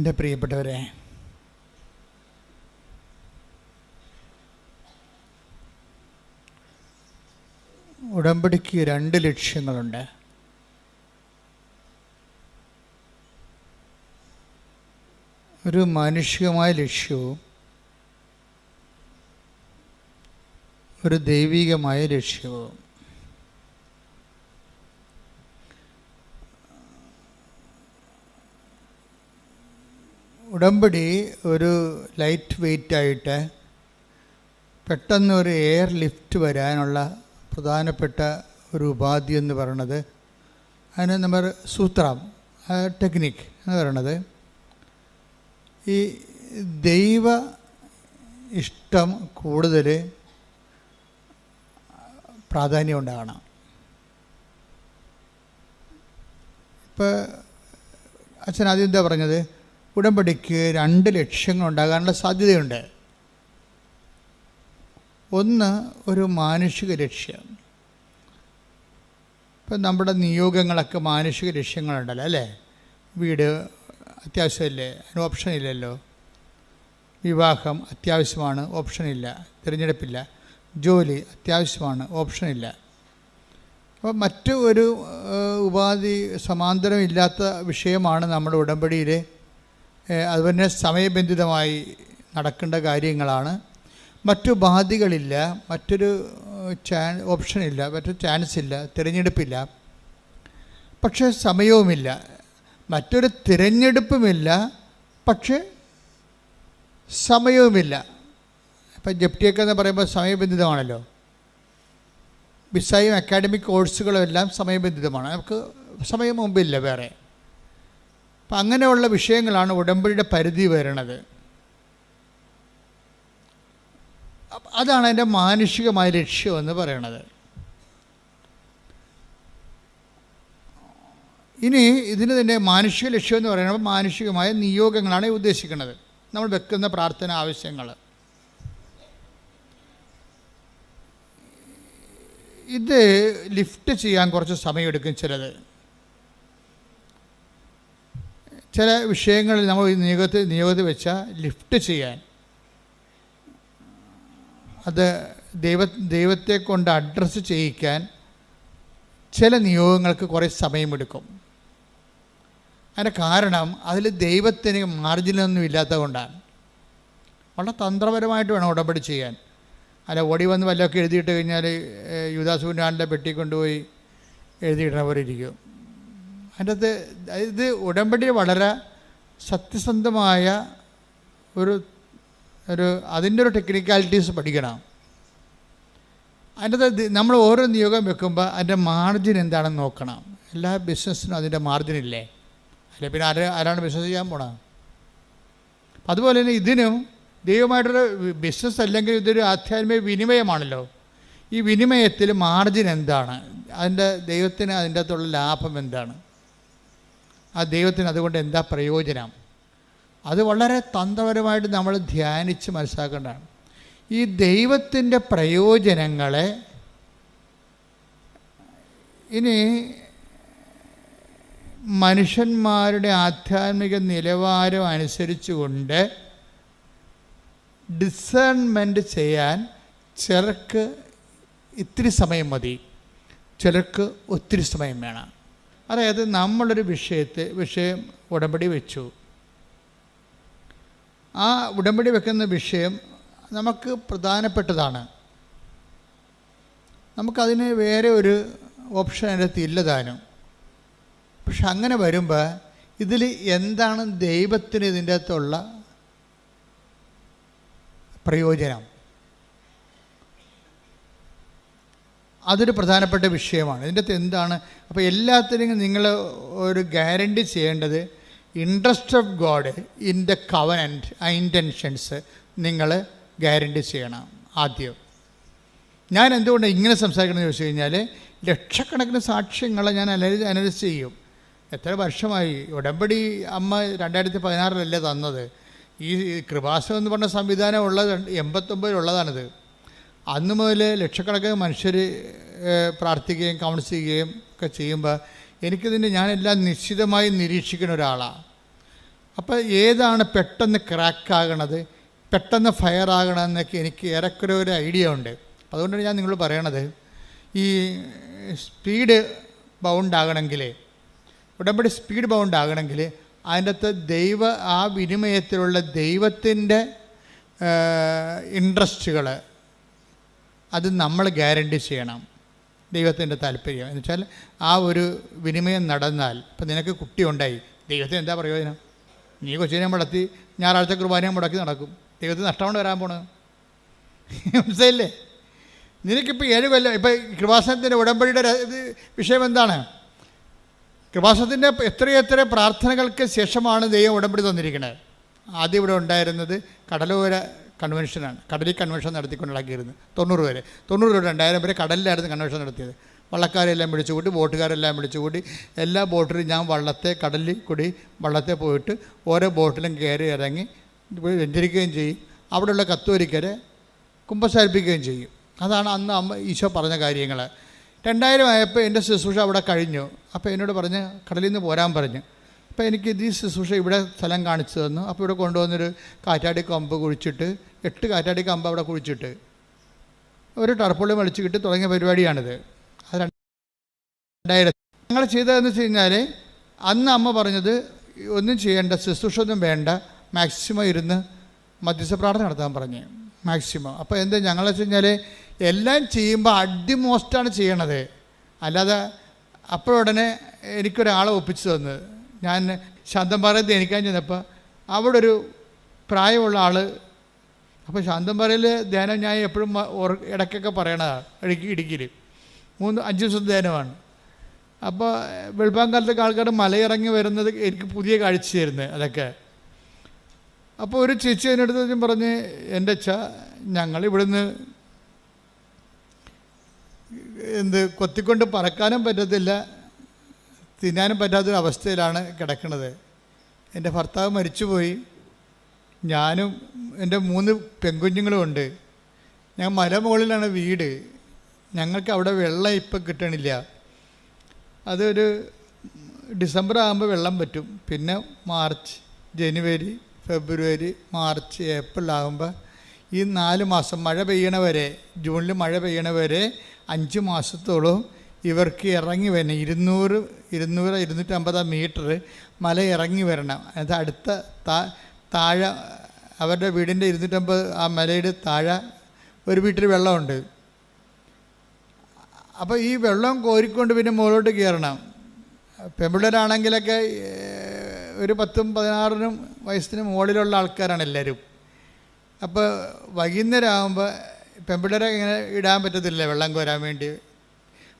എൻ്റെ പ്രിയപ്പെട്ടവരെ, ഉടമ്പടിക്ക് 2 ലക്ഷ്യങ്ങളുണ്ട്. ഒരു മാനുഷികമായ ലക്ഷ്യവും ഒരു ദൈവികമായ ലക്ഷ്യവും. ഉടമ്പടി ഒരു ലൈറ്റ് വെയ്റ്റായിട്ട് പെട്ടെന്ന് ഒരു എയർ ലിഫ്റ്റ് വരാനുള്ള പ്രധാനപ്പെട്ട ഒരു ഉപാധി എന്ന് പറയുന്നത്, അതിന് നമ്മൾ സൂത്രം, ടെക്നിക്ക് എന്ന് പറയുന്നത്, ഈ ദൈവ ഇഷ്ടം കൂടുതൽ പ്രാധാന്യം ഉണ്ടാകണം. ഇപ്പോൾ അച്ഛൻ ആദ്യം എന്താ പറഞ്ഞത്? ഉടമ്പടിക്ക് 2 ലക്ഷ്യങ്ങൾ ഉണ്ടാകാനുള്ള സാധ്യതയുണ്ട്. ഒന്ന്, ഒരു മാനുഷിക ലക്ഷ്യം. ഇപ്പം നമ്മുടെ നിയോഗങ്ങളൊക്കെ മാനുഷിക ലക്ഷ്യങ്ങളുണ്ടല്ലോ, അല്ലേ? വീട് അത്യാവശ്യമല്ലേ, അതിന് ഓപ്ഷനില്ലല്ലോ. വിവാഹം അത്യാവശ്യമാണ്, ഓപ്ഷനില്ല, തിരഞ്ഞെടുപ്പില്ല. ജോലി അത്യാവശ്യമാണ്, ഓപ്ഷനില്ല. അപ്പോൾ മറ്റ് ഒരു ഉപാധി സമാന്തരമില്ലാത്ത വിഷയമാണ് നമ്മുടെ ഉടമ്പടിയിൽ. അതുപോലെ സമയബന്ധിതമായി നടക്കേണ്ട കാര്യങ്ങളാണ്. മറ്റു ബാധ്യതകളില്ല, മറ്റൊരു ഓപ്ഷനില്ല, മറ്റൊരു ചാൻസ് ഇല്ല, തിരഞ്ഞെടുപ്പില്ല. പക്ഷേ സമയവുമില്ല, മറ്റൊരു തിരഞ്ഞെടുപ്പുമില്ല, പക്ഷേ സമയവുമില്ല. ഇപ്പം ജപ്തിയൊക്കെ എന്ന് പറയുമ്പോൾ സമയബന്ധിതമാണല്ലോ. വിസയും അക്കാഡമിക് കോഴ്സുകളും എല്ലാം സമയബന്ധിതമാണ്. നമുക്ക് സമയം മുമ്പില്ല വേറെ. അപ്പം അങ്ങനെയുള്ള വിഷയങ്ങളാണ് ഉടമ്പടിയുടെ പരിധി വരുന്നത്. അതാണ് എൻ്റെ മാനുഷികമായ ലക്ഷ്യം എന്ന് പറയണത്. ഇനി ഇതിന് തന്നെ മാനുഷിക ലക്ഷ്യം എന്ന് പറയുന്നത് മാനുഷികമായ നിയോഗങ്ങളാണ് ഉദ്ദേശിക്കുന്നത്. നമ്മൾ വെക്കുന്ന പ്രാർത്ഥന ആവശ്യങ്ങൾ. ഇത് ലിഫ്റ്റ് ചെയ്യാൻ കുറച്ച് സമയമെടുക്കും. ചില വിഷയങ്ങളിൽ നമ്മൾ നിയോഗത്തിൽ വെച്ചാൽ ലിഫ്റ്റ് ചെയ്യാൻ, അത് ദൈവത്തെ കൊണ്ട് അഡ്രസ്സ് ചെയ്യിക്കാൻ ചില നിയോഗങ്ങൾക്ക് കുറേ സമയമെടുക്കും. അതിൻ്റെ കാരണം അതിൽ ദൈവത്തിന് മാർജിനൊന്നും ഇല്ലാത്തത് കൊണ്ടാണ്. വളരെ തന്ത്രപരമായിട്ട് വേണം ഉടമ്പടി ചെയ്യാൻ. അല്ല ഓടി വന്ന് വല്ലതൊക്കെ എഴുതിയിട്ട് കഴിഞ്ഞാൽ യൂദാസുവിൻ്റെ പെട്ടി കൊണ്ടുപോയി എഴുതിയിടുന്ന പോലെ ഇരിക്കും. അതിൻ്റെ അകത്ത് ഇത് ഉടമ്പടി വളരെ സത്യസന്ധമായ അതിൻ്റെ ഒരു ടെക്നിക്കാലിറ്റീസ് പഠിക്കണം. അതിൻ്റെ അകത്ത് നമ്മൾ ഓരോ നിയോഗം വെക്കുമ്പോൾ അതിൻ്റെ മാർജിൻ എന്താണെന്ന് നോക്കണം. എല്ലാ ബിസിനസ്സിനും അതിൻ്റെ മാർജിനില്ലേ? അല്ലെ പിന്നെ ആരാണ് ബിസിനസ് ചെയ്യാൻ പോണത്? അതുപോലെ തന്നെ ഇതിനും ദൈവമായിട്ടൊരു ബിസിനസ് അല്ലെങ്കിൽ ഇതൊരു ആധ്യാത്മിക വിനിമയമാണല്ലോ. ഈ വിനിമയത്തിൽ മാർജിൻ എന്താണ്? ദൈവത്തിന് അതിൻ്റെ അകത്തുള്ള ലാഭം എന്താണ്? ആ ദൈവത്തിന് അതുകൊണ്ട് എന്താ പ്രയോജനം? അത് വളരെ തന്ത്രപരമായിട്ട് നമ്മൾ ധ്യാനിച്ച് മനസ്സിലാക്കേണ്ടതാണ്. ഈ ദൈവത്തിൻ്റെ പ്രയോജനങ്ങളെ ഇനി മനുഷ്യന്മാരുടെ ആധ്യാത്മിക നിലവാരം അനുസരിച്ചുകൊണ്ട് ഡിസേൺമെൻറ്റ് ചെയ്യാൻ ചിലർക്ക് ഇത്തിരി സമയം മതി, ചിലർക്ക് ഒത്തിരി സമയം വേണം. അതായത് നമ്മളൊരു വിഷയം ഉടമ്പടി വെച്ചു. ആ ഉടമ്പടി വെക്കുന്ന വിഷയം നമുക്ക് പ്രധാനപ്പെട്ടതാണ്. നമുക്കതിന് വേറെ ഒരു ഓപ്ഷൻ അതിനകത്ത് ഇല്ലതാനും. പക്ഷെ അങ്ങനെ വരുമ്പോൾ ഇതിൽ എന്താണ് ദൈവത്തിന് ഇതിൻ്റെ അകത്തുള്ള പ്രയോജനം? അതൊരു പ്രധാനപ്പെട്ട വിഷയമാണ്. ഇതിൻ്റെ അകത്ത് എന്താണ്? അപ്പോൾ എല്ലാത്തിനും നിങ്ങൾ ഒരു ഗ്യാരണ്ടി ചെയ്യേണ്ടത് interest of God in the covenant, ആ ഇൻറ്റൻഷൻസ് നിങ്ങൾ ഗ്യാരണ്ടി ചെയ്യണം. ആദ്യം ഞാൻ എന്തുകൊണ്ട് ഇങ്ങനെ സംസാരിക്കണമെന്ന് ചോദിച്ചു കഴിഞ്ഞാൽ, ലക്ഷക്കണക്കിന് സാക്ഷ്യങ്ങളെ ഞാൻ അനലൈസ് ചെയ്യും. എത്ര വർഷമായി ഉടമ്പടി അമ്മ 2016 തന്നത്. ഈ കൃപാസനം എന്ന് പറഞ്ഞ സംവിധാനം ഉള്ളത് 89 അന്ന് മുതൽ ലക്ഷക്കണക്കിന് മനുഷ്യർ പ്രാർത്ഥിക്കുകയും കൗൺസിൽ ചെയ്യുകയും ഒക്കെ ചെയ്യുമ്പോൾ ഞാനെല്ലാം നിശ്ചിതമായി നിരീക്ഷിക്കുന്ന ഒരാളാണ്. അപ്പോൾ ഏതാണ് പെട്ടെന്ന് ക്രാക്കാകണത്, പെട്ടെന്ന് ഫയർ ആകണമെന്നൊക്കെ എനിക്ക് ഏറെക്കുറെ ഒരു ഐഡിയ ഉണ്ട്. അതുകൊണ്ടാണ് ഞാൻ നിങ്ങളോട് പറയണത്, ഈ സ്പീഡ് ബൗണ്ടാകണമെങ്കിൽ, ഉടമ്പടി സ്പീഡ് ബൗണ്ടാകണമെങ്കിൽ അതിൻ്റെ അകത്ത് ആ വിനിമയത്തിലുള്ള ദൈവത്തിൻ്റെ ഇൻട്രസ്റ്റുകൾ അത് നമ്മൾ ഗ്യാരണ്ടി ചെയ്യണം. ദൈവത്തിൻ്റെ താല്പര്യം എന്ന് വെച്ചാൽ ആ ഒരു വിനിമയം നടന്നാൽ, ഇപ്പം നിനക്ക് കുട്ടി ഉണ്ടായി, ദൈവത്തിന് എന്താ പ്രയോജനം? നീ കൊച്ചിനെ മുടത്തി ഞായറാഴ്ച കുർബാനയും മുടക്കി നടക്കും, ദൈവത്തിന് നഷ്ടമാണ് വരാൻ പോണത്. മനസ്സിലായില്ലേ? നിനക്കിപ്പോൾ 7 കൊല്ലം, ഇപ്പം കൃപാസനത്തിൻ്റെ ഉടമ്പടിയുടെ വിഷയം എന്താണ്? കൃപാസനത്തിൻ്റെ എത്രയെത്ര പ്രാർത്ഥനകൾക്ക് ശേഷമാണ് ദൈവം ഉടമ്പടി തന്നിരിക്കുന്നത്. ആദ്യം ഇവിടെ ഉണ്ടായിരുന്നത് കടലോര കൺവെൻഷനാണ്. കടലിൽ കൺവെൻഷൻ നടത്തിക്കൊണ്ടിളക്കിയിരുന്നു 90 വരെ. 90 തൊട്ട് 2000 വരെ കടലിലായിരുന്നു കൺവെൻഷൻ നടത്തിയത്. വള്ളക്കാരെല്ലാം വിളിച്ചുകൂട്ടി, ബോട്ടുകാരെല്ലാം വിളിച്ചുകൂട്ടി, എല്ലാ ബോട്ടിലും ഞാൻ കടലിൽ കൂടി വള്ളത്തെ പോയിട്ട് ഓരോ ബോട്ടിലും കയറി ഇറങ്ങി വെഞ്ചരിക്കുകയും ചെയ്യും. അവിടെയുള്ള കത്തോലിക്കരെ കുമ്പസാരിപ്പിക്കുകയും ചെയ്യും. അതാണ് അന്ന് ഈശോ പറഞ്ഞ കാര്യങ്ങൾ. 2000 ആയപ്പോൾ എൻ്റെ ശുശ്രൂഷ അവിടെ കഴിഞ്ഞു. അപ്പോൾ എന്നോട് പറഞ്ഞ് കടലിൽ നിന്ന് പോരാൻ പറഞ്ഞു. അപ്പോൾ എനിക്ക് ഈ ശുശ്രൂഷ ഇവിടെ സ്ഥലം കാണിച്ചു തന്നു. അപ്പോൾ ഇവിടെ കൊണ്ടുവന്നൊരു കാറ്റാടി കമ്പ് കുഴിച്ചിട്ട് 8 കാറ്റാടി കമ്പ് അവിടെ കുഴിച്ചിട്ട് ഒരു ടർപ്പുള്ളി വലിച്ചു കിട്ടി തുടങ്ങിയ പരിപാടിയാണിത്. അത് 2000 ഞങ്ങൾ ചെയ്തതെന്ന് വെച്ച് കഴിഞ്ഞാൽ, അന്ന് അമ്മ പറഞ്ഞത് ഒന്നും ചെയ്യേണ്ട, ശുശ്രൂഷ ഒന്നും വേണ്ട, മാക്സിമം ഇരുന്ന് മധ്യസ്ഥ പ്രാർത്ഥന നടത്താൻ പറഞ്ഞു, മാക്സിമം. അപ്പോൾ എന്താ ഞങ്ങൾ വെച്ച് കഴിഞ്ഞാൽ എല്ലാം ചെയ്യുമ്പോൾ അടിമോസ്റ്റാണ് ചെയ്യണത്. അല്ലാതെ അപ്പോഴുടനെ എനിക്കൊരാളെ ഒപ്പിച്ചു തന്നത്. ഞാൻ ശാന്തംപാറയിൽ ധ്യാനിക്കാൻ ചെന്നപ്പോൾ അവിടെ ഒരു പ്രായമുള്ള ആൾ, അപ്പോൾ ശാന്തംപാറയിൽ ധ്യാനം ഞാൻ എപ്പോഴും ഇടയ്ക്കൊക്കെ പറയണതാണ്, ഇടുക്കിയിൽ 3-5 ദിവസം ധ്യാനമാണ്. അപ്പോൾ വെളുപ്പാങ്കാലത്തൊക്കെ ആൾക്കാർ മലയിറങ്ങി വരുന്നത് എനിക്ക് പുതിയ കാഴ്ചയായിരുന്നു അതൊക്കെ. അപ്പോൾ ഒരു ചേച്ചി അതിനടുത്ത് പറഞ്ഞ്, എൻ്റെ ഞങ്ങളിവിടുന്ന് കൊത്തിക്കൊണ്ട് പറക്കാനും പറ്റത്തില്ല, തിന്നാനും പറ്റാത്തൊരവസ്ഥയിലാണ് കിടക്കുന്നത്. എൻ്റെ ഭർത്താവ് മരിച്ചുപോയി, ഞാനും എൻ്റെ 3 പെൺകുഞ്ഞുങ്ങളും ഉണ്ട്. ഞാൻ മലമുകളിലാണ് വീട്, ഞങ്ങൾക്ക് അവിടെ വെള്ളം ഇപ്പം കിട്ടണില്ല. അതൊരു ഡിസംബർ ആകുമ്പോൾ വെള്ളം പറ്റും, പിന്നെ മാർച്ച്, ജനുവരി, ഫെബ്രുവരി, മാർച്ച്, ഏപ്രിൽ ആകുമ്പോൾ ഈ 4 മാസം മഴ പെയ്യണവരെ, ജൂണിൽ മഴ പെയ്യണവരെ 5 മാസത്തോളം ഇവർക്ക് ഇറങ്ങി വരണം. 200-250 മീറ്റർ മല ഇറങ്ങി വരണം. അത് അടുത്ത താഴെ അവരുടെ വീടിൻ്റെ 250 ആ മലയുടെ താഴെ ഒരു വീട്ടിൽ വെള്ളമുണ്ട്. അപ്പോൾ ഈ വെള്ളം കോരിക്കൊണ്ട് പിന്നെ മുകളിലോട്ട് കയറണം. പെൺപിള്ളേരാണെങ്കിലൊക്കെ ഒരു 10-16 വയസ്സിന് മുകളിലുള്ള ആൾക്കാരാണ് എല്ലാവരും. അപ്പോൾ വൈകുന്നേരം ആകുമ്പോൾ പെൺപിള്ളേരെ ഇങ്ങനെ ഇടാൻ പറ്റത്തില്ല വെള്ളം കോരാൻ വേണ്ടി.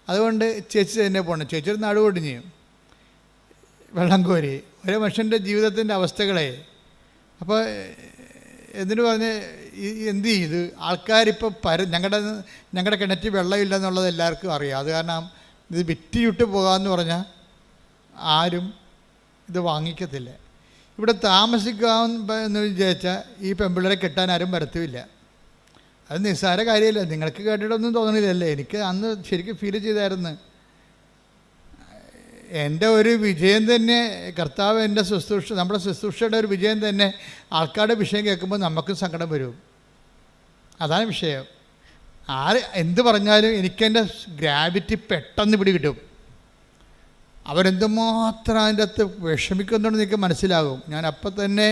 അതുകൊണ്ട് ചേച്ചി തന്നെ പോകണം. ചേച്ചി ഒരു നടുവൊടിഞ്ഞ് വെള്ളം കോരി ഒരു മനുഷ്യൻ്റെ ജീവിതത്തിൻ്റെ അവസ്ഥകളെ. അപ്പോൾ എന്നിട്ട് പറഞ്ഞ് എന്ത് ചെയ്ത് ആൾക്കാരിപ്പോൾ ഞങ്ങളുടെ കിണറ്റിൽ വെള്ളമില്ലെന്നുള്ളത് എല്ലാവർക്കും അറിയാം. അത് കാരണം ഇത് വിറ്റിയിട്ട് പോകാമെന്ന് പറഞ്ഞാൽ ആരും ഇത് വാങ്ങിക്കത്തില്ല. ഇവിടെ താമസിക്കാമെന്ന് വിചാരിച്ചാൽ ഈ പെൺപിള്ളേരെ കെട്ടാൻ ആരും വരത്തുമില്ല. അത് നിസ്സാര കാര്യമല്ല. നിങ്ങൾക്ക് കേട്ടിട്ടൊന്നും തോന്നണില്ലല്ലേ? എനിക്ക് അന്ന് ശരിക്കും ഫീൽ ചെയ്തായിരുന്നു. എൻ്റെ ഒരു വിജയം തന്നെ കർത്താവ്, എൻ്റെ ശുശ്രൂഷ, നമ്മുടെ ശുശ്രൂഷയുടെ ഒരു വിജയം തന്നെ ആൾക്കാരുടെ വിഷയം കേൾക്കുമ്പോൾ നമുക്കും സങ്കടം വരും. അതാണ് വിഷയം. എന്ത് പറഞ്ഞാലും എനിക്കെൻ്റെ ഗ്രാവിറ്റി പെട്ടെന്ന് പിടികിട്ടും. അവരെന്തുമാത്രം അതിൻ്റെ അകത്ത് വിഷമിക്കുന്നുണ്ടെന്ന് എനിക്ക് മനസ്സിലാകും. ഞാൻ അപ്പം തന്നെ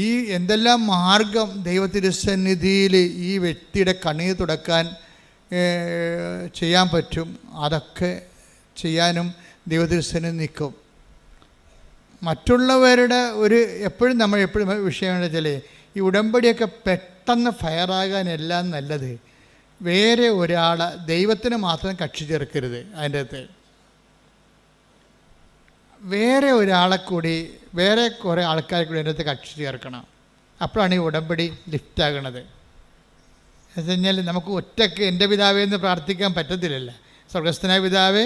ഈ എന്തെല്ലാം മാർഗം ദൈവത്തിരുസന്നിധിയിൽ ഈ വ്യക്തിയുടെ കണ്ണീർ തുടക്കാൻ ചെയ്യാൻ പറ്റും, അതൊക്കെ ചെയ്യാനും ദൈവത്തിരുസന്നിധി നിൽക്കും. മറ്റുള്ളവരുടെ എപ്പോഴും വിഷയം എന്താ വെച്ചാൽ ഈ ഉടമ്പടിയൊക്കെ പെട്ടെന്ന് ഫയറാകാനെല്ലാം നല്ലത് വേറെ ഒരാളെ, ദൈവത്തിന് മാത്രം കക്ഷി ചേർക്കരുത്. അതിൻ്റെ അകത്ത് വേറെ ഒരാളെ കൂടി, വേറെ കുറേ ആൾക്കാരെ കൂടി അതിൻ്റെ അകത്ത് കക്ഷി ചേർക്കണം. അപ്പോഴാണ് ഈ ഉടമ്പടി ലിഫ്റ്റാകണത്. എന്ന് വെച്ച് കഴിഞ്ഞാൽ നമുക്ക് ഒറ്റയ്ക്ക് എൻ്റെ പിതാവേ എന്ന് പ്രാർത്ഥിക്കാൻ പറ്റത്തില്ലല്ലോ. സ്വർഗസ്ഥനായ പിതാവേ,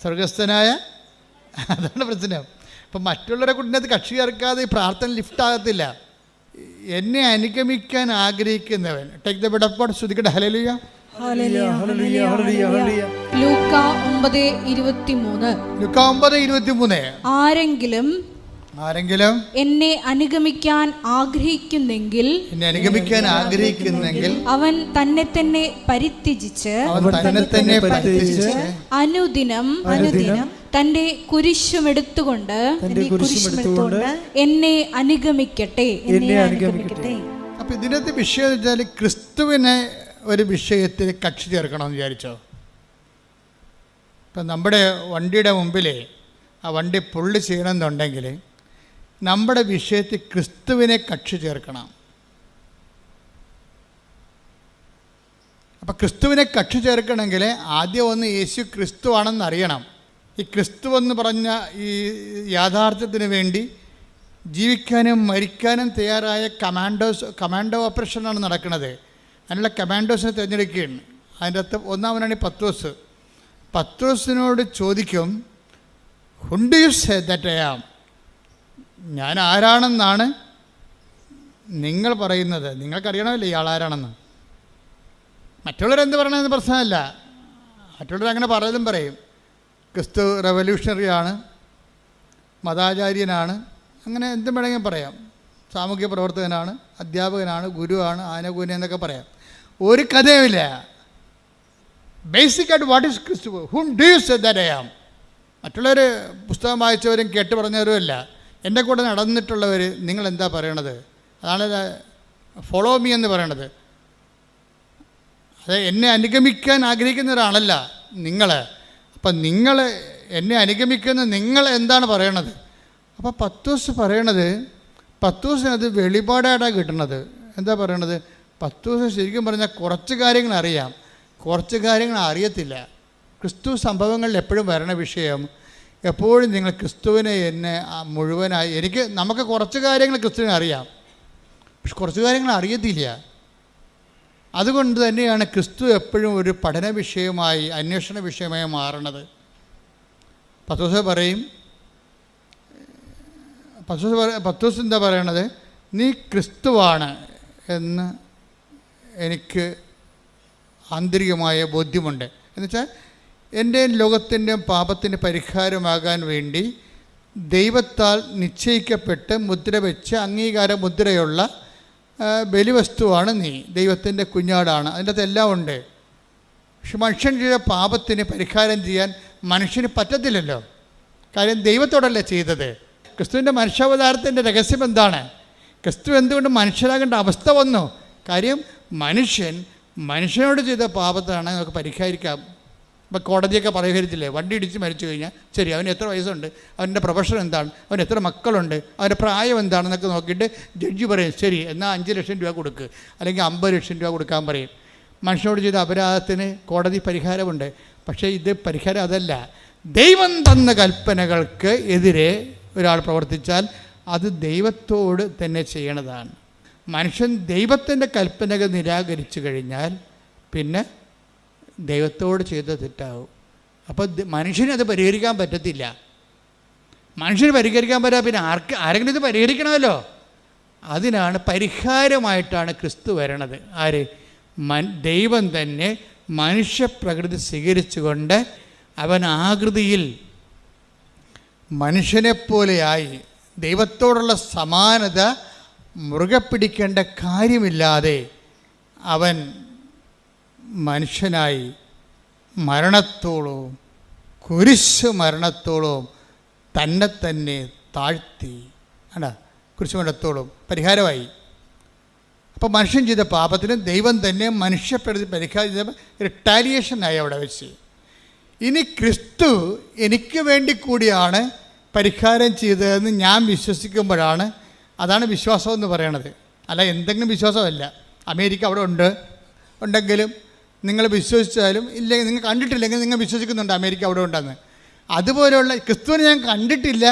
സ്വർഗസ്ഥനായ, അതാണ് പ്രശ്നം. അപ്പം മറ്റുള്ളവരെ കൂടിനകത്ത് കക്ഷി ചേർക്കാതെ ഈ പ്രാർത്ഥന ലിഫ്റ്റാകത്തില്ല. എന്നെ അനുഗമിക്കാൻ ആഗ്രഹിക്കുന്നവൻ, take the bed of God, ശ്രുതിക്കട്ടെ ഹല്ലേലൂയ. ലൂക്കാ 9:23. ആരെങ്കിലും ആരെങ്കിലും എന്നെ അനുഗമിക്കാൻ ആഗ്രഹിക്കുന്നെങ്കിൽ അവൻ തന്നെ തന്നെ പരിത്യജിച്ച് അനുദിനം തന്റെ കുരിശുമെടുത്തുകൊണ്ട് എന്നെ അനുഗമിക്കട്ടെ. അപ്പൊ ഇതിനകത്ത് വിഷയം വെച്ചാൽ ക്രിസ്തുവിനെ ഒരു വിഷയത്തിൽ കക്ഷി ചേർക്കണമെന്ന് വിചാരിച്ചോ? ഇപ്പം നമ്മുടെ വണ്ടിയുടെ മുമ്പിൽ ആ വണ്ടി പുള്ളി ചെയ്യണമെന്നുണ്ടെങ്കിൽ നമ്മുടെ വിഷയത്തിൽ ക്രിസ്തുവിനെ കക്ഷി ചേർക്കണം. അപ്പം ക്രിസ്തുവിനെ കക്ഷി ചേർക്കണമെങ്കിൽ ആദ്യം ഒന്ന് യേശു ക്രിസ്തു ആണെന്ന് അറിയണം. ഈ ക്രിസ്തു എന്ന് പറഞ്ഞ ഈ യാഥാർത്ഥ്യത്തിന് വേണ്ടി ജീവിക്കാനും മരിക്കാനും തയ്യാറായ കമാൻഡോ ഓപ്പറേഷനാണ് നടക്കുന്നത്. അതിനുള്ള കമാൻഡോസിനെ തിരഞ്ഞെടുക്കുകയാണ്. അതിൻ്റെ അകത്ത് ഒന്നാമനാണ് പത്രോസ്. പത്രോസിനോട് ചോദിക്കും, who do you say that I am? ഞാൻ ആരാണെന്നാണ് നിങ്ങൾ പറയുന്നത്? നിങ്ങൾക്കറിയണമല്ലോ ഇയാൾ ആരാണെന്ന്. മറ്റുള്ളവരെന്ത് പറയണമെന്ന് പ്രശ്നമല്ല. മറ്റുള്ളവർ അങ്ങനെ പറയലും പറയും. ക്രിസ്തു റെവല്യൂഷണറിയാണ്, മതാചാര്യനാണ്, അങ്ങനെ എന്തും വേണമെങ്കിലും പറയാം. സാമൂഹ്യ പ്രവർത്തകനാണ്, അധ്യാപകനാണ്, ഗുരുവാണ്, ആനകൂന എന്നൊക്കെ പറയാം. ഒരു കഥയുമില്ല. ബേസിക്കായിട്ട് വാട്ട് ഈസ് ക്രിസ്തു? Whom do you say that I am? മറ്റുള്ളവർ പുസ്തകം വായിച്ചവരും കേട്ട് പറഞ്ഞവരും അല്ല. എൻ്റെ കൂടെ നടന്നിട്ടുള്ളവർ നിങ്ങൾ എന്താ പറയണത്? അതാണ് ഫോളോ മീ എന്ന് പറയണത്. അത് എന്നെ അനുഗമിക്കാൻ ആഗ്രഹിക്കുന്നവരാണല്ല നിങ്ങൾ. അപ്പം നിങ്ങൾ എന്നെ അനുഗമിക്കുന്ന നിങ്ങൾ എന്താണ് പറയണത്? അപ്പോൾ പത്രോസ് പറയണത്, പത്രോസിനത് വെളിപാടായിട്ടാണ് കിട്ടണത്. എന്താ പറയണത്? പത്രോസ് ശരിക്കും പറഞ്ഞാൽ കുറച്ച് കാര്യങ്ങൾ അറിയാം, കുറച്ച് കാര്യങ്ങൾ അറിയത്തില്ല. ക്രിസ്തു സംഭവങ്ങളിൽ എപ്പോഴും വരണ വിഷയം, എപ്പോഴും നിങ്ങൾ ക്രിസ്തുവിനെ എന്നെ മുഴുവനായി നമുക്ക് കുറച്ച് കാര്യങ്ങൾ ക്രിസ്തുവിനെ അറിയാം, പക്ഷെ കുറച്ച് കാര്യങ്ങൾ അറിയത്തില്ല. അതുകൊണ്ട് തന്നെയാണ് ക്രിസ്തു എപ്പോഴും ഒരു പഠന വിഷയമായി, അന്വേഷണ വിഷയമായി മാറണത്. പത്രോസ് പറയും, പത്രോസ് എന്താ പറയണത്? നീ ക്രിസ്തുവാണ് എന്ന് എനിക്ക് ആന്തരികമായ ബോധ്യമുണ്ട്. എന്നുവെച്ചാൽ എൻ്റെയും ലോകത്തിൻ്റെയും പാപത്തിന് പരിഹാരമാകാൻ വേണ്ടി ദൈവത്താൽ നിശ്ചയിക്കപ്പെട്ട് മുദ്ര വെച്ച് അംഗീകാര മുദ്രയുള്ള ബലിവസ്തുവാണ് നീ. ദൈവത്തിൻ്റെ കുഞ്ഞാടാണ്. അതിൻ്റെ അകത്ത് എല്ലാം ഉണ്ട്. പക്ഷെ മനുഷ്യൻ ചെയ്ത പാപത്തിന് പരിഹാരം ചെയ്യാൻ മനുഷ്യന് പറ്റത്തില്ലല്ലോ. കാര്യം ദൈവത്തോടല്ലേ ചെയ്തത്. ക്രിസ്തുവിൻ്റെ മനുഷ്യാവതാരത്തിൻ്റെ രഹസ്യം എന്താണ്? ക്രിസ്തു എന്തുകൊണ്ട് മനുഷ്യരാകേണ്ട അവസ്ഥ വന്നു? കാര്യം മനുഷ്യനോട് ചെയ്ത പാപത്താണ് നമുക്ക് പരിഹരിക്കാം. ഇപ്പം കോടതിയൊക്കെ പരിഹരിച്ചില്ലേ? വണ്ടി ഇടിച്ച് മരിച്ചു കഴിഞ്ഞാൽ ശരി, അവന് എത്ര വയസ്സുണ്ട്, അവൻ്റെ പ്രൊഫഷൻ എന്താണ്, അവന് എത്ര മക്കളുണ്ട്, അവൻ്റെ പ്രായം എന്താണെന്നൊക്കെ നോക്കിയിട്ട് ജഡ്ജി പറയും, ശരി എന്നാൽ 5 ലക്ഷം രൂപ കൊടുക്ക്, അല്ലെങ്കിൽ 50 ലക്ഷം രൂപ കൊടുക്കാൻ പറയും. മനുഷ്യനോട് ചെയ്ത അപരാധത്തിന് കോടതി പരിഹാരമുണ്ട്. പക്ഷേ ഇത് പരിഹാരം അതല്ല. ദൈവം തന്ന കൽപ്പനകൾക്ക് എതിരെ ഒരാൾ പ്രവർത്തിച്ചാൽ അത് ദൈവത്തോട് തന്നെ ചെയ്യണതാണ്. മനുഷ്യൻ ദൈവത്തിൻ്റെ കൽപ്പനകൾ നിരാകരിച്ചു കഴിഞ്ഞാൽ പിന്നെ ദൈവത്തോട് ചെയ്ത് തെറ്റാവും. അപ്പോൾ മനുഷ്യനത് പരിഹരിക്കാൻ പറ്റത്തില്ല. മനുഷ്യന് പരിഹരിക്കാൻ പറ്റാ പിന്നെ ആരെങ്കിലും ഇത് പരിഹരിക്കണമല്ലോ. അതിനാണ് പരിഹാരമായിട്ടാണ് ക്രിസ്തു വരണത്. ആര്? ദൈവം തന്നെ മനുഷ്യപ്രകൃതി സ്വീകരിച്ചുകൊണ്ട് അവൻ ആകൃതിയിൽ മനുഷ്യനെപ്പോലെയായി ദൈവത്തോടുള്ള സമാനത മുറുകെ പിടിക്കേണ്ട കാര്യമില്ലാതെ അവൻ മനുഷ്യനായി മരണത്തോളവും കുരിശ് മരണത്തോളവും തന്നെ താഴ്ത്തി. ആണ് കുരിശ് മരണത്തോളം പരിഹാരമായി. അപ്പോൾ മനുഷ്യൻ ചെയ്ത പാപത്തിന് ദൈവം തന്നെ മനുഷ്യപ്രകൃതി പരിഹാരം ചെയ്ത റിട്ടാലിയേഷനായി അവിടെ വെച്ച്. ഇനി ക്രിസ്തു എനിക്ക് വേണ്ടി കൂടിയാണ് പരിഹാരം ചെയ്തതെന്ന് ഞാൻ വിശ്വസിക്കുമ്പോഴാണ്, അതാണ് വിശ്വാസം എന്ന് പറയണത്. അല്ല എന്തെങ്കിലും വിശ്വാസമല്ല. അമേരിക്ക അവിടെ ഉണ്ടെങ്കിലും നിങ്ങൾ വിശ്വസിച്ചാലും ഇല്ലെങ്കിൽ നിങ്ങൾ കണ്ടിട്ടില്ലെങ്കിൽ നിങ്ങൾ വിശ്വസിക്കുന്നുണ്ട് അമേരിക്ക അവിടെ ഉണ്ടെന്ന്. അതുപോലെയുള്ള ക്രിസ്തുവിനെ ഞാൻ കണ്ടിട്ടില്ല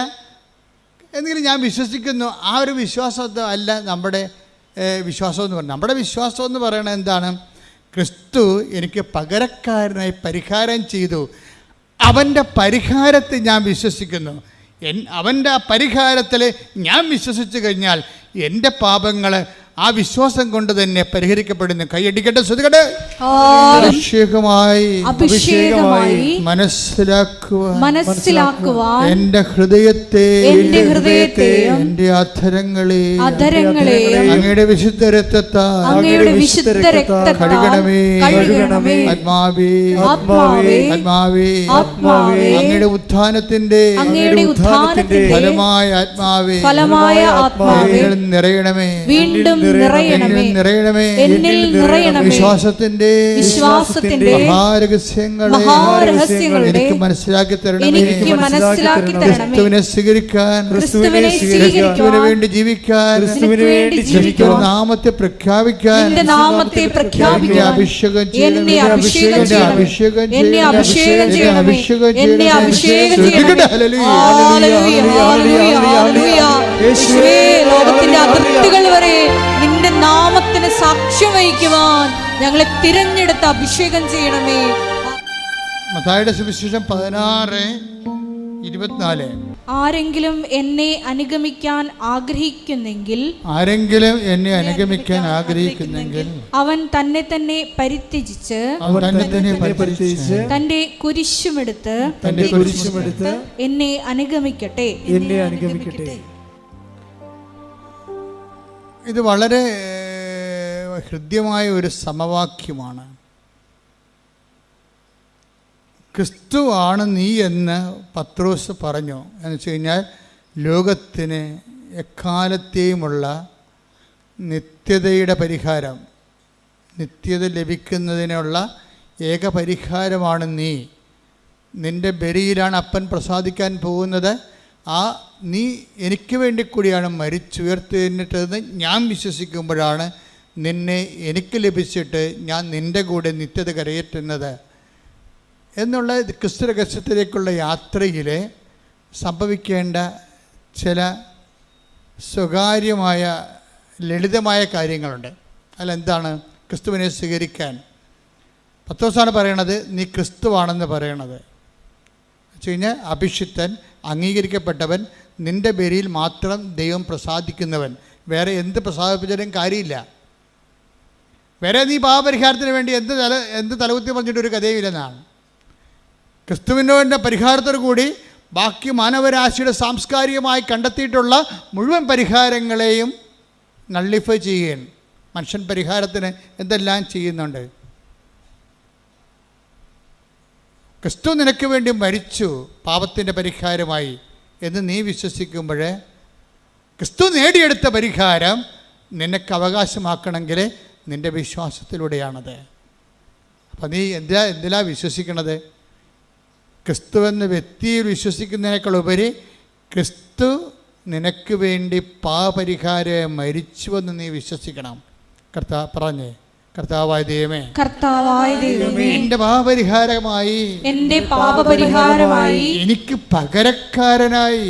എന്നെങ്കിലും ഞാൻ വിശ്വസിക്കുന്നു. ആ ഒരു വിശ്വാസം അല്ല നമ്മുടെ വിശ്വാസം എന്ന് പറയുന്നത്. നമ്മുടെ വിശ്വാസം എന്ന് പറയുന്നത് എന്താണ്? ക്രിസ്തു എനിക്ക് പകരക്കാരനായി പരിഹാരം ചെയ്തു. അവൻ്റെ പരിഹാരത്തിൽ ഞാൻ വിശ്വസിക്കുന്നു. അവൻ്റെ ആ പരിഹാരത്തിൽ ഞാൻ വിശ്വസിച്ച് കഴിഞ്ഞാൽ എൻ്റെ പാപങ്ങൾ ആ വിശ്വാസം കൊണ്ട് തന്നെ പരിഹരിക്കപ്പെടുന്നു. കൈയടിക്കട്ടെ, ശ്രദ്ധിക്കട്ടെ. അഭിഷേകമായി മനസ്സിലാക്കുവാൻ എന്റെ ഹൃദയത്തെയും എന്റെ അധരങ്ങളെയും അങ്ങയുടെ വിശുദ്ധ രക്തത്താൽ കഴുകണമേ. ആത്മാവേ അങ്ങയുടെ ഉത്ഥാനത്തിന്റെ ഫലമായ ആത്മാവേ നിറയണമേ, വീണ്ടും നിറയണമേ. വിശ്വാസത്തിന്റെ മഹാരഹസ്യങ്ങളെ എനിക്ക് മനസ്സിലാക്കി തരണമേ. ക്രിസ്തുവിനെ സ്വീകരിക്കാൻ, ക്രിസ്തുവിന് വേണ്ടി ജീവിക്കാൻ, നാമത്തെ പ്രഖ്യാപിക്കാൻ അഭിഷേകം ലോകത്തിന്റെ അതിർത്തികൾ വരെ നിന്റെ നാമത്തിന് സാക്ഷ്യം വഹിക്കുവാൻ ഞങ്ങളെ തിരഞ്ഞെടുത്ത് അഭിഷേകം ചെയ്യണമേ. മത്തായിയുടെ സുവിശേഷം 16:24. ആരെങ്കിലും എന്നെ അനുഗമിക്കാൻ ആഗ്രഹിക്കുന്നെങ്കിൽ അവൻ തന്നെ തന്നെ പരിത്യജിച്ച് തന്റെ കുരിശുമെടുത്ത് എന്നെ അനുഗമിക്കട്ടെ. ഇത് വളരെ ഹൃദ്യമായ ഒരു സമവാക്യമാണ്. ക്രിസ്തുവാണ് നീ എന്ന് പത്രോസ് പറഞ്ഞു. എന്ന് വെച്ച് കഴിഞ്ഞാൽ ലോകത്തിന് എക്കാലത്തെയുമുള്ള നിത്യതയുടെ പരിഹാരം, നിത്യത ലഭിക്കുന്നതിനുള്ള ഏക പരിഹാരമാണ് നീ. നിൻ്റെ ബലിയിലാണ് അപ്പൻ പ്രസാദിക്കാൻ പോകുന്നത്. നീ എനിക്ക് വേണ്ടി കൂടിയാണ് മരിച്ചുയർത്തിട്ടതെന്ന് ഞാൻ വിശ്വസിക്കുമ്പോഴാണ് നിന്നെ എനിക്ക് ലഭിച്ചിട്ട് ഞാൻ നിൻ്റെ കൂടെ നിത്യത കരയേറ്റുന്നത് എന്നുള്ള ക്രിസ്തു രഹസ്യത്തിലേക്കുള്ള യാത്രയിൽ സംഭവിക്കേണ്ട ചില സ്വകാര്യമായ ലളിതമായ കാര്യങ്ങളുണ്ട്. അതിലെന്താണ്? ക്രിസ്തുവിനെ സ്വീകരിക്കാൻ പത്രോസാണ് പറയണത്, നീ ക്രിസ്തുവാണെന്ന് പറയണത്. വെച്ച് കഴിഞ്ഞാൽ അഭിഷിക്തൻ, അംഗീകരിക്കപ്പെട്ടവൻ, നിൻ്റെ ബലിയിൽ മാത്രം ദൈവം പ്രസാദിക്കുന്നവൻ. വേറെ എന്ത് പ്രസാദിപ്പിച്ചാലും കാര്യമില്ല. വേറെ നീ പാപപരിഹാരത്തിന് വേണ്ടി എന്ത് തലകുത്തി പറഞ്ഞിട്ടൊരു കഥയുമില്ലെന്നാണ്. ക്രിസ്തുവിൻ്റെ പരിഹാരത്തോടു കൂടി ബാക്കി മാനവരാശിയുടെ സാംസ്കാരികമായി കണ്ടെത്തിയിട്ടുള്ള മുഴുവൻ പരിഹാരങ്ങളെയും നള്ളിഫൈ ചെയ്യുകയാണ്. മനുഷ്യൻ പരിഹാരത്തിന് എന്തെല്ലാം ചെയ്യുന്നുണ്ട്. ക്രിസ്തു നിനക്ക് വേണ്ടി മരിച്ചു പാപത്തിൻ്റെ പരിഹാരമായി എന്ന് നീ വിശ്വസിക്കുമ്പോൾ ക്രിസ്തു നേടിയെടുത്ത പരിഹാരം നിനക്ക് അവകാശമാക്കണമെങ്കിൽ നിൻ്റെ വിശ്വാസത്തിലൂടെയാണത്. അപ്പം നീ എന്തിലാണ് വിശ്വസിക്കണത്? ക്രിസ്തുവെന്ന വ്യക്തിയിൽ വിശ്വസിക്കുന്നതിനേക്കാൾ ഉപരി ക്രിസ്തു നിനക്ക് വേണ്ടി പാപപരിഹാരം മരിച്ചുവെന്ന് നീ വിശ്വസിക്കണം. പറഞ്ഞേ, കർത്താവായ ദൈവമേ, എന്റെ പാപപരിഹാരമായി എനിക്ക് പകരക്കാരനായി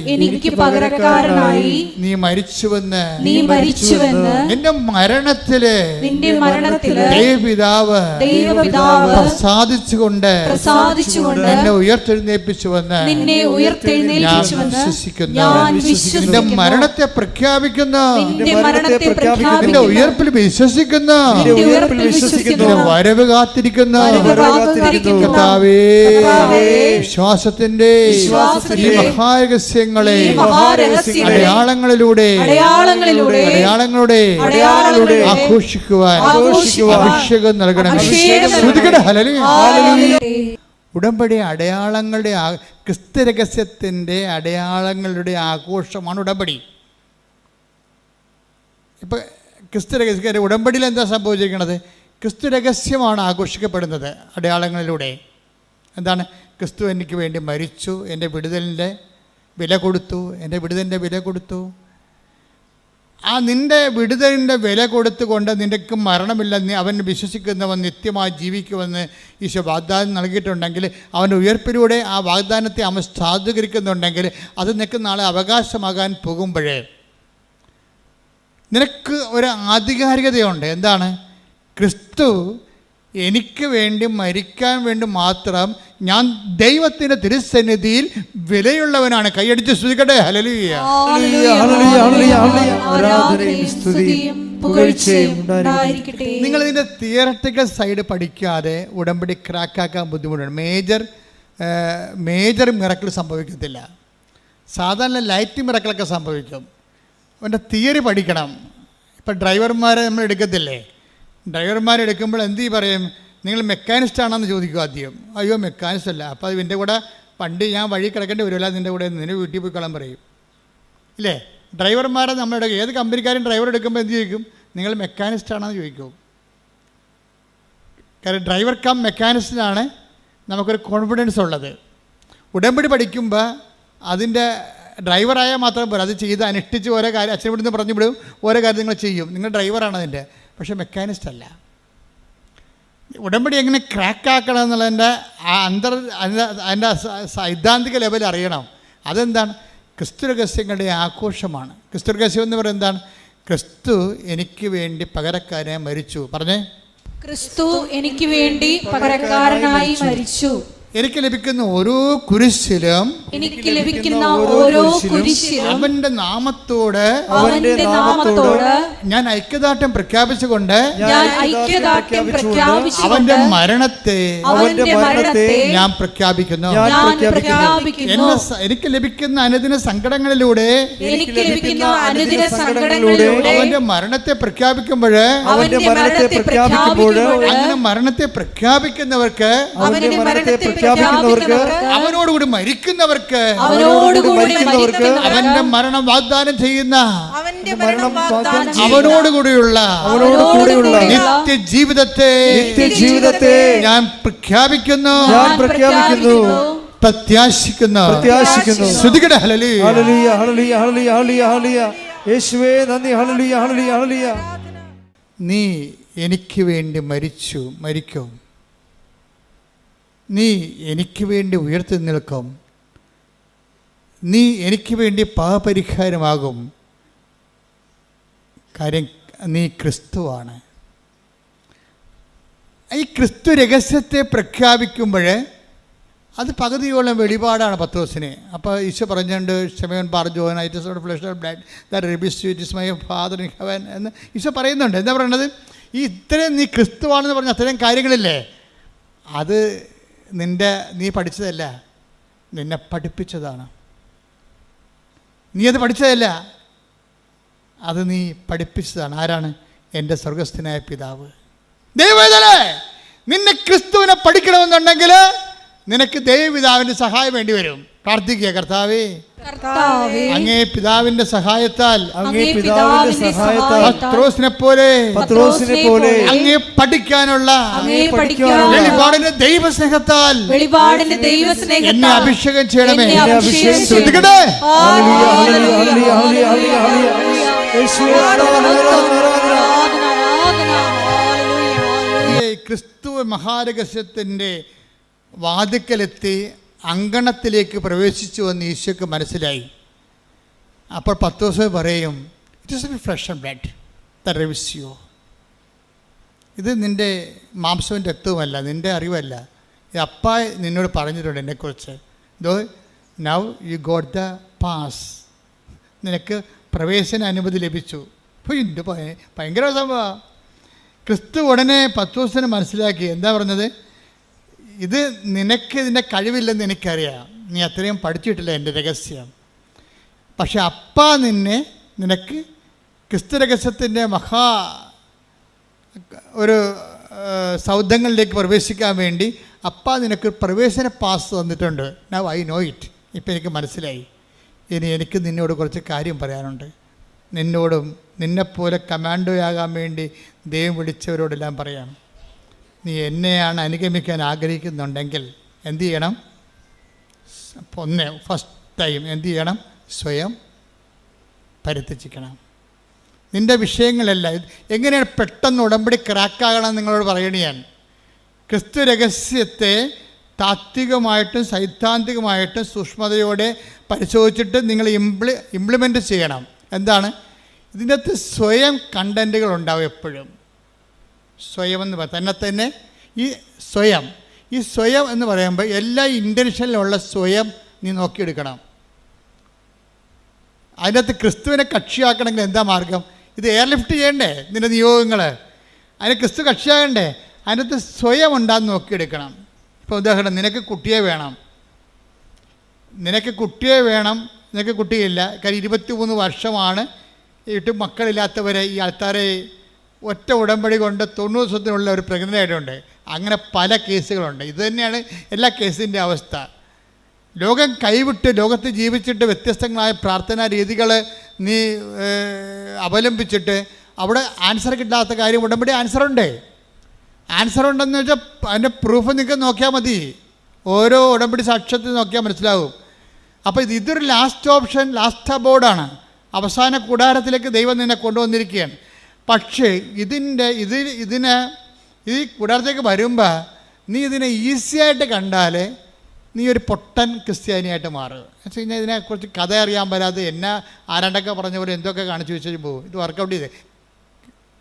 നീ മരിച്ചുവെന്ന് നിന്റെ മരണത്തില് ദൈവപിതാവ് പ്രസാദിച്ചുകൊണ്ട് എന്നെ ഉയർത്തെഴുന്നേൽപ്പിച്ചുവെന്ന് ഞാൻ വിശ്വസിക്കുന്നു. നിന്റെ മരണത്തെ പ്രഖ്യാപിക്കുന്നു, നിന്റെ ഉയർപ്പിൽ വിശ്വസിക്കുന്നു, വരവ് കാത്തിരിക്കുന്ന കർത്താവേ, വിശ്വാസത്തിന്റെ ഈ മഹാരഹസ്യങ്ങളെ അടയാളങ്ങളിലൂടെ ആഘോഷിക്കുവാൻ അഭിഷേകം നൽകണം. ഉടമ്പടി അടയാളങ്ങളുടെ ക്രിസ്തു രഹസ്യത്തിൻ്റെ അടയാളങ്ങളുടെ ആഘോഷമാണ് ഉടമ്പടി. ഇപ്പം ക്രിസ്തു രഹസ്യ ഉടമ്പടിയിൽ എന്താ സംഭവിച്ചിരിക്കുന്നത്? ക്രിസ്തു രഹസ്യമാണ് ആഘോഷിക്കപ്പെടുന്നത് അടയാളങ്ങളിലൂടെ. എന്താണ്? ക്രിസ്തു എനിക്ക് വേണ്ടി മരിച്ചു, എൻ്റെ വിടുതലിൻ്റെ വില കൊടുത്തു, എൻ്റെ വിടുതലിൻ്റെ വില കൊടുത്തു. ആ നിൻ്റെ വിടുതലിൻ്റെ വില കൊടുത്തുകൊണ്ട് നിനക്ക് മരണമില്ല, അവൻ വിശ്വസിക്കുന്നവൻ നിത്യമായി ജീവിക്കുമെന്ന് ഈശോ വാഗ്ദാനം നൽകിയിട്ടുണ്ടെങ്കിൽ, അവൻ്റെ ഉയർപ്പിലൂടെ ആ വാഗ്ദാനത്തെ അവൻ സാധൂകരിക്കുന്നുണ്ടെങ്കിൽ അത് നിനക്ക് നാളെ അവകാശമാകാൻ പോകുമ്പോഴേ നിനക്ക് ഒരു ആധികാരികതയുണ്ട്. എന്താണ്? ക്രിസ്തു എനിക്ക് വേണ്ടി മരിക്കാൻ വേണ്ടി മാത്രം ഞാൻ ദൈവത്തിൻ്റെ തിരുസന്നിധിയിൽ വിലയുള്ളവനാണ്. കൈയടിച്ച് സ്തുതിക്കട്ടെ. ഹല്ലേലൂയ. പുകഴ്ചയും ഉണ്ടായിരിക്കട്ടെ. നിങ്ങൾ ഇതിൻ്റെ തിയററ്റിക്കൽ സൈഡ് പഠിക്കാതെ ഉടമ്പടി ക്രാക്കാക്കാൻ ബുദ്ധിമുട്ടാണ്. മേജർ മിറക്കിൾ സംഭവിക്കത്തില്ല. സാധാരണ ലൈറ്റ് മിറക്കിളൊക്കെ സംഭവിക്കും. അവൻ്റെ തിയറി പഠിക്കണം. ഇപ്പം ഡ്രൈവർമാരെ നമ്മൾ എടുക്കത്തില്ലേ, ഡ്രൈവർമാരെടുക്കുമ്പോൾ എന്ത് പറയും, നിങ്ങൾ മെക്കാനിസ്റ്റ് ആണെന്ന് ചോദിക്കും ആദ്യം. അയ്യോ മെക്കാനിസ്റ്റ് അല്ല. അപ്പോൾ അത് എൻ്റെ കൂടെ വണ്ടി ഞാൻ വഴി കിടക്കേണ്ടി വരുമല്ല, നിൻ്റെ കൂടെ നിന്നെ വീട്ടിൽ പോയിക്കോളാൻ പറയും ഇല്ലേ. ഡ്രൈവർമാരെ നമ്മുടെ ഏത് കമ്പനിക്കാരും ഡ്രൈവർ എടുക്കുമ്പോൾ എന്ത് ചോദിക്കും, നിങ്ങൾ മെക്കാനിസ്റ്റ് ആണെന്ന് ചോദിക്കും. കാരണം ഡ്രൈവർ കം മെക്കാനിസ്റ്റിനാണ് നമുക്കൊരു കോൺഫിഡൻസ് ഉള്ളത്. ഉടമ്പടി പഠിക്കുമ്പോൾ അതിൻ്റെ ഡ്രൈവറായാൽ മാത്രം പോരാ, അത് ചെയ്ത് അനുഷ്ഠിച്ച് ഓരോ കാര്യം അച്ഛൻ ഇവിടുന്ന് പറഞ്ഞു വിടും, ഓരോ കാര്യം നിങ്ങൾ ചെയ്യും. നിങ്ങൾ ഡ്രൈവറാണ് അതിൻ്റെ, പക്ഷേ മെക്കാനിസ്റ്റ് അല്ല. ഉടമ്പടി എങ്ങനെ ക്രാക്കാക്കണം എന്നുള്ളതിൻ്റെ അതിൻ്റെ സൈദ്ധാന്തിക ലെവൽ അറിയണം. അതെന്താണ്? ക്രിസ്തു രഹസ്യങ്ങളുടെ ആഘോഷമാണ്. ക്രിസ്തു രഹസ്യം എന്ന് പറയുന്നത് എന്താണ്? ക്രിസ്തു എനിക്ക് വേണ്ടി പകരക്കാരനായി മരിച്ചു. പറഞ്ഞേ, ക്രിസ്തു എനിക്ക് വേണ്ടി പകരക്കാരനായി മരിച്ചു. എനിക്ക് ലഭിക്കുന്ന ഓരോ കുരിശിലും അവന്റെ നാമത്തോട് ഞാൻ ഐക്യദാർഢ്യം പ്രഖ്യാപിച്ചുകൊണ്ട് അവന്റെ മരണത്തെ ഞാൻ പ്രഖ്യാപിക്കുന്നു. എനിക്ക് ലഭിക്കുന്ന അനുദിന സങ്കടങ്ങളിലൂടെ അവന്റെ മരണത്തെ പ്രഖ്യാപിക്കുമ്പോൾ അങ്ങനെ മരണത്തെ പ്രഖ്യാപിക്കുന്നവർക്ക് അവനോടുകൂടി മരിക്കുന്നവർക്ക് അവന്റെ മരണം വാഗ്ദാനം ചെയ്യുന്ന അവനോടുകൂടിയുള്ള നിത്യജീവിതത്തെ ഞാൻ പ്രഖ്യാപിക്കുന്നു, പ്രത്യാശിക്കുന്നു. ശ്രുതികട ഹല്ലേലൂയ, ഹല്ലേലൂയ, ഹല്ലേലൂയ, ഹല്ലേലൂയ, ഹല്ലേലൂയ. യേശുവേ നന്ദി. ഹല്ലേലൂയ, ഹല്ലേലൂയ, ഹല്ലേലൂയ. നീ എനിക്ക് വേണ്ടി മരിക്കും. നീ എനിക്ക് വേണ്ടി ഉയർത്തി നിൽക്കും. നീ എനിക്ക് വേണ്ടി പാപപരിഹാരമാകും. കാര്യം നീ ക്രിസ്തുവാണ്. ഈ ക്രിസ്തു രഹസ്യത്തെ പ്രഖ്യാപിക്കുമ്പോൾ അത് പകുതിയോളം വെളിപാടാണ് പത്രോസിന്. അപ്പോൾ ഈശോ പറഞ്ഞുകൊണ്ട് ശമയോൻ പറഞ്ഞു, flesh and blood that reveals it is my father in heaven എന്ന് ഈശോ പറയുന്നുണ്ട്. എന്താ പറയണത്? ഈ ഇത്രയും നീ ക്രിസ്തുവാണെന്ന് പറഞ്ഞ അത്രയും കാര്യങ്ങളില്ലേ, അത് നീ പഠിച്ചതല്ല, നിന്നെ പഠിപ്പിച്ചതാണ്. നീ അത് പഠിച്ചതല്ല, അത് നീ പഠിപ്പിച്ചതാണ്. ആരാണ്? എൻ്റെ സ്വർഗസ്ഥനായ പിതാവ്. ദൈവവേദനേ, നിന്നെ ക്രിസ്തുവിനെ പഠിക്കണമെന്നുണ്ടെങ്കിൽ നിനക്ക് ദൈവപിതാവിൻ്റെ സഹായം വേണ്ടി വരും. പ്രാർത്ഥിക്കുക, കർത്താവേ അങ്ങേ പിതാവിന്റെ സഹായത്താൽ പത്രോസിനെ പോലെ അങ്ങേ പഠിക്കാനുള്ള വെളിപാടിന്റെ ദൈവസ്നേഹത്താൽ എന്നെ അഭിഷേകം ചെയ്യണമേ. ശ്രദ്ധിക്കട്ടെ, ക്രിസ്തു മഹാരഹസ്യത്തിൻ്റെ വാതിക്കലെത്തി അങ്കണത്തിലേക്ക് പ്രവേശിച്ചു എന്ന് ഈശോയ്ക്ക് മനസ്സിലായി. അപ്പോൾ പത്രോസ് പറയും, it is flesh and blood that reveals you. ഇത് നിൻ്റെ മാംസവും രക്തവുമല്ല, നിൻ്റെ അറിവല്ല. ഈ അപ്പ നിന്നോട് പറഞ്ഞിട്ടുണ്ട് എന്നെക്കുറിച്ച്. Though now you got the pass, നിനക്ക് പ്രവേശന അനുമതി ലഭിച്ചു. അപ്പോൾ ഇത് ഭയങ്കര സംഭവമാണ്. ക്രിസ്തു ഉടനെ പത്രോസിനെ മനസ്സിലാക്കി. എന്താ പറഞ്ഞത്? ഇത് നിനക്ക് ഇതിൻ്റെ കഴിവില്ലെന്ന് എനിക്കറിയാം, നീ അത്രയും പഠിച്ചിട്ടില്ല എൻ്റെ രഹസ്യം. പക്ഷെ അപ്പ നിനക്ക് ക്രിസ്തു രഹസ്യത്തിൻ്റെ ഒരു സൗധങ്ങളിലേക്ക് പ്രവേശിക്കാൻ വേണ്ടി അപ്പ നിനക്ക് പ്രവേശന പാസ് തന്നിട്ടുണ്ട്. Now I know it. ഇപ്പം എനിക്ക് മനസ്സിലായി. ഇനി എനിക്ക് നിന്നോട് കുറച്ച് കാര്യം പറയാനുണ്ട്. നിന്നോടും നിന്നെപ്പോലെ കമാൻഡോയാകാൻ വേണ്ടി ദൈവം വിളിച്ചവരോടെല്ലാം പറയാം. നീ എന്നെയാണ് അനുഗമിക്കാൻ ആഗ്രഹിക്കുന്നുണ്ടെങ്കിൽ എന്തു ചെയ്യണം? ഫസ്റ്റ് ടൈം എന്തു ചെയ്യണം? സ്വയം പരിത്യജിക്കണം. നിൻ്റെ വിഷയങ്ങളല്ല. എങ്ങനെയാണ് പെട്ടെന്ന് ഉടമ്പടി ക്രാക്കാകണം നിങ്ങളോട് പറയണ ഞാൻ. ക്രിസ്തു രഹസ്യത്തെ താത്വികമായിട്ടും സൈദ്ധാന്തികമായിട്ടും സൂക്ഷ്മതയോടെ പരിശോധിച്ചിട്ട് നിങ്ങൾ ഇംപ്ലിമെൻ്റ് ചെയ്യണം. എന്താണ്? ഇതിൻ്റെ അകത്ത് സ്വയം കണ്ടൻറ്റുകൾ ഉണ്ടാവും എപ്പോഴും. സ്വയം എന്ന് പറയാം തന്നെ ഈ സ്വയം എന്ന് പറയുമ്പോൾ എല്ലാ ഇൻറ്റൻഷനിലുള്ള സ്വയം നീ നോക്കിയെടുക്കണം. അതിനകത്ത് ക്രിസ്തുവിനെ കക്ഷിയാക്കണമെങ്കിൽ എന്താ മാർഗം? ഇത് എയർലിഫ്റ്റ് ചെയ്യണ്ടേ നിൻ്റെ നിയോഗങ്ങൾ? അതിന് ക്രിസ്തു കക്ഷിയാകണ്ടേ? അതിനകത്ത് സ്വയം ഉണ്ടാകുന്ന നോക്കിയെടുക്കണം. ഇപ്പോൾ ഉദാഹരണം, നിനക്ക് കുട്ടിയെ വേണം, നിനക്ക് കുട്ടിയില്ല. കാര്യം 23 വർഷമാണ് ഇട്ട് മക്കളില്ലാത്തവരെ ഈ ആൾക്കാരെ ഒറ്റ ഉടമ്പടി കൊണ്ട് 90 ദിവസത്തിനുള്ള ഒരു പ്രഗ്നൻ്റ് ആയിട്ടുണ്ട്. അങ്ങനെ പല കേസുകളുണ്ട്. ഇത് തന്നെയാണ് എല്ലാ കേസിൻ്റെ അവസ്ഥ. ലോകം കൈവിട്ട് ലോകത്ത് ജീവിച്ചിട്ട് വ്യത്യസ്തങ്ങളായ പ്രാർത്ഥനാ രീതികൾ നീ അവലംബിച്ചിട്ട് അവിടെ ആൻസർ കിട്ടാത്ത കാര്യം ഉടമ്പടി ആൻസറുണ്ടെന്ന് വെച്ചാൽ അതിൻ്റെ പ്രൂഫ് നിങ്ങൾക്ക് നോക്കിയാൽ മതി. ഓരോ ഉടമ്പടി സാക്ഷ്യത്തിൽ നോക്കിയാൽ മനസ്സിലാവും. അപ്പോൾ ഇതൊരു ലാസ്റ്റ് ഓപ്ഷൻ, ലാസ്റ്റ് അബോർഡാണ്. അവസാന കൂടാരത്തിലേക്ക് ദൈവം നിന്നെ കൊണ്ടുവന്നിരിക്കുകയാണ്. പക്ഷേ ഈ കൂടാരത്തേക്ക് വരുമ്പോൾ നീ ഇതിനെ ഈസിയായിട്ട് കണ്ടാൽ നീ ഒരു പൊട്ടൻ ക്രിസ്ത്യാനിയായിട്ട് മാറുക. എന്ന് വെച്ച് കഴിഞ്ഞാൽ ഇതിനെക്കുറിച്ച് കഥ അറിയാൻ പറ്റാതെ എന്നെ ആരാണ്ടൊക്കെ പറഞ്ഞ പോലെ എന്തൊക്കെ കാണിച്ചു വെച്ചിട്ട് പോകും. ഇത് വർക്കൗട്ട് ചെയ്ത്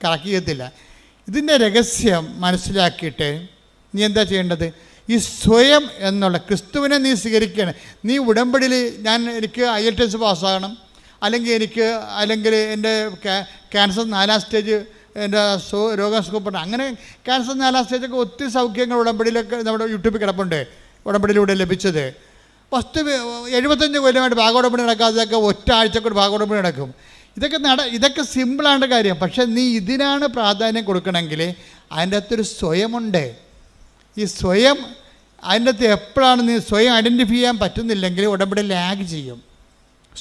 കറക്റ്റ് ചെയ്യത്തില്ല. ഇതിൻ്റെ രഹസ്യം മനസ്സിലാക്കിയിട്ട് നീ എന്താ ചെയ്യേണ്ടത്? ഈ സ്വയം എന്നുള്ള ക്രിസ്തുവിനെ നീ സ്വീകരിക്കണം. നീ ഉടമ്പടിയിൽ എനിക്ക് IELTS പാസ്സാകണം, അല്ലെങ്കിൽ എൻ്റെ ക്യാൻസർ 4ാം സ്റ്റേജ് എൻ്റെ രോഗം സുഖപ്പെടണം. അങ്ങനെ ക്യാൻസർ 4ാം സ്റ്റേജൊക്കെ ഒത്തിരി സൗഖ്യങ്ങൾ ഉടമ്പടിയിലൊക്കെ നമ്മുടെ യൂട്യൂബിൽ കിടപ്പുണ്ട്, ഉടമ്പടിയിലൂടെ ലഭിച്ചത്. ഫസ്റ്റ് 75 കൊല്ലമായിട്ട് ഭാഗോടമ്പടി നടക്കാത്തതൊക്കെ ഒറ്റ ആഴ്ചക്കൂടെ ഭാഗോടമ്പടി നടക്കും. ഇതൊക്കെ സിമ്പിളാണ് കാര്യം. പക്ഷേ നീ ഇതിനാണ് പ്രാധാന്യം കൊടുക്കണമെങ്കിൽ അതിൻ്റെ അകത്തൊരു സ്വയമുണ്ട്. ഈ സ്വയം അതിൻ്റെ അകത്ത് എപ്പോഴാണ് നീ സ്വയം ഐഡൻറ്റിഫൈ ചെയ്യാൻ പറ്റുന്നില്ലെങ്കിൽ ഉടമ്പടി ലാഗ് ചെയ്യും.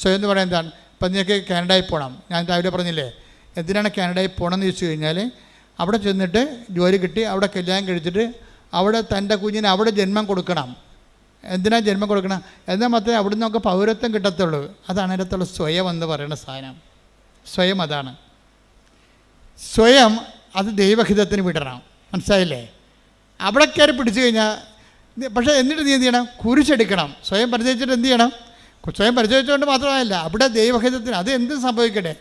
സ്വയം എന്ന് പറയുന്നത് എന്താണ്? ഇപ്പം നിനക്ക് കാനഡയിൽ പോകണം. ഞാൻ രാവിലെ പറഞ്ഞില്ലേ എന്തിനാണ് കാനഡയിൽ പോകണമെന്ന് ചോദിച്ചു കഴിഞ്ഞാൽ, അവിടെ ചെന്നിട്ട് ജോലി കിട്ടി, അവിടെ കല്യാണം കഴിച്ചിട്ട് അവിടെ തൻ്റെ കുഞ്ഞിന് അവിടെ ജന്മം കൊടുക്കണം. എന്തിനാണ് ജന്മം കൊടുക്കണം? എന്നാൽ മാത്രമേ അവിടെ നിന്നൊക്കെ പൗരത്വം കിട്ടത്തുള്ളൂ. അതാണ് അതിനകത്തുള്ള സ്വയം എന്ന് പറയുന്ന സാധനം. സ്വയം അതാണ്. സ്വയം അത് ദൈവഹിതത്തിന് വിടണം. മനസ്സിലായില്ലേ? അവിടെ കയറി പിടിച്ചു കഴിഞ്ഞാൽ പക്ഷേ എന്നിട്ട് നീ എന്ത് ചെയ്യണം? കുരിശെടുക്കണം. സ്വയം പരിചയിച്ചിട്ട് എന്ത് ചെയ്യണം? സ്വയം പരിചയിച്ചുകൊണ്ട് മാത്രമല്ല അവിടെ ദൈവഹിതത്തിന് അത് എന്ത് സംഭവിക്കട്ടെ,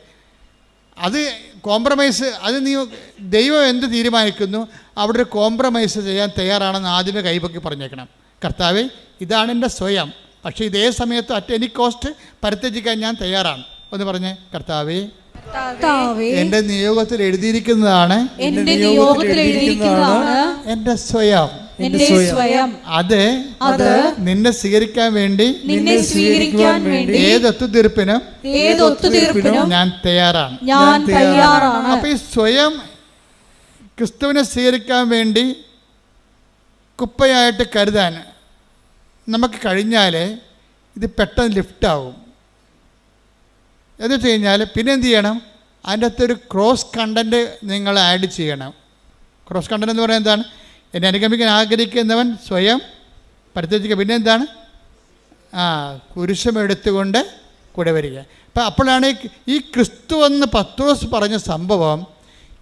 അത് കോംപ്രമൈസ്, അത് നീ ദൈവം എന്ത് തീരുമാനിക്കുന്നു അവിടെ ഒരു കോംപ്രമൈസ് ചെയ്യാൻ തയ്യാറാണെന്ന് ആദ്യമേ കൈപൊക്കി പറഞ്ഞേക്കണം. കർത്താവേ, ഇതാണ് എൻ്റെ സ്വയം, പക്ഷേ ഇതേ സമയത്ത് അറ്റ് എനി കോസ്റ്റ് പരിത്യജിക്കാൻ ഞാൻ തയ്യാറാണ് എന്ന് പറഞ്ഞ്, കർത്താവേ എൻ്റെ നിയോഗത്തിൽ എഴുതിയിരിക്കുന്നതാണ് എൻ്റെ സ്വയം. അത് നിന്നെ സ്വീകരിക്കാൻ വേണ്ടി ഏതൊത്തുതീർപ്പിനും ഞാൻ തയ്യാറാണ്. അപ്പൊ ഈ സ്വയം ക്രിസ്തുവിനെ സ്വീകരിക്കാൻ വേണ്ടി കുപ്പയായിട്ട് കരുതാൻ നമുക്ക് കഴിഞ്ഞാൽ ഇത് പെട്ടെന്ന് ലിഫ്റ്റാവും. എന്ന് വെച്ച് കഴിഞ്ഞാൽ പിന്നെ എന്ത് ചെയ്യണം? അതിൻ്റെ അകത്തൊരു ക്രോസ് കണ്ടൻറ്റ് നിങ്ങൾ ആഡ് ചെയ്യണം. ക്രോസ് കണ്ടൻറ്റ് എന്ന് പറയുന്നത് എന്താണ്? എന്നെ അനുഗമിക്കാൻ ആഗ്രഹിക്കുന്നവൻ സ്വയം പരിത്യജിക്കുക. പിന്നെ എന്താണ്? കുരിശമെടുത്തുകൊണ്ട് കൂടെ വരിക. അപ്പം അപ്പോഴാണ് ഈ ക്രിസ്തു എന്ന് പത്രോസ് പറഞ്ഞ സംഭവം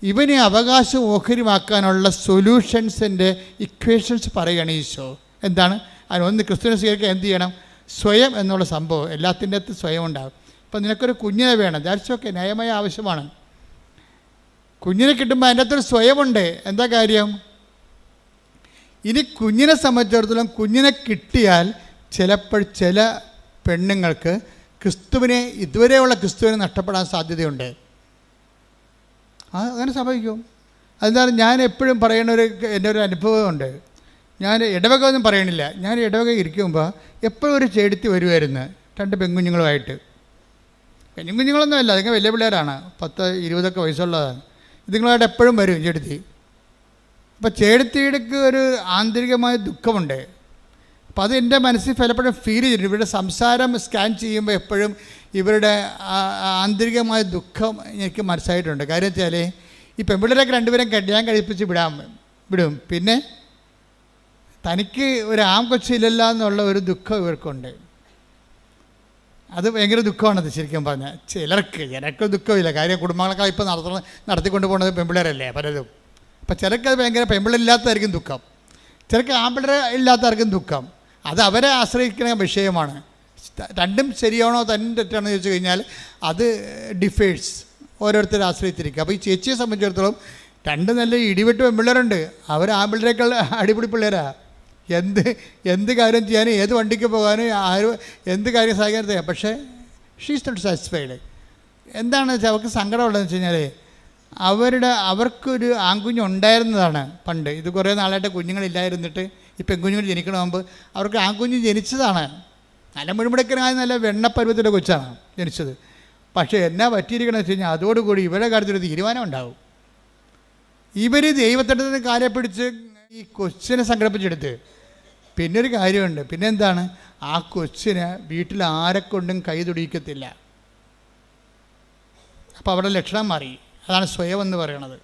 ഇവനെ അവകാശം ഓഹരിമാക്കാനുള്ള സൊല്യൂഷൻസിൻ്റെ ഇക്വേഷൻസ് പറയുകയാണ് ഈശോ. എന്താണ്? അതിനൊന്ന് ക്രിസ്തുവിനെ സ്വീകരിക്കാൻ എന്ത് ചെയ്യണം? സ്വയം എന്നുള്ള സംഭവം എല്ലാത്തിൻ്റെ അകത്ത് സ്വയം ഉണ്ടാകും. ഇപ്പം നിനക്കൊരു കുഞ്ഞിനെ വേണം, ദാറ്റ്സ് ഓക്കെ, ന്യായമായ ആവശ്യമാണ്. കുഞ്ഞിനെ കിട്ടുമ്പോൾ അതിൻ്റെ അകത്തൊരു സ്വയമുണ്ട്. എന്താ കാര്യം? ഇനി കുഞ്ഞിനെ സംബന്ധിച്ചിടത്തോളം കുഞ്ഞിനെ കിട്ടിയാൽ ചിലപ്പോൾ ചില പെണ്ണുങ്ങൾക്ക് ക്രിസ്തുവിനെ, ഇതുവരെയുള്ള ക്രിസ്തുവിനെ നഷ്ടപ്പെടാൻ സാധ്യതയുണ്ട്. അങ്ങനെ സംഭവിക്കും. അതെന്താണ്? ഞാൻ എപ്പോഴും പറയുന്ന എൻ്റെ ഒരു അനുഭവമുണ്ട്. ഞാൻ ഇടവക ഒന്നും പറയണില്ല. ഞാൻ ഇടവക ഇരിക്കുമ്പോൾ എപ്പോഴും ഒരു ചെടുത്തി വരുമായിരുന്നു 2 പെൺകുഞ്ഞുങ്ങളുമായിട്ട്. പെൺകുഞ്ഞുങ്ങളൊന്നും അല്ല, അതൊക്കെ വലിയ പിള്ളേരാണ്, 10-20 വയസ്സുള്ളതാണ്. ഇതുങ്ങളായിട്ട് എപ്പോഴും വരും ചെടുത്തി. അപ്പോൾ ചേടത്തിയിടക്ക് ഒരു ആന്തരികമായ ദുഃഖമുണ്ട്. അപ്പോൾ അത് എൻ്റെ മനസ്സിൽ പലപ്പോഴും ഫീൽ ചെയ്തിട്ടുണ്ട്. ഇവരുടെ സംസാരം സ്കാൻ ചെയ്യുമ്പോൾ എപ്പോഴും ഇവരുടെ ആന്തരികമായ ദുഃഖം എനിക്ക് മനസ്സിലായിട്ടുണ്ട്. കാര്യം വെച്ചാൽ ഈ പെൺപിള്ളേരൊക്കെ 2 കല്യാണം കഴിപ്പിച്ച് വിടും. പിന്നെ തനിക്ക് ഒരു കൊച്ചില്ലല്ല എന്നുള്ള ഒരു ദുഃഖം ഇവർക്കുണ്ട്. അത് ഭയങ്കര ദുഃഖമാണത് ശരിക്കും പറഞ്ഞാൽ. ചിലർക്ക് ദുഃഖമില്ല. കാര്യം കുടുംബങ്ങളൊക്കെ ഇപ്പോൾ നടത്തിക്കൊണ്ട് പോകുന്നത് പെൺപിള്ളേരല്ലേ പലതും. അപ്പം ചിലർക്ക് അത് ഭയങ്കര പെൺപിള്ളേരില്ലാത്തതായിരിക്കും ദുഃഖം, ചിലർക്ക് ആൺപിള്ളേർ ഇല്ലാത്തതായിരിക്കും ദുഃഖം. അത് അവരെ ആശ്രയിക്കുന്ന വിഷയമാണ്. രണ്ടും ശരിയാണോ തെറ്റാണോ ചോദിച്ചു കഴിഞ്ഞാൽ അത് ഡിഫേഴ്സ്, ഓരോരുത്തരെ ആശ്രയിച്ചിരിക്കുക. അപ്പോൾ ഈ ചേച്ചിയെ സംബന്ധിച്ചിടത്തോളം 2 നല്ല ഇടിവെട്ട് പെൺപിള്ളേരുണ്ട്. അവർ ആൺപിള്ളേരെക്കാൾ അടിപൊളി പിള്ളേരാണ്. എന്ത് കാര്യം ചെയ്യാനും, ഏത് വണ്ടിക്ക് പോകാനും, എന്ത് കാര്യം സഹായിക്കാനും. പക്ഷേ ഷീ ഈസ് നോട്ട് സാറ്റിസ്ഫൈഡ്. എന്താണ് വെച്ചാൽ അവർക്ക് സങ്കടമുള്ളതെന്ന് വെച്ച് കഴിഞ്ഞാൽ അവർക്കൊരു ആൺകുഞ്ഞുണ്ടായിരുന്നതാണ് പണ്ട്. ഇത് കുറേ നാളായിട്ട് കുഞ്ഞുങ്ങളില്ലായിരുന്നിട്ട് ഈ പെൺകുഞ്ഞുങ്ങൾ ജനിക്കണ മുമ്പ് അവർക്ക് ആൺകുഞ്ഞ് ജനിച്ചതാണ്. നല്ല മുഴുമുടക്കനായ നല്ല വെണ്ണപ്പരുവത്തിൻ്റെ കൊച്ചാണ് ജനിച്ചത്. പക്ഷേ എന്നാ പറ്റിയിരിക്കണമെന്ന് വെച്ച് കഴിഞ്ഞാൽ അതോടുകൂടി ഇവരുടെ കാര്യത്തിലൊരു തീരുമാനം ഉണ്ടാവും. ഇവർ ദൈവത്തിൻ്റെ കാലെ പിടിച്ച് ഈ കൊച്ചിനെ സംഘടിപ്പിച്ചെടുത്ത് പിന്നൊരു കാര്യമുണ്ട്. പിന്നെന്താണ്, ആ കൊച്ചിന് വീട്ടിൽ ആരെക്കൊണ്ടും കൈ തൊടിയിക്കത്തില്ല. അപ്പോൾ അവരുടെ ലക്ഷണം മാറി. അതാണ് സ്വയം എന്ന് പറയണത്.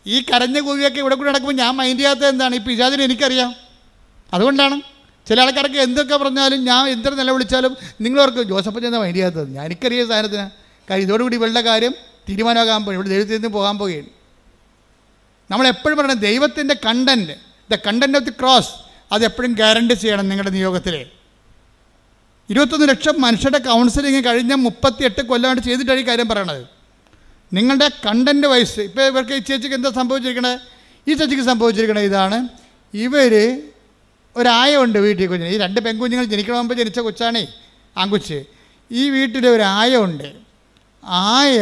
ഈ കരഞ്ഞ കൂവിയൊക്കെ ഇവിടെ കൂടെ നടക്കുമ്പോൾ ഞാൻ മൈൻഡ് ചെയ്യാത്തത് എന്താണ്, ഈ പിശാചിനെ എനിക്കറിയാം. അതുകൊണ്ടാണ് ചില ആൾക്കാർക്ക് എന്തൊക്കെ പറഞ്ഞാലും ഞാൻ എന്തൊരു നിലവിളിച്ചാലും നിങ്ങളവർക്ക് ജോസഫ് ചെന്ന മൈൻഡ് ചെയ്യാത്തത്. ഞാൻ എനിക്കറിയാം സാധനത്തിന്. കാര്യം ഇതോടുകൂടി ഇവളുടെ കാര്യം തീരുമാനമാകാൻ പോകും. ഇവിടെ ദൈവത്തിൽ നിന്ന് പോകാൻ പോകുകയാണ്. നമ്മളെപ്പോഴും പറയണം ദൈവത്തിൻ്റെ content, the content of the cross, അതെപ്പോഴും ഗ്യാരണ്ടി ചെയ്യണം നിങ്ങളുടെ നിയോഗത്തിൽ. 21 ലക്ഷം മനുഷ്യരുടെ കൗൺസിലിങ് കഴിഞ്ഞ 38 കൊല്ലമായിട്ട് ചെയ്തിട്ടാണ് ഈ കാര്യം പറയണത്. നിങ്ങളുടെ കണ്ടൻറ്റ് വൈസ് ഇപ്പോൾ ഇവർക്ക് ഈ ചേച്ചിക്ക് എന്താ സംഭവിച്ചിരിക്കണത്, ഈ ചേച്ചിക്ക് സംഭവിച്ചിരിക്കണത് ഇതാണ്. ഇവർ ഒരായുണ്ട് വീട്ടിൽ കുഞ്ഞിന്. ഈ 2 പെൺകുഞ്ഞുങ്ങൾ ജനിക്കണമെമ്പോൾ ജനിച്ച കൊച്ചാണേ, ആൺകുച്ച്. ഈ വീട്ടിൽ ഒരു ആയുണ്ട്. ആയ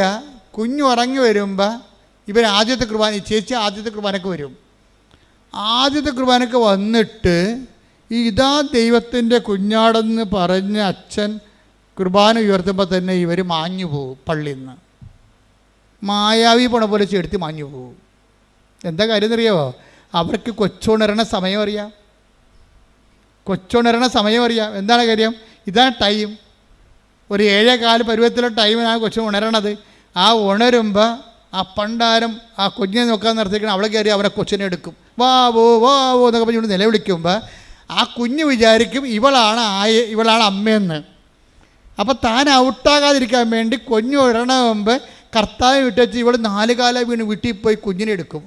കുഞ്ഞു ഉറങ്ങി വരുമ്പോൾ ഇവർ ആദ്യത്തെ കുർബാന, ഈ ചേച്ചി ആദ്യത്തെ കുർബാനക്ക് വരും. ആദ്യത്തെ കുർബാനക്ക് വന്നിട്ട് ഇതാ ദൈവത്തിൻ്റെ കുഞ്ഞാടെന്ന് പറഞ്ഞ് അച്ഛൻ കുർബാന ഉയർത്തുമ്പോൾ തന്നെ ഇവർ മാഞ്ഞു പോകും. പള്ളിയിൽ നിന്ന് മായാവി പോണ പോലെ ചെടുത്ത് മാഞ്ഞു പോകും. എന്താ കാര്യം എന്നറിയാമോ, അവർക്ക് കൊച്ചുണരണ സമയം അറിയാം. കൊച്ചുണരണ സമയം അറിയാം. എന്താണ് കാര്യം, ഇതാണ് ടൈം. ഒരു 7:15 പരുവത്തിലുള്ള ടൈമിനാണ് കൊച്ചു ഉണരണത്. ആ ഉണരുമ്പോൾ ആ പണ്ടാരം ആ കുഞ്ഞിനെ നോക്കാൻ നിർത്തിക്കണം. അവളെ കയറി അവരെ കൊച്ചിനെ എടുക്കും. വാവോ വാവോ എന്നൊക്കെ പറഞ്ഞുകൊണ്ട് നിലവിളിക്കുമ്പോൾ ആ കുഞ്ഞ് വിചാരിക്കും ഇവളാണ് അമ്മയെന്ന്. അപ്പോൾ താൻ ഔട്ടാകാതിരിക്കാൻ വേണ്ടി കുഞ്ഞ് ഉണരണ കർത്താവ് വിട്ടുവെച്ച് ഇവൾ 4 കാലം വീണ് വീട്ടിൽ പോയി കുഞ്ഞിനെ എടുക്കും.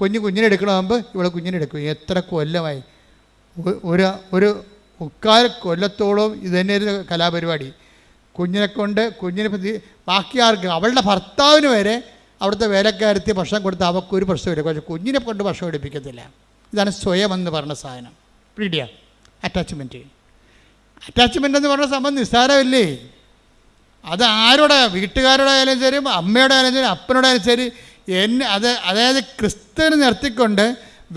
കുഞ്ഞിനെ എടുക്കണമെങ്കിൽ ഇവളെ കുഞ്ഞിനെ എടുക്കും. എത്ര കൊല്ലമായി, ഒരു 3 കൊല്ലത്തോളം ഇതുതന്നെ ഒരു കലാപരിപാടി. കുഞ്ഞിനെ ബാക്കി ആർക്ക്, അവളുടെ ഭർത്താവിന് വരെ അവിടുത്തെ വേലക്കാരത്തി ഭക്ഷണം കൊടുത്ത് അവൾക്കൊരു പ്രശ്നമില്ല. പക്ഷേ കുഞ്ഞിനെ കൊണ്ട് ഭക്ഷണം എടുപ്പിക്കത്തില്ല. ഇതാണ് സ്വയം എന്ന് പറഞ്ഞ സാധനം. പിടിയ അറ്റാച്ച്മെൻറ്റ് എന്ന് പറഞ്ഞ സംബന്ധം നിസ്സാരമല്ലേ. അത് ആരോടെ, വീട്ടുകാരുടെ ആയാലും ശരി, അമ്മയുടെ ആയാലും ശരി, അപ്പനോടായാലും ശരി, അതായത് ക്രിസ്തുവിനെ നിർത്തിക്കൊണ്ട്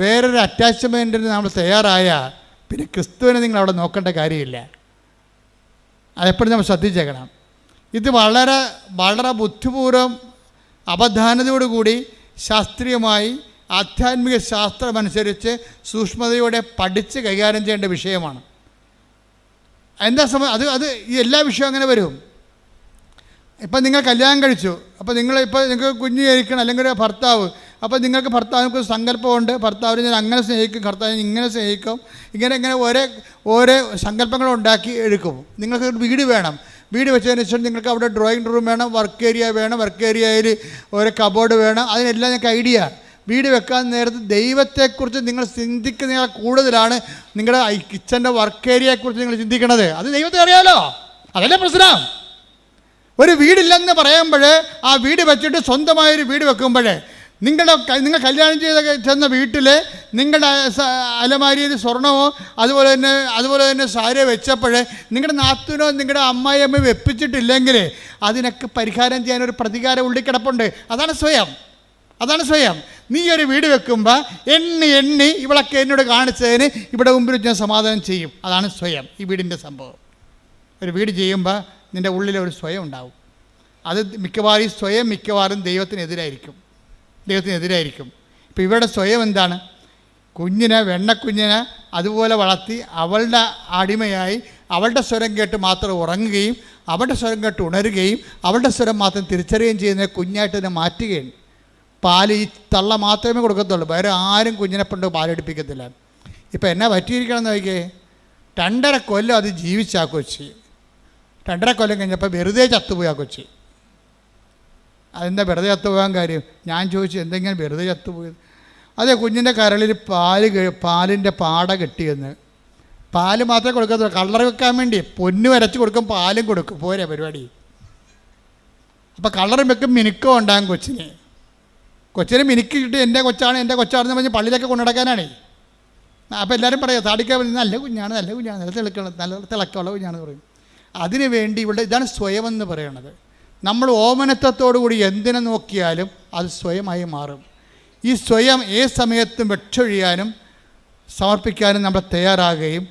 വേറൊരു അറ്റാച്ച്മെൻറ്റിന് നമ്മൾ തയ്യാറായാൽ പിന്നെ ക്രിസ്തുവിനെ നിങ്ങൾ അവിടെ നോക്കേണ്ട കാര്യമില്ല. അതെപ്പോഴും നമ്മൾ ശ്രദ്ധിച്ചേക്കണം. ഇത് വളരെ വളരെ ബുദ്ധിപൂർവ്വം അവധാനതയോടുകൂടി ശാസ്ത്രീയമായി ആധ്യാത്മിക ശാസ്ത്രമനുസരിച്ച് സൂക്ഷ്മതയോടെ പഠിച്ച് കൈകാര്യം ചെയ്യേണ്ട വിഷയമാണ്. എന്താ അത് ഈ എല്ലാ വിഷയവും അങ്ങനെ വരും. ഇപ്പം നിങ്ങൾ കല്യാണം കഴിച്ചു, അപ്പോൾ നിങ്ങൾക്ക് കുഞ്ഞ് ജനിക്കണം, അല്ലെങ്കിൽ ഒരു ഭർത്താവ്. അപ്പോൾ നിങ്ങൾക്ക് ഭർത്താവിനൊക്കെ സങ്കല്പമുണ്ട്, ഭർത്താവിനെ ഞാൻ അങ്ങനെ സ്നേഹിക്കും, ഭർത്താവിനെ ഇങ്ങനെ സ്നേഹിക്കും, ഇങ്ങനെ ഓരോ സങ്കല്പങ്ങൾ ഉണ്ടാക്കി എടുക്കും. നിങ്ങൾക്ക് വീട് വേണം, വീട് വെച്ചതിന് ശേഷം നിങ്ങൾക്ക് അവിടെ ഡ്രോയിങ് റൂം വേണം, വർക്ക് ഏരിയ വേണം, വർക്ക് ഏരിയയിൽ ഒരു കബോർഡ് വേണം. അതിനെല്ലാം ഞങ്ങൾക്ക് ഐഡിയ. വീട് വെക്കാൻ നേരത്ത് ദൈവത്തെക്കുറിച്ച് നിങ്ങൾ ചിന്തിക്കുന്നതിനേക്കാൾ കൂടുതലാണ് നിങ്ങളുടെ കിച്ചൻ്റെ വർക്ക് ഏരിയയെക്കുറിച്ച് നിങ്ങൾ ചിന്തിക്കണത്. അത് ദൈവത്തെ അറിയാമല്ലോ, അതല്ലേ പ്രശ്നം. ഒരു വീടില്ലെന്ന് പറയുമ്പോൾ ആ വീട് വെച്ചിട്ട് സ്വന്തമായൊരു വീട് വെക്കുമ്പോൾ നിങ്ങൾ കല്യാണം ചെന്ന വീട്ടിൽ നിങ്ങളുടെ അലമാരിയിൽ സ്വർണമോ അതുപോലെ തന്നെ സാരിയോ വെച്ചപ്പോൾ നിങ്ങളുടെ നാത്തൂനോ നിങ്ങളുടെ അമ്മായിയമ്മ വെപ്പിച്ചിട്ടില്ലെങ്കിൽ അതിനൊക്കെ പരിഹാരം ചെയ്യാനൊരു പ്രതികാരം ഉള്ളിൽ കിടപ്പുണ്ട്. അതാണ് സ്വയം. നീ ഒരു വീട് വെക്കുമ്പോൾ എണ്ണി ഇവളൊക്കെ എന്നോട് കാണിച്ചതിന് ഇവിടെ മുമ്പിൽ ഞാൻ സമാധാനം ചെയ്യും. അതാണ് സ്വയം, ഈ വീടിൻ്റെ സംഭവം. ഒരു വീട് ചെയ്യുമ്പോൾ നിൻ്റെ ഉള്ളിലൊരു സ്വയം ഉണ്ടാവും. അത് മിക്കവാറും ദൈവത്തിനെതിരായിരിക്കും. ഇപ്പോൾ ഇവരുടെ സ്വയം എന്താണ്, വെണ്ണക്കുഞ്ഞിനെ അതുപോലെ വളർത്തി അവളുടെ അടിമയായി അവളുടെ സ്വരം കേട്ട് മാത്രം ഉറങ്ങുകയും അവളുടെ സ്വരം കേട്ട് ഉണരുകയും അവളുടെ സ്വരം മാത്രം തിരിച്ചറിയുകയും ചെയ്യുന്ന കുഞ്ഞായിട്ട് തന്നെ മാറ്റുകയാണ്. പാല് ഈ തള്ള മാത്രമേ കൊടുക്കത്തുള്ളൂ, വേറെ ആരും കുഞ്ഞിനെ കൊണ്ട് പാലെടുപ്പിക്കത്തില്ല. ഇപ്പം എന്നാ പറ്റിയിരിക്കണമെന്ന് നോക്കിയേ, 2.5 കൊല്ലം അത് ജീവിച്ചാ കൊച്ചി. 2.5 കൊല്ലം കഴിഞ്ഞപ്പോൾ വെറുതെ ചത്തുപോയി ആ കൊച്ചി. അതെന്താ വെറുതെ ചത്തുപോകാൻ കാര്യം? ഞാൻ ചോദിച്ചു, എന്തെങ്കിലും വെറുതെ ചത്തുപോയത്? അതെ, കുഞ്ഞിൻ്റെ കരളിൽ പാലിൻ്റെ പാട കെട്ടിയെന്ന്. പാല് മാത്രമേ കൊടുക്കത്തുള്ളൂ, കളർ വെക്കാൻ വേണ്ടി പൊന്ന് വരച്ച് കൊടുക്കും, പാലും കൊടുക്കും, പോരെ പരിപാടി. അപ്പോൾ കളറും വെക്കും, മിനുക്കം ഉണ്ടാകും കൊച്ചിനെ മിനുക്കിയിട്ട് എൻ്റെ കൊച്ചാണെന്ന് പറഞ്ഞ് പള്ളിയിലൊക്കെ കൊണ്ടുനടക്കാനാണേ. അപ്പോൾ എല്ലാവരും പറയാം, താടിക്കാൻ നല്ല കുഞ്ഞാണ്, നല്ല തിളക്കമുള്ള കുഞ്ഞാണെന്ന് പറയും. അതിനു വേണ്ടി ഇതാണ് സ്വയം എന്ന് പറയണത്. നമ്മൾ ഓമനത്വത്തോടു കൂടി എന്തിനെ നോക്കിയാലും അത് സ്വയമായി മാറും. ഈ സ്വയം ഏത് സമയത്തും വെച്ചൊഴിയാനും സമർപ്പിക്കാനും നമ്മൾ തയ്യാറാകുകയും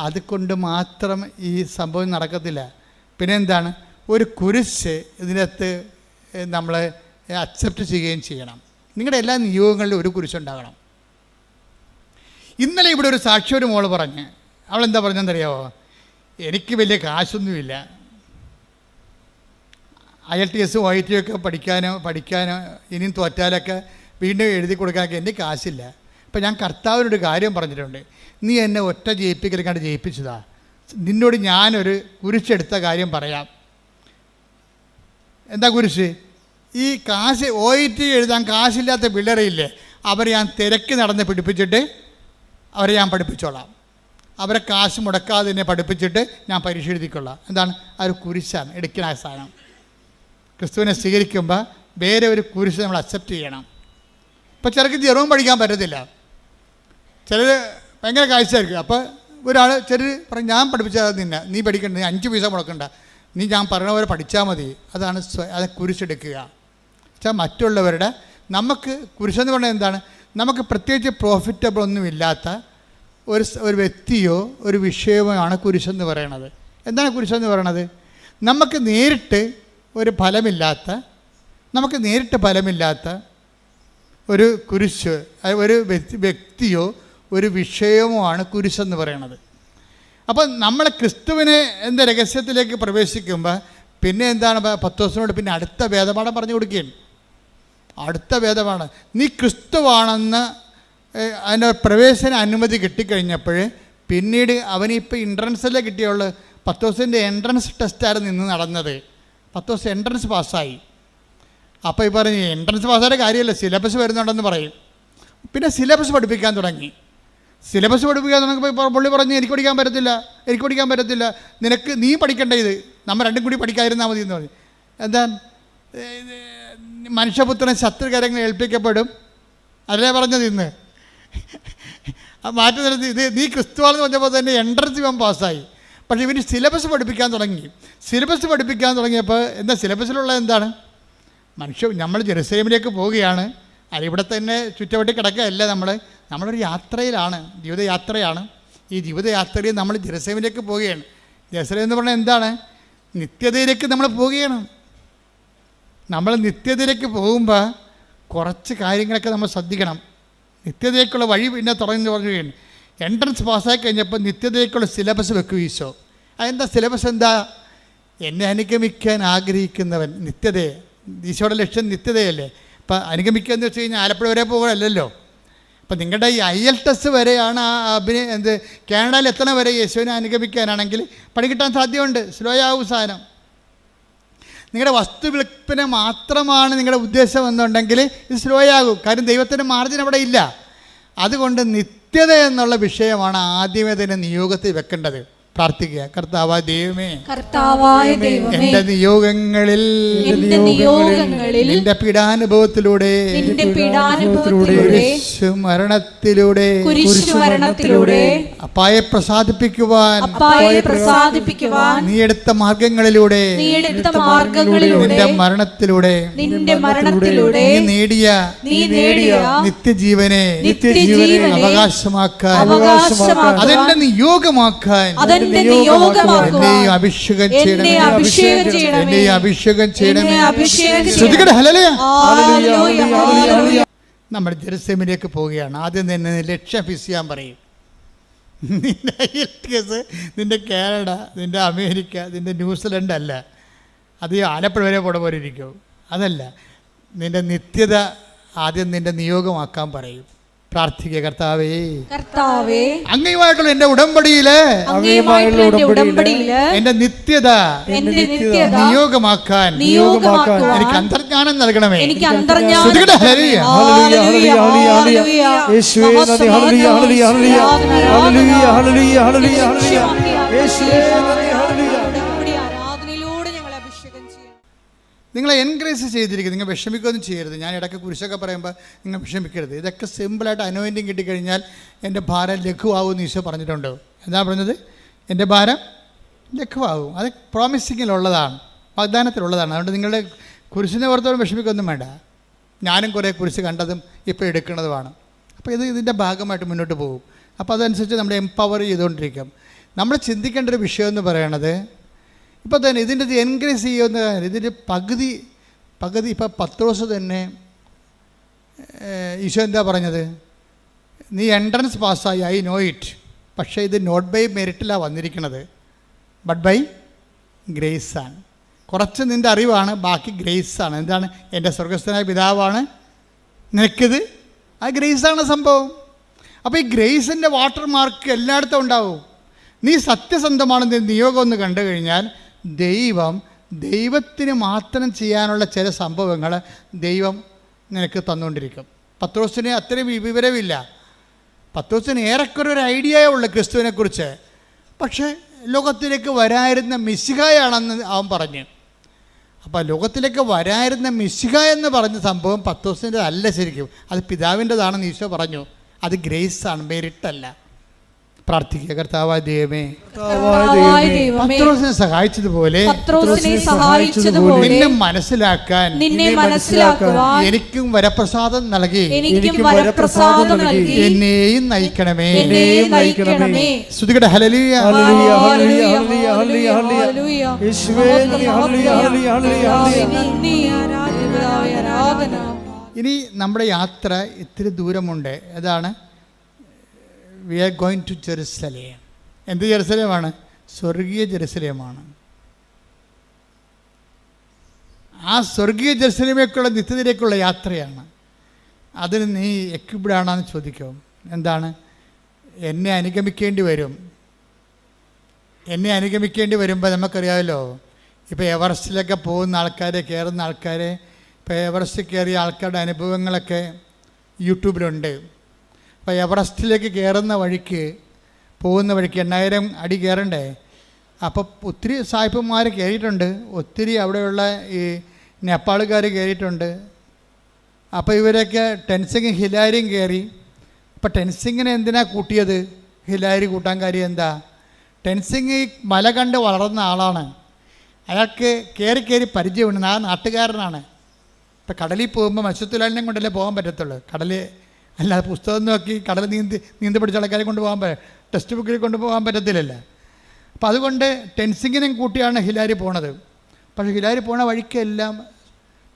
അതുകൊണ്ട് മാത്രം ഈ സംഭവം നടക്കത്തില്ല. പിന്നെ എന്താണ്, ഒരു കുരിശ് ഇതിനകത്ത് നമ്മൾ അക്സെപ്റ്റ് ചെയ്യുകയും ചെയ്യണം. നിങ്ങളുടെ എല്ലാ നിയോഗങ്ങളിലും ഒരു കുരിശുണ്ടാകണം. ഇന്നലെ ഇവിടെ ഒരു സാക്ഷി ഒരു മോള് പറഞ്ഞ്, അവളെന്താ പറഞ്ഞെന്നറിയാമോ, എനിക്ക് വലിയ കാശൊന്നുമില്ല, IELTS OIT ഒക്കെ പഠിക്കാനോ ഇനിയും തോറ്റാലൊക്കെ വീണ്ടും എഴുതി കൊടുക്കാനൊക്കെ എൻ്റെ കാശില്ല. അപ്പം ഞാൻ കർത്താവിനൊരു കാര്യം പറഞ്ഞിട്ടുണ്ട്, നീ എന്നെ ഒറ്റ ജയിപ്പിക്കലേക്കാണ്ട് ജയിപ്പിച്ചതാ, നിന്നോട് ഞാനൊരു കുരിശെടുത്ത കാര്യം പറയാം. എന്താ കുരിശ്? ഈ കാശ് OIT എഴുതാൻ കാശില്ലാത്ത പിള്ളേരെയില്ലേ, അവരെ ഞാൻ തിരക്ക് നടന്ന് പിടിപ്പിച്ചിട്ട് അവരെ ഞാൻ പഠിപ്പിച്ചോളാം. അവരെ കാശ് മുടക്കാതെ തന്നെ പഠിപ്പിച്ചിട്ട് ഞാൻ പരീക്ഷ എഴുതിക്കൊള്ളാം. എന്താണ്? ആ ഒരു കുരിശാണ് എടുക്കുന്ന സാധനം. ക്രിസ്തുവിനെ സ്വീകരിക്കുമ്പോൾ വേറെ ഒരു കുരിശ് നമ്മൾ അക്സെപ്റ്റ് ചെയ്യണം. ഇപ്പോൾ ചിലർക്ക് ജെറോം പഠിക്കാൻ പറ്റത്തില്ല, ചിലർ ഭയങ്കര കാഴ്ചയായിരിക്കും. അപ്പോൾ ഒരാൾ ചിലർ പറയും, ഞാൻ പഠിപ്പിച്ചാൽ നിന്നെ, നീ പഠിക്കണ്ട, നീ 5 പൈസ മുടക്കണ്ട, നീ ഞാൻ പറഞ്ഞ പോലെ പഠിച്ചാൽ മതി. അതാണ് അത് കുരിശെടുക്കുക. വെച്ചാൽ മറ്റുള്ളവരുടെ, നമുക്ക് കുരിശെന്ന് പറഞ്ഞാൽ എന്താണ്, നമുക്ക് പ്രത്യേകിച്ച് പ്രോഫിറ്റബിൾ ഒന്നുമില്ലാത്ത ഒരു വ്യക്തിയോ ഒരു വിഷയമോ ആണ് കുരിശെന്ന് പറയണത്. എന്താണ് കുരിശെന്ന് പറയണത്? നമുക്ക് നേരിട്ട് ഫലമില്ലാത്ത ഒരു കുരിശ്, ഒരു വ്യക്തിയോ ഒരു വിഷയമോ ആണ് കുരിശെന്ന് പറയണത്. അപ്പം നമ്മൾ ക്രിസ്തുവിനെ രഹസ്യത്തിലേക്ക് പ്രവേശിക്കുമ്പോൾ പിന്നെ എന്താണ്, പത്രോസിനോട് പിന്നെ അടുത്ത വേദപാഠം പറഞ്ഞു കൊടുക്കുകയാണ്. അടുത്ത വേദപാഠം, നീ ക്രിസ്തുവാണെന്ന് അതിൻ്റെ പ്രവേശന അനുമതി കിട്ടിക്കഴിഞ്ഞപ്പോൾ പിന്നീട് അവനിപ്പോൾ എൻട്രൻസല്ലേ കിട്ടിയുള്ളൂ. പത്രോസിൻ്റെ എൻട്രൻസ് ടെസ്റ്റായിരുന്നു ഇന്ന് നടന്നത്. പത്രോസ് എൻട്രൻസ് പാസ്സായി. അപ്പോൾ ഈ പറഞ്ഞ് എൻട്രൻസ് പാസ്സായ കാര്യമല്ല, സിലബസ് വരുന്നുണ്ടെന്ന് പറയും. പിന്നെ സിലബസ് പഠിപ്പിക്കാൻ തുടങ്ങി. തുടങ്ങിയപ്പോൾ പുള്ളി പറഞ്ഞു, എനിക്ക് പഠിക്കാൻ പറ്റത്തില്ല, നീ പഠിക്കേണ്ട, ഇത് നമ്മൾ രണ്ടും കൂടി പഠിക്കാതിരുന്നാൽ മതി എന്ന് പറഞ്ഞു. എന്താ, മനുഷ്യപുത്രൻ ശത്രുകരങ്ങൾ ഏൽപ്പിക്കപ്പെടും, അതല്ലേ പറഞ്ഞത് ഇന്ന്. മാറ്റം നിർത്തി, ഇത് നീ ക്രിസ്തുവാണെന്ന് പറഞ്ഞപ്പോൾ തന്നെ എൻട്രൻസ് ഇവൻ പാസ്സായി. പക്ഷേ ഇവന് സിലബസ് പഠിപ്പിക്കാൻ തുടങ്ങിയപ്പോൾ എന്താ സിലബസിലുള്ള എന്താണ്, നമ്മൾ ജെറുസലേമിലേക്ക് പോവുകയാണ്, ഇവിടെ തന്നെ ചുറ്റവട്ടി കിടക്കുകയല്ല, നമ്മളൊരു യാത്രയിലാണ്, ജീവിതയാത്രയാണ്. ഈ ജീവിതയാത്രയിൽ നമ്മൾ ജെറുസലേമിലേക്ക് പോവുകയാണ്. ജെറുസലേം എന്ന് പറഞ്ഞാൽ എന്താണ്, നിത്യതയിലേക്ക് നമ്മൾ പോവുകയാണ്. നമ്മൾ നിത്യതയിലേക്ക് പോകുമ്പോൾ കുറച്ച് കാര്യങ്ങളൊക്കെ നമ്മൾ ശ്രദ്ധിക്കണം. നിത്യതയിലേക്കുള്ള വഴി പിന്നെ തുറന്നു പറയുകയാണ്. എൻട്രൻസ് പാസ്സായി കഴിഞ്ഞപ്പോൾ നിത്യതയിലേക്കുള്ള സിലബസ് വെക്കും ഈശോ. അതെന്താ സിലബസ്? എന്താ? എന്നെ അനുഗമിക്കാൻ ആഗ്രഹിക്കുന്നവൻ, നിത്യതയെ, ഈശോയുടെ ലക്ഷ്യം നിത്യതയല്ലേ. അപ്പം അനുഗമിക്കുക എന്ന് വെച്ച് കഴിഞ്ഞാൽ ആലപ്പുഴ വരെ പോകുകയല്ലല്ലോ. അപ്പം നിങ്ങളുടെ ഈ IELTS വരെയാണ് കാനഡയിൽ എത്തണ വരെ യേശുവിനെ അനുഗമിക്കാനാണെങ്കിൽ പണി കിട്ടാൻ സാധ്യതയുണ്ട്. സ്ലോ ആവും സാധനം. നിങ്ങളുടെ വസ്തു വിൽപ്പന മാത്രമാണ് നിങ്ങളുടെ ഉദ്ദേശം എന്നുണ്ടെങ്കിൽ ഇത് സ്ലോ ആകും. കാര്യം ദൈവത്തിൻ്റെ മാർജിൻ അവിടെ ഇല്ല. അതുകൊണ്ട് നിത്യത എന്നുള്ള വിഷയമാണ് ആദ്യമേ തന്നെ നിയോഗത്തിൽ വെക്കേണ്ടത്. പ്രാർത്ഥിക്കുക, കർത്താവായ ദൈവമേ, എന്റെ നിയോഗങ്ങളിൽ നിന്റെ പീഡാനുഭവത്തിലൂടെ മരണത്തിലൂടെ അപ്പായെ പ്രസാദിപ്പിക്കുവാൻ നീ എടുത്ത മാർഗങ്ങളിലൂടെ നിന്റെ മരണത്തിലൂടെ നീ നേടിയ നിത്യജീവനെ അവകാശമാക്കാൻ, അതെന്റെ നിയോഗമാക്കാൻ എന്നെയും അഭിഷേകം ചെയ്യണമേ. നമ്മൾ ജെറുസലേമിലേക്ക് പോവുകയാണ്. ആദ്യം തന്നെ ലക്ഷ്യം ഫിക്സ് ചെയ്യാൻ പറയും. നിന്റെ IELTS, നിന്റെ കാനഡ, നിന്റെ അമേരിക്ക, നിന്റെ ന്യൂസിലൻഡ് അല്ല, അത് ആലപ്പുഴ വരെ പോണ പോലെ ഇരിക്കും. അതല്ല, നിന്റെ നിത്യത ആദ്യം നിന്റെ നിയോഗമാക്കാൻ പറയും. പ്രാർത്ഥിക്കുക, കർത്താവേ, അങ്ങയുമായിട്ടുള്ള എന്റെ ഉടമ്പടിയില് എന്റെ നിത്യത നിയോഗമാക്കാൻ എനിക്ക് അന്തർജ്ഞാനം നൽകണമേ. നിങ്ങളെ എൻകറേജ് ചെയ്തിരിക്കും. നിങ്ങൾ വിഷമിക്കുകയൊന്നും ചെയ്യരുത്. ഞാൻ ഇടയ്ക്ക് കുരിശൊക്കെ പറയുമ്പോൾ നിങ്ങൾ വിഷമിക്കരുത്. ഇതൊക്കെ സിമ്പിളായിട്ട് അനോയിൻറ്റിങ് കിട്ടിക്കഴിഞ്ഞാൽ എൻ്റെ ഭാരം ലഘുവാകുമെന്ന് ഈശോ പറഞ്ഞിട്ടുണ്ട്. എന്താ പറഞ്ഞത്? എൻ്റെ ഭാരം ലഘുവാകും. അത് പ്രോമിസിങ്ങിലുള്ളതാണ്. വാഗ്ദാനത്തിലുള്ളതാണ്. അതുകൊണ്ട് നിങ്ങളുടെ കുരിശിനെ ഓർത്തോളം വിഷമിക്കൊന്നും വേണ്ട. ഞാനും കുറേ കുരിശ് കണ്ടതും ഇപ്പോൾ എടുക്കുന്നതുമാണ്. അപ്പോൾ ഇതിൻ്റെ ഭാഗമായിട്ട് മുന്നോട്ട് പോകും. അപ്പോൾ അതനുസരിച്ച് നമ്മൾ എംപവർ ചെയ്തുകൊണ്ടിരിക്കും. നമ്മൾ ചിന്തിക്കേണ്ട ഒരു വിഷയം എന്ന് പറയണത് ഇപ്പോൾ തന്നെ ഇതിൻ്റെ എൻകറേജ് ചെയ്യുന്ന ഇതിൻ്റെ പകുതി ഇപ്പോൾ പത്രോസ് തന്നെ ഈശോ എന്താ പറഞ്ഞത്? നീ എൻട്രൻസ് പാസ്സായി, ഐ നോ ഇറ്റ്. പക്ഷേ ഇത് നോട്ട് ബൈ മെറിറ്റിലാണ് വന്നിരിക്കുന്നത്, ബട്ട് ബൈ ഗ്രേസാണ്. കുറച്ച് നിൻ്റെ അറിവാണ്, ബാക്കി ഗ്രേസാണ്. എന്താണ്? എൻ്റെ സ്വർഗസ്ഥനായ പിതാവാണ് നിനക്കിത്. ആ ഗ്രേസാണ് സംഭവം. അപ്പോൾ ഈ ഗ്രേസിൻ്റെ വാട്ടർ മാർക്ക് എല്ലായിടത്തും ഉണ്ടാവും. നീ സത്യസന്ധമാണെന്ന് നിയോഗം ഒന്ന് കണ്ടു കഴിഞ്ഞാൽ ദൈവത്തിന് മാത്രം ചെയ്യാനുള്ള ചില സംഭവങ്ങൾ ദൈവം നിനക്ക് തന്നുകൊണ്ടിരിക്കും. പത്രോസിന് അത്രയും വിവരമില്ല. പത്രോസിന് ഏറെക്കുറെ ഒരു ഐഡിയയേ ഉള്ളൂ ക്രിസ്തുവിനെക്കുറിച്ച്. പക്ഷേ ലോകത്തിലേക്ക് വരായിരുന്ന മിശിഹായാണെന്ന് അവൻ പറഞ്ഞു. അപ്പോൾ ലോകത്തിലേക്ക് വരായിരുന്ന മിശിഹ എന്ന് പറഞ്ഞ സംഭവം പത്രോസിൻ്റെ അല്ല, ശരിക്കും അത് പിതാവിൻ്റെതാണെന്ന് ഈശോ പറഞ്ഞു. അത് ഗ്രേസാണ്, മെറിറ്റല്ല. പ്രാർത്ഥിക്കുക. കർത്താവായ ദൈവമേ, പത്രോസിനെ സഹായിച്ചതുപോലെ നിന്നെ മനസ്സിലാക്കാൻ എനിക്കും വരപ്രസാദം നൽകി എന്നെയും നയിക്കണമേ. സ്തുതിക്കട്ടെ. ഹല്ലേലൂയ. ഇനി നമ്മുടെ യാത്ര ഇത്തിരി ദൂരമുണ്ട്. അതാണ് we are going to Jerusalem. എന്ത് ജെറുസലേമാണ്? സ്വർഗീയ ജെറുസലേമാണ്. ആ സ്വർഗീയ ജെറുസലേമേക്കുള്ള നിത്യതയിലേക്കുള്ള യാത്രയാണ്. അതിന് നീ എക്വിപ്ഡാണെന്ന് ചോദിക്കും. എന്താണ്? എന്നെ അനുഗമിക്കേണ്ടി വരും. എന്നെ അനുഗമിക്കേണ്ടി വരുമ്പോൾ നമുക്കറിയാമല്ലോ, ഇപ്പോൾ എവറസ്റ്റിലൊക്കെ പോകുന്ന ആൾക്കാരെ, കയറുന്ന ആൾക്കാരെ, ഇപ്പോൾ എവറസ്റ്റ് കയറിയ ആൾക്കാരുടെ അനുഭവങ്ങളൊക്കെ യൂട്യൂബിലുണ്ട്. അപ്പോൾ എവറസ്റ്റിലേക്ക് കയറുന്ന വഴിക്ക്, പോകുന്ന വഴിക്ക് 8000 അടി കയറണ്ടേ. അപ്പോൾ ഒത്തിരി സായിപ്പന്മാർ കയറിയിട്ടുണ്ട്, ഒത്തിരി അവിടെയുള്ള ഈ നേപ്പാളുകാർ കയറിയിട്ടുണ്ട്. അപ്പോൾ ഇവരൊക്കെ ടെൻസിങ് ഹിലാരിയും കയറി. അപ്പോൾ ടെൻസിങ്ങിനെ എന്തിനാണ് കൂട്ടിയത്? ഹിലാരി കൂട്ടാൻ കാര്യം എന്താ? ടെൻസിങ് ഈ മല കണ്ട് വളർന്ന ആളാണ്. അയാൾക്ക് കയറി പരിചയമുണ്ട്. ആ നാട്ടുകാരനാണ്. ഇപ്പം കടലിൽ പോകുമ്പോൾ മത്സ്യത്തൊഴിലാളിനെ കൊണ്ടല്ലേ പോകാൻ പറ്റത്തുള്ളൂ. കടലിൽ അല്ലാതെ പുസ്തകം നോക്കി കടൽ നീന്തി പഠിച്ച ആൾക്കാരെ കൊണ്ടുപോകാൻ ടെക്സ്റ്റ് ബുക്കിൽ കൊണ്ടുപോകാൻ പറ്റത്തില്ലല്ലോ. അപ്പോൾ അതുകൊണ്ട് ടെൻസിങ്ങിനും കൂട്ടിയാണ് ഹിലാരി പോണത്. പക്ഷേ ഹിലാരി പോണ വഴിക്കെല്ലാം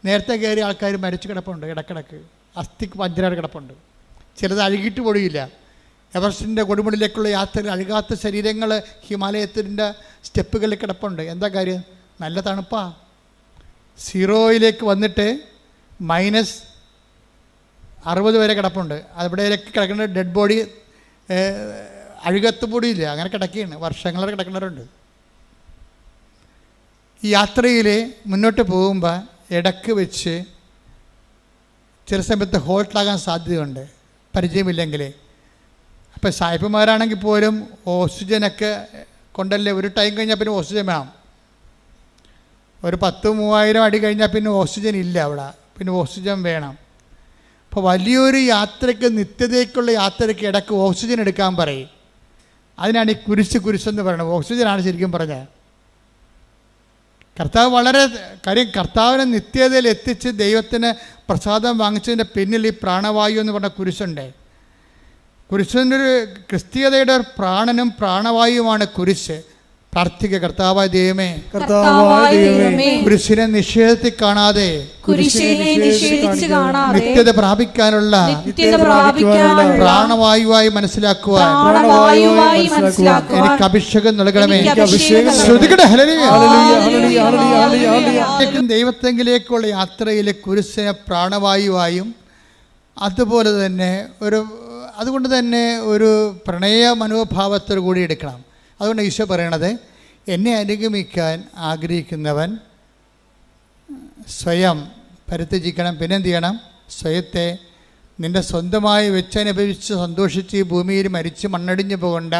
നേരത്തെ കയറിയ ആൾക്കാർ മരിച്ചു കിടപ്പുണ്ട്. ഇടക്കിടക്ക് അസ്ഥിക്ക് വജ്രാട് കിടപ്പുണ്ട്. ചിലത് അഴുകിയിട്ട് പൊടിയില്ല. എവറസ്റ്റിൻ്റെ കൊടുമുടിയിലേക്കുള്ള യാത്രയിൽ അഴുകാത്ത ശരീരങ്ങൾ ഹിമാലയത്തിൻ്റെ സ്റ്റെപ്പുകളിൽ കിടപ്പുണ്ട്. എന്താ കാര്യം? നല്ല തണുപ്പാ. 0 വന്നിട്ട് -60 വരെ കിടപ്പുണ്ട്. അവിടെയൊക്കെ കിടക്കുന്ന ഡെഡ് ബോഡി അഴുകത്ത് പൊടിയില്ല, അങ്ങനെ കിടക്കുകയാണ്. വർഷങ്ങളെ കിടക്കുന്നവരുണ്ട്. ഈ യാത്രയിൽ മുന്നോട്ട് പോകുമ്പോൾ ഇടക്ക് വെച്ച് ചില സമയത്ത് ഹോൾട്ടാകാൻ സാധ്യതയുണ്ട്, പരിചയമില്ലെങ്കിൽ. അപ്പോൾ സായിപ്പന്മാരാണെങ്കിൽ പോലും ഓക്സിജനൊക്കെ കൊണ്ടല്ലേ, ഒരു ടൈം കഴിഞ്ഞാൽ പിന്നെ ഓക്സിജൻ വേണം. ഒരു 10,000-3000 അടി കഴിഞ്ഞാൽ പിന്നെ ഓക്സിജൻ ഇല്ല അവിടെ, പിന്നെ ഓക്സിജൻ വേണം. അപ്പോൾ വലിയൊരു യാത്രയ്ക്ക്, നിത്യതയ്ക്കുള്ള യാത്രയ്ക്ക് ഇടയ്ക്ക് ഓക്സിജൻ എടുക്കാൻ പറയും. അതിനാണ് ഈ കുരിശെന്ന് പറയുന്നത്. ഓക്സിജനാണ് ശരിക്കും പറഞ്ഞത്. കർത്താവ് വളരെ കാര്യം, കർത്താവിനെ നിത്യതയിൽ എത്തിച്ച് ദൈവത്തിന് പ്രസാദം വാങ്ങിച്ചതിൻ്റെ പിന്നിൽ ഈ പ്രാണവായു എന്ന് പറഞ്ഞ കുരിശുണ്ട്. കുരിശിൻ്റെ ഒരു ക്രിസ്തീയതയുടെ പ്രാണനും പ്രാണവായുമാണ് കുരിശ്. പ്രാർത്ഥിക്കുക. കർത്താവായ ദൈവമേ, കുരിശിനെ നിഷേധത്തിൽ കാണാതെ നിത്യത പ്രാപിക്കാനുള്ള പ്രാണവായുവായി മനസ്സിലാക്കുവാൻ എനിക്ക് അഭിഷേകം നൽകണമേ. ദൈവത്തെങ്കിലേക്കുള്ള യാത്രയിലെ കുരിശിനെ പ്രാണവായുവായും അതുകൊണ്ട് തന്നെ ഒരു പ്രണയ മനോഭാവത്തോടു കൂടി എടുക്കണം. അതുകൊണ്ട് ഈശോ പറയണത്, എന്നെ അനുഗമിക്കാൻ ആഗ്രഹിക്കുന്നവൻ സ്വയം പരിത്യജിക്കണം. പിന്നെ എന്ത് ചെയ്യണം? സ്വയത്തെ നിൻ്റെ സ്വന്തമായി വെച്ചനുഭവിച്ച് സന്തോഷിച്ച് ഈ ഭൂമിയിൽ മരിച്ച് മണ്ണടിഞ്ഞു പോകേണ്ട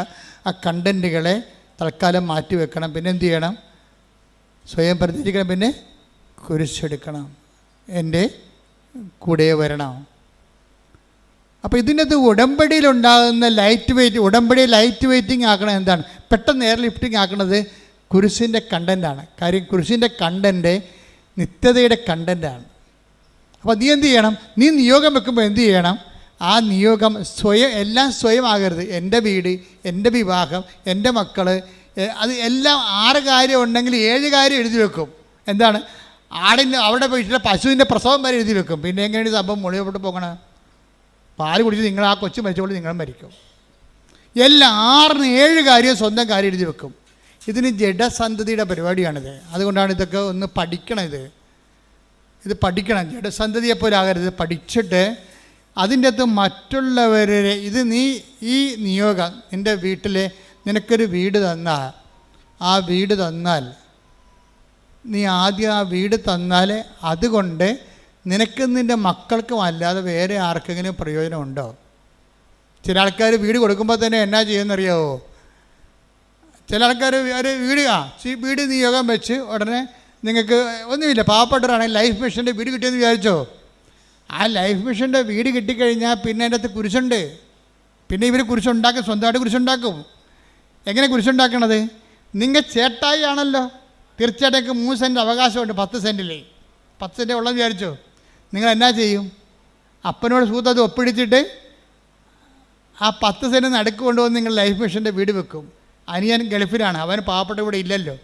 ആ കണ്ടൻറ്റുകളെ തൽക്കാലം മാറ്റിവെക്കണം. പിന്നെ എന്ത് ചെയ്യണം? സ്വയം പരിത്യജിക്കണം. പിന്നെ കുരിശെടുക്കണം. എൻ്റെ കൂടെ വരണം. അപ്പോൾ ഇതിനകത്ത് ഉടമ്പടിയിലുണ്ടാകുന്ന ലൈറ്റ് വെയിറ്റിംഗ് ആക്കണം. എന്താണ്? പെട്ടെന്ന് എയർ ലിഫ്റ്റിംഗ് ആക്കണത് കുരിശിൻ്റെ കണ്ടൻ്റാണ്. കാര്യം കുരിശിൻ്റെ കണ്ടൻറ്റ് നിത്യതയുടെ കണ്ടൻ്റാണ്. അപ്പോൾ നീ എന്ത് ചെയ്യണം? നീ നിയോഗം വെക്കുമ്പോൾ എന്ത് ചെയ്യണം? ആ നിയോഗം എല്ലാം സ്വയം ആകരുത്. എൻ്റെ വീട്, എൻ്റെ വിവാഹം, എൻ്റെ മക്കൾ, അത് എല്ലാം 6 കാര്യം ഉണ്ടെങ്കിൽ 7 കാര്യം എഴുതി വെക്കും. എന്താണ്? അവിടെ പോയിട്ടുള്ള പശുവിൻ്റെ പ്രസവം വരെ എഴുതി വെക്കും. പിന്നെ എങ്ങനെയാണ് സംഭവം മുകളിലോട്ട് പോകണം? പാല് കുടിച്ച് നിങ്ങൾ ആ കൊച്ചു മരിച്ചോളൂ, നിങ്ങളും മരിക്കും. എല്ലാം 6-7 കാര്യം സ്വന്തം കാര്യം എഴുതി വെക്കും. ഇതിന് ജഡസന്തതിയുടെ പരിപാടിയാണിത്. അതുകൊണ്ടാണ് ഇതൊക്കെ ഒന്ന് പഠിക്കണം. ഇത് പഠിക്കണം. ജഡസന്തതിയെപ്പോലെ ആകരുത്. പഠിച്ചിട്ട് അതിൻ്റെ അകത്ത് മറ്റുള്ളവരെ നീ ഈ നിയോഗം നിൻ്റെ വീട്ടിൽ നിനക്കൊരു വീട് തന്നാൽ, ആ വീട് തന്നാൽ നീ ആദ്യം ആ വീട് തന്നാൽ അതുകൊണ്ട് നിനക്ക് നിൻ്റെ മക്കൾക്കും അല്ലാതെ വേറെ ആർക്കെങ്കിലും പ്രയോജനമുണ്ടോ? ചില ആൾക്കാർ വീട് കൊടുക്കുമ്പോൾ തന്നെ എന്നാ ചെയ്യുമെന്നറിയാവോ? ചില ആൾക്കാർ ഒരു വീട് നിയോഗം വെച്ച് ഉടനെ നിങ്ങൾക്ക് ഒന്നുമില്ല, പാവപ്പെട്ടവരാണെങ്കിൽ ലൈഫ് മിഷൻ്റെ വീട് കിട്ടിയെന്ന് വിചാരിച്ചോ? ആ ലൈഫ് മിഷൻ്റെ വീട് കിട്ടിക്കഴിഞ്ഞാൽ പിന്നെ അതിൻ്റെ അകത്ത് കുരിശുണ്ട്. പിന്നെ ഇവർ കുരിശുണ്ടാക്കും, സ്വന്തമായിട്ട് കുരിശുണ്ടാക്കും. എങ്ങനെ കുരിശുണ്ടാക്കണത്? നിങ്ങൾ ചേട്ടായി ആണല്ലോ, തീർച്ചയായിട്ടും 3 സെൻറ്റ് അവകാശമുണ്ട് 10 സെൻറ്റിൽ. 10 സെൻറ്റ് ഉള്ളതെന്ന് വിചാരിച്ചോ? നിങ്ങൾ എന്നാ ചെയ്യും? അപ്പനോട് സൂത്തത് ഒപ്പിടിച്ചിട്ട് ആ 10 സെൻറ്റ് നടുക്ക് കൊണ്ടുവന്ന് നിങ്ങൾ ലൈഫ് മിഷൻ്റെ വീട് വെക്കും. അനിയൻ ഗൾഫിലാണ്, അവൻ പാവപ്പെട്ട ഇവിടെ ഇല്ലല്ലോ.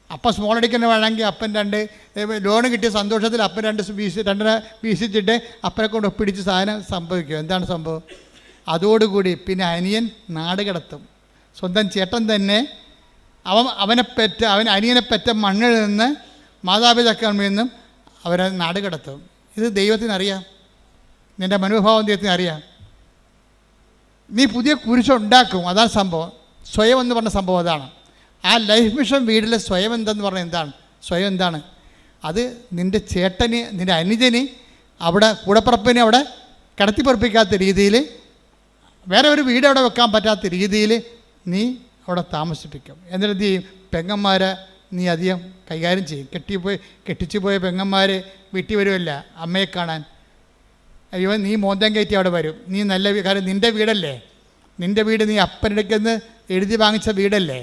അപ്പം സ്മോൾ അടിക്കുന്ന വേണമെങ്കിൽ അപ്പൻ 2 ലോൺ കിട്ടിയ സന്തോഷത്തിൽ അപ്പൻ 2 വീശിച്ചിട്ട് അപ്പനെ കൊണ്ട് ഒപ്പിടിച്ച് സാധനം സംഭവിക്കും. എന്താണ് സംഭവം? അതോടുകൂടി പിന്നെ അനിയൻ നാട് കടത്തും. സ്വന്തം ചേട്ടൻ തന്നെ അനിയനെ പെറ്റ മണ്ണിൽ നിന്ന് മാതാപിതാക്കളിൽ നിന്നും അവരെ നാട് കടത്തും. ഇത് ദൈവത്തിനറിയാം, നിൻ്റെ മനോഭാവം ദൈവത്തിന് അറിയാം. നീ പുതിയ കുരിശുണ്ടാക്കും. അതാണ് സംഭവം. സ്വയം എന്ന് പറഞ്ഞ സംഭവം അതാണ്. ആ ലൈഫ് മിഷൻ വീട്ടിലെ സ്വയം എന്തെന്ന് പറഞ്ഞാൽ എന്താണ്? സ്വയം എന്താണ്? അത് നിൻ്റെ ചേട്ടന്, നിൻ്റെ അനുജന്, അവിടെ കൂടപ്പറപ്പിനെ അവിടെ കടത്തിപ്പറപ്പിക്കാത്ത രീതിയിൽ, വേറെ ഒരു വീട് അവിടെ വെക്കാൻ പറ്റാത്ത രീതിയിൽ നീ അവിടെ താമസിപ്പിക്കും. എന്നിട്ട് എന്ത് ചെയ്യും? പെങ്ങന്മാരെ നീ അധികം കൈകാര്യം ചെയ്യും. കെട്ടിച്ചു പോയ പെങ്ങന്മാർ വീട്ടിൽ വരുമല്ല അമ്മയെ കാണാൻ. അയ്യോ, നീ മോന്തം കയറ്റി അവിടെ വരും. നീ നല്ല കാര്യം, നിൻ്റെ വീടല്ലേ, നിൻ്റെ വീട് നീ അപ്പനെടുക്കുന്ന എഴുതി വാങ്ങിച്ച വീടല്ലേ.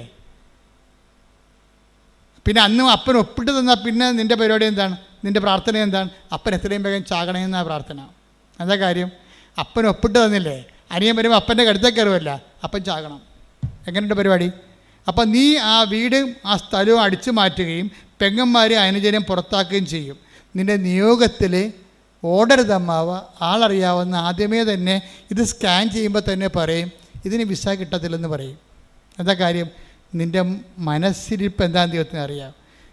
പിന്നെ അന്നും അപ്പൻ ഒപ്പിട്ട് തന്നാൽ പിന്നെ നിൻ്റെ പരിപാടി എന്താണ്? നിൻ്റെ പ്രാർത്ഥന എന്താണ്? അപ്പൻ എത്രയും വേഗം ചാകണമെന്നാണ് പ്രാർത്ഥന. എന്താ കാര്യം? അപ്പൻ ഒപ്പിട്ട് തന്നില്ലേ, അനിയൻ വരുമ്പോൾ അപ്പൻ്റെ കടുത്തേക്ക് കയറുമല്ല, അപ്പൻ ചാകണം. എങ്ങനെയുണ്ട് പരിപാടി? അപ്പം നീ ആ വീടും ആ സ്ഥലവും അടിച്ചു മാറ്റുകയും പെങ്ങന്മാരെ അനുജനം പുറത്താക്കുകയും ചെയ്യും. നിൻ്റെ നിയോഗത്തിൽ ഓടരുത് അമ്മാവ, ആളറിയാവുന്ന ആദ്യമേ തന്നെ ഇത് സ്കാൻ ചെയ്യുമ്പോൾ തന്നെ പറയും ഇതിന് വിസ കിട്ടത്തില്ലെന്ന് പറയും. എന്താ കാര്യം? നിൻ്റെ മനസ്സിരിപ്പ് എന്താണെന്ന് ദൈവത്തിന് അറിയാം.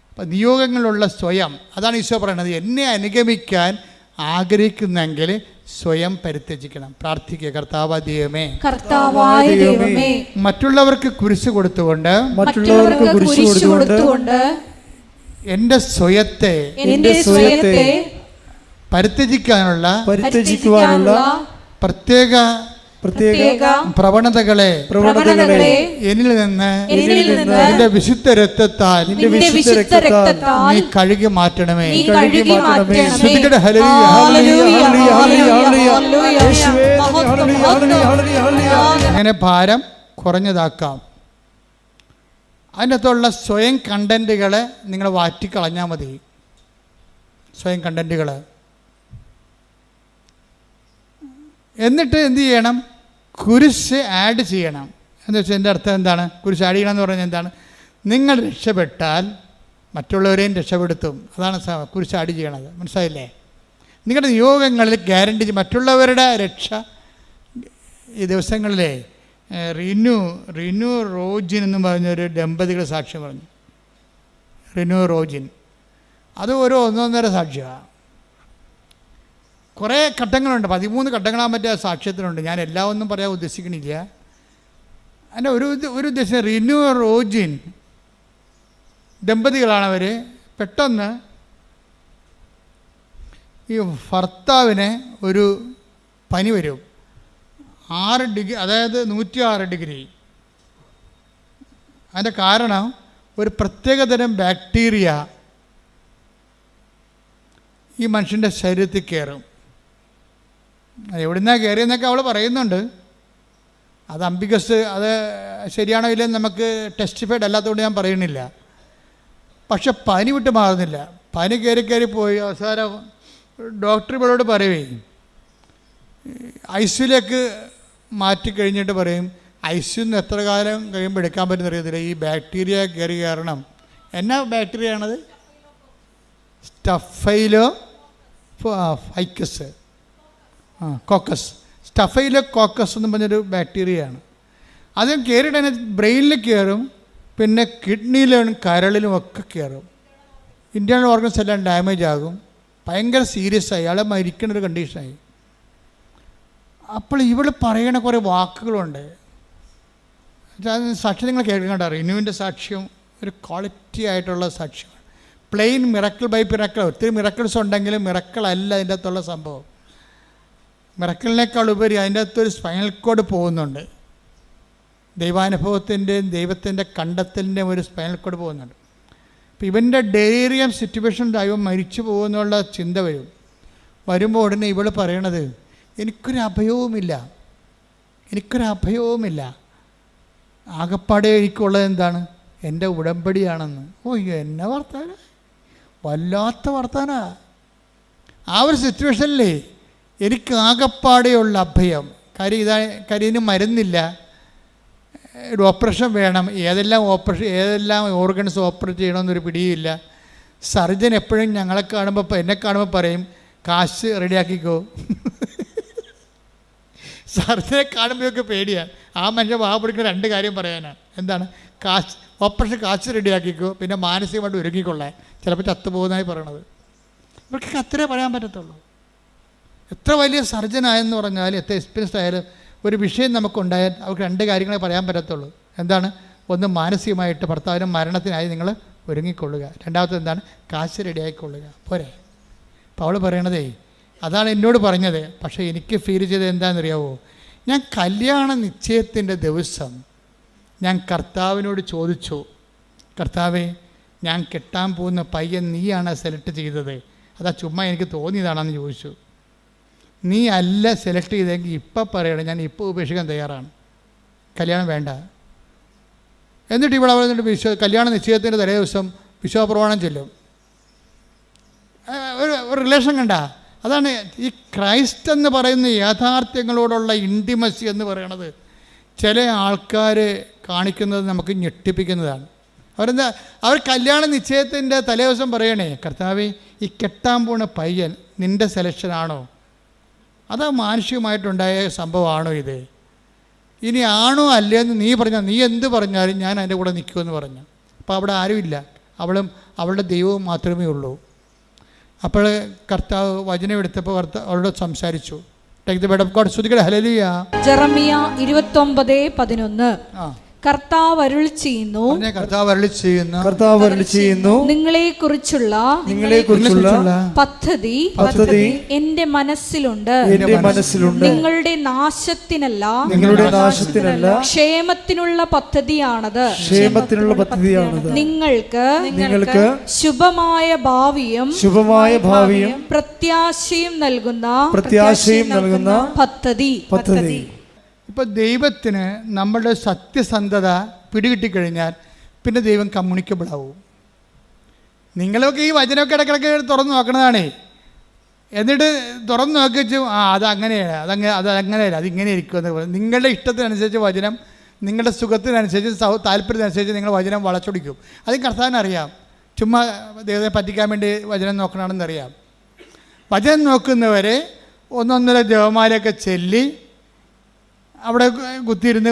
അപ്പം നിയോഗങ്ങളുള്ള സ്വയം, അതാണ് ഈശോ പറയണത്. എന്നെ അനുഗമിക്കാൻ ആഗ്രഹിക്കുന്നെങ്കിൽ സ്വയം പരിത്യജിക്കണം. പ്രാർത്ഥിക്കുക. കർത്താവായ ദൈവമേ, മറ്റുള്ളവർക്ക് കുരിശ് കൊടുത്തുകൊണ്ട് എൻ്റെ സ്വയത്തെ പരിത്യജിക്കാനുള്ള പ്രത്യേക പ്രവണതകളെ എന്നിൽ നിന്ന് നിന്റെ വിശുദ്ധ രക്തത്താൽ നീ കഴുകി മാറ്റണമേ. അങ്ങനെ ഭാരം കുറഞ്ഞതാക്കാം. അതിനകത്തുള്ള സ്വയം കണ്ടൻറ്റുകളെ നിങ്ങൾ വാറ്റിക്കളഞ്ഞാൽ മതി. സ്വയം കണ്ടൻറ്റുകൾ. എന്നിട്ട് എന്ത് ചെയ്യണം? കുരിശ് ആഡ് ചെയ്യണം. എന്ന് വെച്ചാൽ എൻ്റെ അർത്ഥം എന്താണ്? കുരിശ് ആഡ് ചെയ്യണം എന്ന് പറഞ്ഞാൽ എന്താണ്? നിങ്ങൾ രക്ഷപ്പെട്ടാൽ മറ്റുള്ളവരെയും രക്ഷപ്പെടുത്തും. അതാണ് കുരിശ് ആഡ് ചെയ്യണത്. മനസ്സിലായില്ലേ? നിങ്ങളുടെ നിയോഗങ്ങളിൽ ഗ്യാരണ്ടി മറ്റുള്ളവരുടെ രക്ഷ. ഈ ദിവസങ്ങളിലെ റിനു റോജിൻ എന്ന് പറഞ്ഞൊരു ദമ്പതികൾ സാക്ഷ്യം പറഞ്ഞു. റിനു റോജിൻ അത് ഒരു 1.5 സാക്ഷ്യമാണ്. കുറേ ഘട്ടങ്ങളുണ്ട്, 13 ഘട്ടങ്ങളാൻ പറ്റിയ സാക്ഷ്യത്തിനുണ്ട്. ഞാൻ എല്ലാം ഒന്നും പറയാൻ ഉദ്ദേശിക്കണില്ല. അതിൻ്റെ ഒരു ഉദ്ദേശം, റിനു റോജിൻ ദമ്പതികളാണവർ. പെട്ടെന്ന് ഈ ഭർത്താവിന് ഒരു പനി വരും. 6 ഡിഗ്രി, അതായത് 106 ഡിഗ്രി. അതിൻ്റെ കാരണം ഒരു പ്രത്യേകതരം ബാക്ടീരിയ ഈ മനുഷ്യൻ്റെ ശരീരത്തിൽ കയറും. എവിടുന്നാണ് കയറിയെന്നൊക്കെ അവൾ പറയുന്നുണ്ട്. അത് അംബിഗസ്, അത് ശരിയാണോ ഇല്ലെന്ന് നമുക്ക് ടെസ്റ്റിഫൈഡ് അല്ലാത്തതുകൊണ്ട് ഞാൻ പറയുന്നില്ല. പക്ഷെ പനി വിട്ട് മാറുന്നില്ല. പനി കയറി പോയി അവസാനം ഡോക്ടർ ഇവളോട് പറയുവേ, ഐസിയുലേക്ക് മാറ്റി കഴിഞ്ഞിട്ട് പറയും, ഐസിന്ന് എത്ര കാലം കഴിയുമ്പോൾ എടുക്കാൻ പറ്റുന്ന അറിയത്തില്ല, ഈ ബാക്ടീരിയ കയറി കാരണം. എന്നാ ബാക്ടീരിയ ആണത്? Staphylo ficus, caucus. Staphylo caucus എന്ന് പറഞ്ഞൊരു ബാക്ടീരിയയാണ്. അത് കയറിയിട്ട് ബ്രെയിനിൽ കയറും, പിന്നെ കിഡ്നിയിലും കരളിലും ഒക്കെ കയറും. ഇൻറ്റേർണൽ ഓർഗൻസ് എല്ലാം ഡാമേജ് ആകും. ഭയങ്കര സീരിയസ് ആയി, അയാൾ മരിക്കുന്നൊരു കണ്ടീഷനായി. അപ്പോൾ ഇവൾ പറയണ കുറേ വാക്കുകളുണ്ട്. സാക്ഷ്യം നിങ്ങൾ കേൾക്കണ്ട. റിനുവിൻ്റെ സാക്ഷ്യം ഒരു ക്വാളിറ്റി ആയിട്ടുള്ള സാക്ഷ്യമാണ്. Plain miracle by miracle. ഒത്തിരി മിറക്കിൾസ് ഉണ്ടെങ്കിലും മിറക്കിൾ അല്ല അതിൻ്റെ അകത്തുള്ള സംഭവം. മിറക്കിളിനേക്കാൾ ഉപരി അതിൻ്റെ അകത്തൊരു സ്പൈനൽ കോഡ് പോകുന്നുണ്ട്. ദൈവാനുഭവത്തിൻ്റെയും ദൈവത്തിൻ്റെ കണ്ടെത്തലിൻ്റെയും ഒരു സ്പൈനൽ കോഡ് പോകുന്നുണ്ട്. അപ്പോൾ ഇവൻ്റെ ഡെലീറിയം സിറ്റുവേഷൻ ദൈവം മരിച്ചു പോകുന്നുള്ള ചിന്ത വരുമ്പോൾ ഉടനെ ഇവൾ പറയണത്, എനിക്കൊരു അഭയവുമില്ല. ആകപ്പാടെ എനിക്കുള്ളത് എന്താണ്? എൻ്റെ ഉടമ്പടിയാണെന്ന്. ഓ, എന്നെ വർത്താന, വല്ലാത്ത വർത്താന. ആ ഒരു സിറ്റുവേഷനിലേ എനിക്ക് ആകപ്പാടെയുള്ള അഭയം. കാര്യം ഇതിന് മരുന്നില്ല, ഒരു ഓപ്പറേഷൻ വേണം. ഏതെല്ലാം ഓർഗൻസ് ഓപ്പറേറ്റ് ചെയ്യണമെന്നൊരു പിടിയില്ല. സർജൻ എപ്പോഴും എന്നെ കാണുമ്പോൾ പറയും, കാശ് റെഡിയാക്കിക്കോ. സർജനെ കാണുമ്പോഴൊക്കെ പേടിയാണ്. ആ മനുഷ്യൻ പിടിക്കുന്ന 2 കാര്യം പറയാനാണ്. എന്താണ്? ഓപ്പറേഷൻ കാശ് റെഡിയാക്കിക്കോ, പിന്നെ മാനസികമായിട്ട് ഒരുങ്ങിക്കൊള്ളാൻ. ചിലപ്പോൾ ചത്തുപോകുന്നതായി പറയണത്. ഇവർക്ക് അത്രേ പറയാൻ പറ്റത്തുള്ളൂ. എത്ര വലിയ സർജനായെന്ന് പറഞ്ഞാൽ, എത്ര എക്സ്പീരിയൻസ് ആയാലും ഒരു വിഷയം നമുക്കുണ്ടായാൽ അവർക്ക് 2 കാര്യങ്ങളെ പറയാൻ പറ്റത്തുള്ളൂ. എന്താണ്? ഒന്ന്, മാനസികമായിട്ട് ഭർത്താവിന് മരണത്തിനായി നിങ്ങൾ ഒരുങ്ങിക്കൊള്ളുക. രണ്ടാമത്തെ എന്താണ്? കാശ് റെഡിയായിക്കൊള്ളുക. പോരെ. അപ്പോൾ അവൾ പറയണതേ അതാണ് എന്നോട് പറഞ്ഞത്. പക്ഷേ എനിക്ക് ഫീൽ ചെയ്തത് എന്താണെന്നറിയാവോ? ഞാൻ കല്യാണ നിശ്ചയത്തിൻ്റെ ദിവസം ഞാൻ കർത്താവിനോട് ചോദിച്ചു, കർത്താവേ, ഞാൻ കെട്ടാൻ പോകുന്ന പയ്യൻ നീയാണ് സെലക്ട് ചെയ്തത്, അതാ ചുമ്മാ എനിക്ക് തോന്നിയതാണെന്ന് ചോദിച്ചു. നീ അല്ല സെലക്ട് ചെയ്തെങ്കിൽ ഇപ്പം പറയണം, ഞാൻ ഇപ്പോൾ ഉപേക്ഷിക്കാൻ തയ്യാറാണ്, കല്യാണം വേണ്ട. എന്നിട്ട് ഇവിടെ വന്നിട്ട് കല്യാണ നിശ്ചയത്തിൻ്റെ തലേ ദിവസം വിശ്വാസപ്രമാണം ചൊല്ലും. ഒരു റിലേഷൻ കണ്ട. അതാണ് ഈ ക്രൈസ്റ്റ് എന്ന് പറയുന്ന യാഥാർത്ഥ്യങ്ങളോടുള്ള ഇൻറ്റിമസി എന്ന് പറയണത്. ചില ആൾക്കാർ കാണിക്കുന്നത് നമുക്ക് ഞെട്ടിപ്പിക്കുന്നതാണ്. അവർ കല്യാണ നിശ്ചയത്തിൻ്റെ തലേ ദിവസം പറയണേ, കർത്താവേ, ഈ കെട്ടാൻ പോണ പയ്യൻ നിൻ്റെ സെലക്ഷനാണോ? അത് മാനുഷികമായിട്ടുണ്ടായ സംഭവമാണോ ഇത്? ഇനി ആണോ അല്ലേന്ന് നീ പറഞ്ഞാൽ, നീ എന്ത് പറഞ്ഞാലും ഞാൻ അതിൻ്റെ കൂടെ നിൽക്കുമെന്ന് പറഞ്ഞു. അപ്പോൾ അവിടെ ആരുമില്ല, അവളുടെ ദൈവവും മാത്രമേ ഉള്ളൂ. അപ്പോൾ കർത്താവ് വചനം എടുത്തപ്പോൾ അവളോട് സംസാരിച്ചു. Take the word of God. സ്തുതിക്കട്ടെ. ഹല്ലേലൂയ. ജെറമിയ 29:11. കർത്താവ് അരുളി ചെയ്യുന്നു, നിങ്ങളെക്കുറിച്ചുള്ള പദ്ധതി എന്റെ മനസ്സിലുണ്ട്. നിങ്ങളുടെ നാശത്തിനല്ല, ക്ഷേമത്തിനുള്ള പദ്ധതിയാണത്. നിങ്ങൾക്ക് ശുഭമായ ഭാവിയും പ്രത്യാശയും നൽകുന്ന പദ്ധതി. ഇപ്പോൾ ദൈവത്തിന് നമ്മളുടെ സത്യസന്ധത പിടികിട്ടിക്കഴിഞ്ഞാൽ പിന്നെ ദൈവം കമ്മ്യൂണിക്കബിൾ ആവും. നിങ്ങളൊക്കെ ഈ വചനമൊക്കെ ഇടയ്ക്കിടയ്ക്ക് തുറന്നു നോക്കണതാണേ. എന്നിട്ട് തുറന്നു നോക്കിച്ചു, അതങ്ങനെയാണ്, അതങ്ങനെയല്ല, അതിങ്ങനെ ഇരിക്കുമെന്ന് പറയും. നിങ്ങളുടെ ഇഷ്ടത്തിനനുസരിച്ച് വചനം, നിങ്ങളുടെ സുഖത്തിനനുസരിച്ച്, താല്പര്യത്തിനനുസരിച്ച് നിങ്ങൾ വചനം വളച്ചൊടിക്കും. അത് കർത്താവിനറിയാം. ചുമ്മാ ദൈവത്തെ പറ്റിക്കാൻ വേണ്ടി വചനം നോക്കണമെന്നറിയാം. വചനം നോക്കുന്നവരെ 1-1.5 ജപമാലയൊക്കെ ചൊല്ലി അവിടെ കുത്തിയിരുന്ന്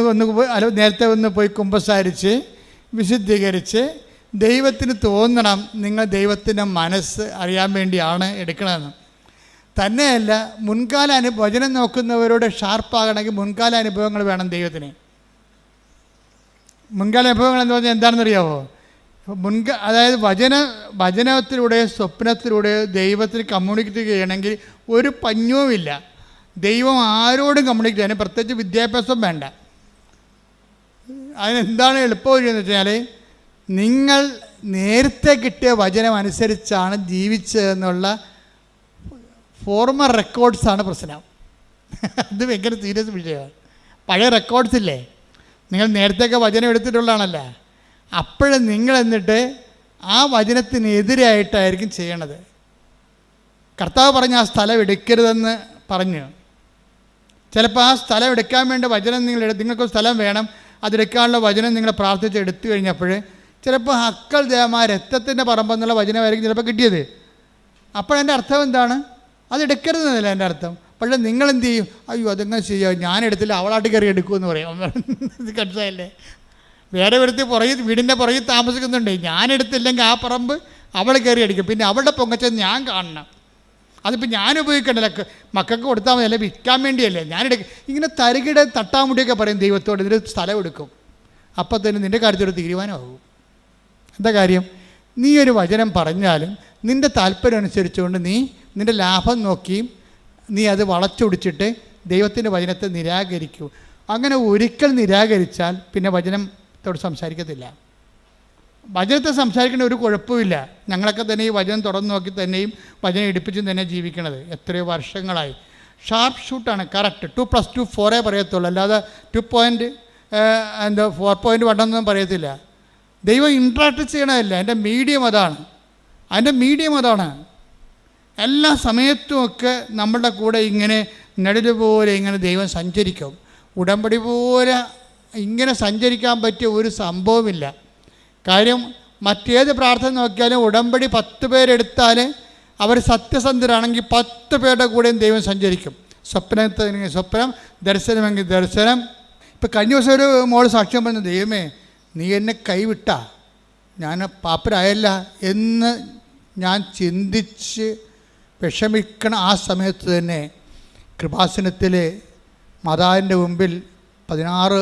നേരത്തെ ഒന്ന് പോയി കുമ്പസാരിച്ച് വിശുദ്ധീകരിച്ച് ദൈവത്തിന് തോന്നണം നിങ്ങൾ ദൈവത്തിൻ്റെ മനസ്സ് അറിയാൻ വേണ്ടിയാണ് എടുക്കണമെന്ന്. തന്നെയല്ല, മുൻകാല വചനം നോക്കുന്നവരോട് ഷാർപ്പാകണമെങ്കിൽ മുൻകാല അനുഭവങ്ങൾ വേണം ദൈവത്തിന്. മുൻകാല അനുഭവങ്ങൾ എന്ന് പറഞ്ഞാൽ എന്താണെന്നറിയാമോ? അതായത് വചനത്തിലൂടെ സ്വപ്നത്തിലൂടെ ദൈവത്തിന് കമ്മ്യൂണിക്കേറ്റ് ചെയ്യണമെങ്കിൽ ഒരു പഞ്ഞവുമില്ല. ദൈവം ആരോടും കമ്മ്യൂണിക്കേറ്റ് ചെയ്യാൻ പ്രത്യേകിച്ച് വിദ്യാഭ്യാസം വേണ്ട. അതിനെന്താണ് എളുപ്പമെന്ന് വെച്ചാൽ, നിങ്ങൾ നേരത്തെ കിട്ടിയ വചനം അനുസരിച്ചാണ് ജീവിച്ചതെന്നുള്ള ഫോർമൽ റെക്കോർഡ്സാണ് പ്രശ്നം. അത് ഭയങ്കര സീരിയസ് വിഷയമാണ്. പഴയ റെക്കോർഡ്സ് ഇല്ലേ, നിങ്ങൾ നേരത്തെയൊക്കെ വചനം എടുത്തിട്ടുള്ളതാണല്ലോ. അപ്പോഴും നിങ്ങൾ എന്നിട്ട് ആ വചനത്തിനെതിരായിട്ടായിരിക്കും ചെയ്യണത്. കർത്താവ് പറഞ്ഞ ആ സ്ഥലം എടുക്കരുതെന്ന് പറഞ്ഞു. ചിലപ്പോൾ ആ സ്ഥലം എടുക്കാൻ വേണ്ടി വചനം നിങ്ങൾക്ക് സ്ഥലം വേണം, അതെടുക്കാനുള്ള വചനം നിങ്ങൾ പ്രാർത്ഥിച്ച് എടുത്തു കഴിഞ്ഞപ്പോൾ ചിലപ്പോൾ ഹക്കൽ ദേമാ രക്തത്തിൻ്റെ പറമ്പെന്നുള്ള വചനമായിരിക്കും ചിലപ്പോൾ കിട്ടിയത്. അപ്പോഴതിൻ്റെ അർത്ഥം എന്താണ്? അതെടുക്കരുതെന്നല്ല എൻ്റെ അർത്ഥം. പക്ഷേ നിങ്ങളെന്ത് ചെയ്യും? അയ്യോ അതെങ്ങനെ ചെയ്യുക, ഞാനെടുത്തില്ല അവളാട്ടി കയറി എടുക്കുമെന്ന് പറയും. ഇത് മനസ്സിലായില്ലേ? വേറെ ഒരുത്തി വീടിൻ്റെ പുറകിൽ താമസിക്കുന്നുണ്ട്, ഞാനെടുത്തില്ലെങ്കിൽ ആ പറമ്പ് അവൾ കയറി അടിക്കും, പിന്നെ അവളുടെ പൊങ്ങച്ചത് ഞാൻ കാണണം. അതിപ്പോൾ ഞാൻ ഉപയോഗിക്കണ്ടല്ലോ, മക്കൾക്ക് കൊടുത്താൽ മതി, അല്ലെ വിൽക്കാൻ വേണ്ടിയല്ലേ ഞാനെടുക്കും. ഇങ്ങനെ തരികിട തട്ടാമുടിയൊക്കെ പറയും ദൈവത്തോട്, ഇതിന് സ്ഥലം എടുക്കും. അപ്പോൾ തന്നെ നിൻ്റെ കാര്യത്തിലൊരു തീരുമാനമാകും. എന്താ കാര്യം? നീ ഒരു വചനം പറഞ്ഞാലും നിൻ്റെ താല്പര്യം അനുസരിച്ചുകൊണ്ട് നീ നിൻ്റെ ലാഭം നോക്കിയും നീ അത് വളച്ചൊടിച്ചിട്ട് ദൈവത്തിൻ്റെ വചനത്തെ നിരാകരിക്കൂ. അങ്ങനെ ഒരിക്കൽ നിരാകരിച്ചാൽ പിന്നെ വചനത്തോട് സംസാരിക്കത്തില്ല. വചനത്തെ സംസാരിക്കേണ്ട ഒരു കുഴപ്പമില്ല. ഞങ്ങളൊക്കെ തന്നെ ഈ വചനം തുറന്നു നോക്കി തന്നെയും വചനം എടുപ്പിച്ചും തന്നെ ജീവിക്കണത് എത്രയോ വർഷങ്ങളായി. Sharp ഷൂട്ടാണ്, correct. 2+2 4 പറയത്തുള്ളൂ, അല്ലാതെ 4.1 ഒന്നും പറയത്തില്ല. ദൈവം ഇൻട്രാക്ട് ചെയ്യണമല്ല, അതിൻ്റെ മീഡിയം അതാണ്. എല്ലാ സമയത്തുമൊക്കെ നമ്മളുടെ കൂടെ ഇങ്ങനെ നിഴല് പോലെ ഇങ്ങനെ ദൈവം സഞ്ചരിക്കും. ഉടമ്പടി പോലെ ഇങ്ങനെ സഞ്ചരിക്കാൻ പറ്റിയ ഒരു സംഭവമില്ല. കാര്യം മറ്റേത് പ്രാർത്ഥന നോക്കിയാലും ഉടമ്പടി 10 പേരെടുത്താൽ അവർ സത്യസന്ധരാണെങ്കിൽ 10 പേരുടെ കൂടെയും ദൈവം സഞ്ചരിക്കും. സ്വപ്നം, ദർശനമെങ്കിൽ ദർശനം. ഇപ്പം കഴിഞ്ഞ ദിവസം ഒരു മോൾ സാക്ഷ്യം പറഞ്ഞു, ദൈവമേ നീ എന്നെ കൈവിട്ട, ഞാൻ പാപ്പരായല്ല എന്ന് ഞാൻ ചിന്തിച്ച് വിഷമിക്കണ ആ സമയത്ത് തന്നെ കൃപാസനത്തിൽ മാതാവിൻ്റെ മുമ്പിൽ 16